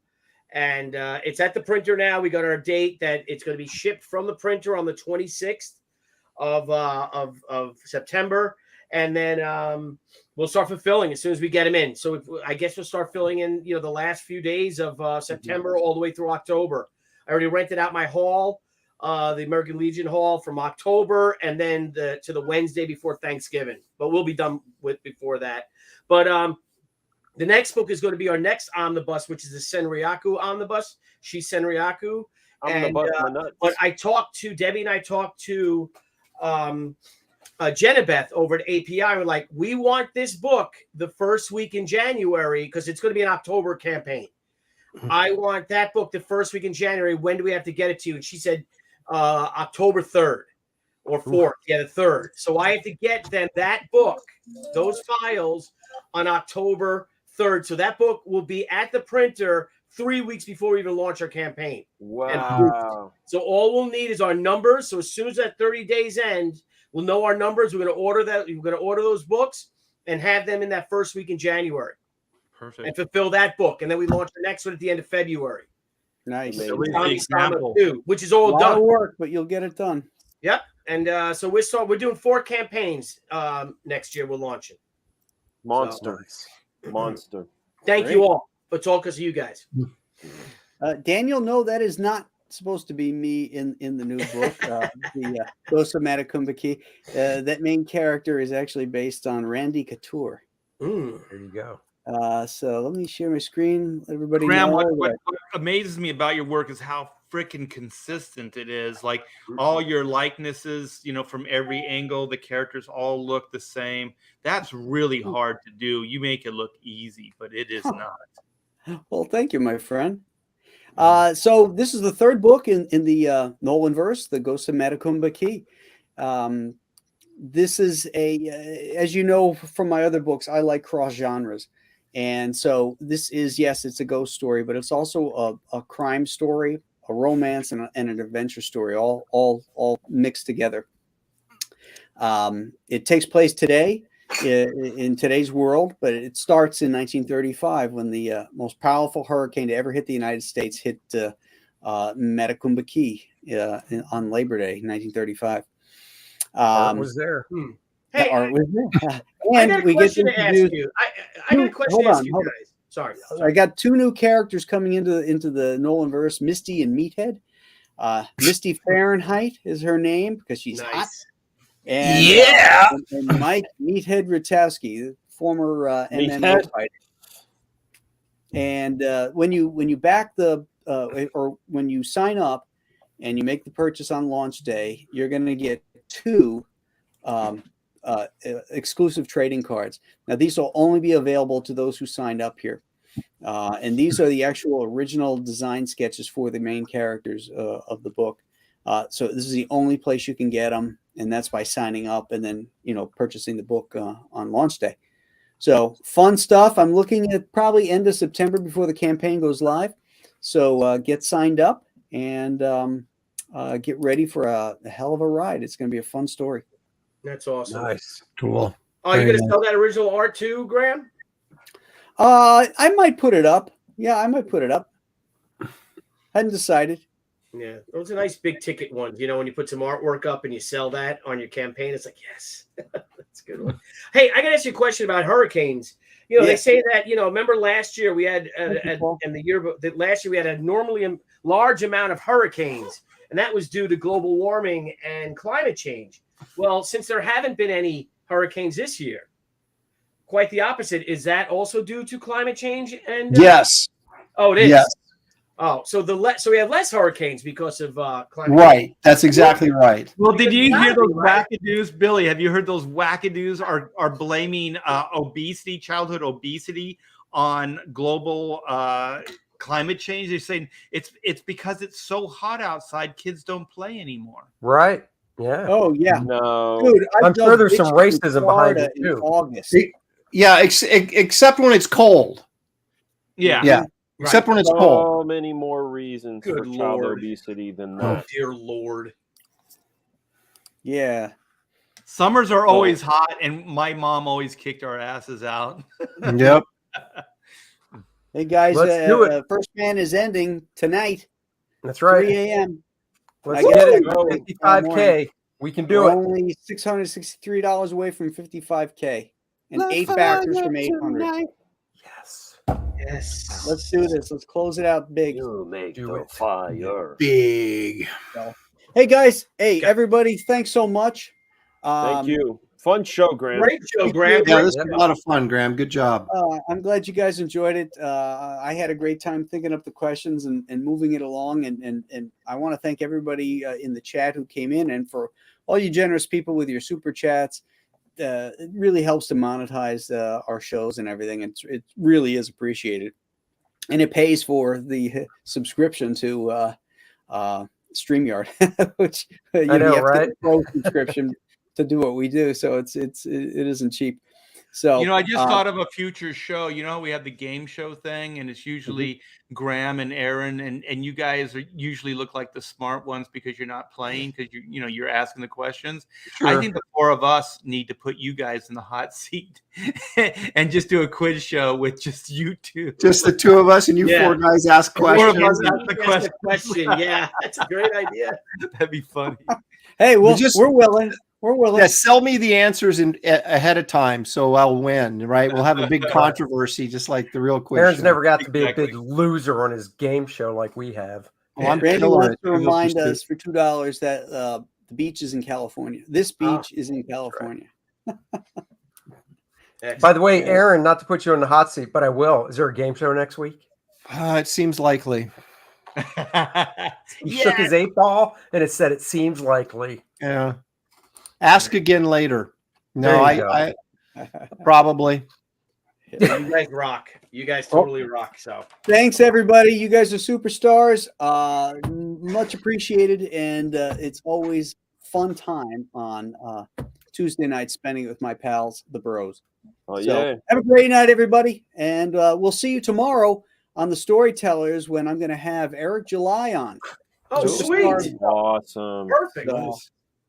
And it's at the printer now. We got our date that it's going to be shipped from the printer on the 26th of September. And then we'll start fulfilling as soon as we get them in. So I guess we'll start filling in, the last few days of September all the way through October. I already rented out my hall, the American Legion Hall from October, and then to the Wednesday before Thanksgiving. But we'll be done with before that. But the next book is going to be our next omnibus, which is the Senryaku omnibus. She's Senryaku. But Debbie and I talked to Jenna over at API. We're like, we want this book the first week in January because it's going to be an October campaign. I want that book the first week in January. When do we have to get it to you? And she said October 3rd or 4th. Yeah, the 3rd. So I have to get them that book, those files on October 3rd. So that book will be at the printer 3 weeks before we even launch our campaign. Wow. So all we'll need is our numbers. So as soon as that 30 days end, we'll know our numbers. We're going to order that. We're going to order those books and have them in that first week in January. Perfect. And fulfill that book. And then we launch the next one at the end of February. Nice. Which is all done. A lot of work, but you'll get it done. Yep. And so we're doing 4 campaigns next year. We're launching. Monster. Thank you all for talking to you guys. Daniel, no, that is not supposed to be me in the new book, the Ghost of Matakumbaki. That main character is actually based on Randy Couture. There you go. So let me share my screen. Everybody Graham, know what amazes me about your work is how freaking consistent it is. Like all your likenesses, from every angle, the characters all look the same. That's really hard to do. You make it look easy, but it is not. Well, thank you, my friend. So this is the 3rd book in the Nolan verse, the Ghost of Matakumbaki. This is as you know from my other books, I like cross genres. And so this is, yes, it's a ghost story, but it's also a crime story, a romance, and an adventure story, all mixed together. It takes place today in today's world, but it starts in 1935 when the most powerful hurricane to ever hit the United States hit Metacumba Key on Labor Day, 1935. Art was there. Hey, Art was there. I And got a we get question to to ask introduce you. I got a question hold to ask on, you hold on. guys. Sorry. I got two new characters coming into the Nolan verse, Misty and Meathead. Misty Fahrenheit is her name because she's hot. Nice. And, Yeah. and Mike Meathead Rutowski, the former MMA Meathead? fighter. And when you back the or when you sign up and you make the purchase on launch day, you're going to get two exclusive trading cards. Now these will only be available to those who signed up here. And these are the actual original design sketches for the main characters of the book. So this is the only place you can get them, and that's by signing up and then purchasing the book on launch day. So fun stuff. I'm looking at probably end of September before the campaign goes live. So get signed up and get ready for a hell of a ride. It's going to be a fun story. That's awesome. Nice. Cool. Oh, you're Very going to sell that original art too, Graham? I might put it up. Yeah, I might put it up. Hadn't decided. Yeah, those are nice big ticket ones. When you put some artwork up and you sell that on your campaign, it's like, yes, that's a good one. Hey, I got to ask you a question about hurricanes. They say that, remember last year we had, last year we had a normally large amount of hurricanes, and that was due to global warming and climate change. Well, since there haven't been any hurricanes this year, quite the opposite. Is that also due to climate change? And Yes. Oh, it is. Yes. Oh, so we have less hurricanes because of climate Right. change. That's exactly right. Well, did you hear those Right. wackadoos, Billy? Have you heard those wackadoos are blaming obesity, childhood obesity, on global climate change? They're saying it's because it's so hot outside, kids don't play anymore. Right. Yeah. Oh yeah, No. dude. I'm sure there's some bitches in racism behind Florida it, in too. August. Yeah, except when it's cold. Yeah. Yeah. Except when it's cold. So many more reasons Good for child Lord. obesity than Oh, that. dear Lord. Yeah. Summers are always hot, and my mom always kicked our asses out. Yep. Hey guys, Let's do it. First Man is ending tonight, That's right. 3 a.m. Let's I get guess it. I go 55K. We can do We're it. only $663 away from 55K, and 8 backers from 800. Yes. Yes. Let's do this. Let's close it out big. You make Do the it. fire. Big. Hey guys, hey everybody, thanks so much. Thank you. Fun show, Graham. Great show, Graham. Yeah, Great this was a lot of fun, Graham. Good job. I'm glad you guys enjoyed it. I had a great time thinking up the questions and moving it along. And I want to thank everybody in the chat who came in, and for all you generous people with your super chats. It really helps to monetize our shows and everything. It really is appreciated. And it pays for the subscription to StreamYard, which you know, have to right? get a pro subscription to do what we do. So it isn't cheap. So I just thought of a future show. We have the game show thing, and it's usually Graham and Aaron, and you guys usually look like the smart ones because you're not playing, because you're asking the questions. Sure. I think the four of us need to put you guys in the hot seat and just do a quiz show with just you two. Just the two of us, and you Yeah. four guys ask Four of questions. us and- ask the That's question. the question. Yeah, that's a great idea. That'd be funny. hey, We just- we're willing. We're willing. Yeah, sell me the answers ahead of time, so I'll win. Right? We'll have a big controversy, just like the real quiz. Aaron's show. never got to be a Exactly. big loser on his game show like we have. Oh, I'm Randy killing wants it. to remind us for $2 that the beach is in California. This beach is in California. By the way, Aaron, not to put you on the hot seat, but I will. Is there a game show next week? It seems likely. He shook his 8-ball and it said it seems likely. Yeah. Ask again later. No, There you I probably. You guys rock. You guys totally rock. So Thanks, everybody. You guys are superstars. Much appreciated. And it's always fun time on Tuesday night spending it with my pals, the bros. Oh, So yeah. have a great night, everybody. And we'll see you tomorrow on The Storytellers when I'm going to have Eric July on. oh, sweet. Awesome. Perfect. So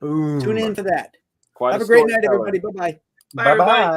Boom. tune in for that. Quite Have a great night, storyteller. everybody. Bye-bye. Bye, everybody. Bye-bye.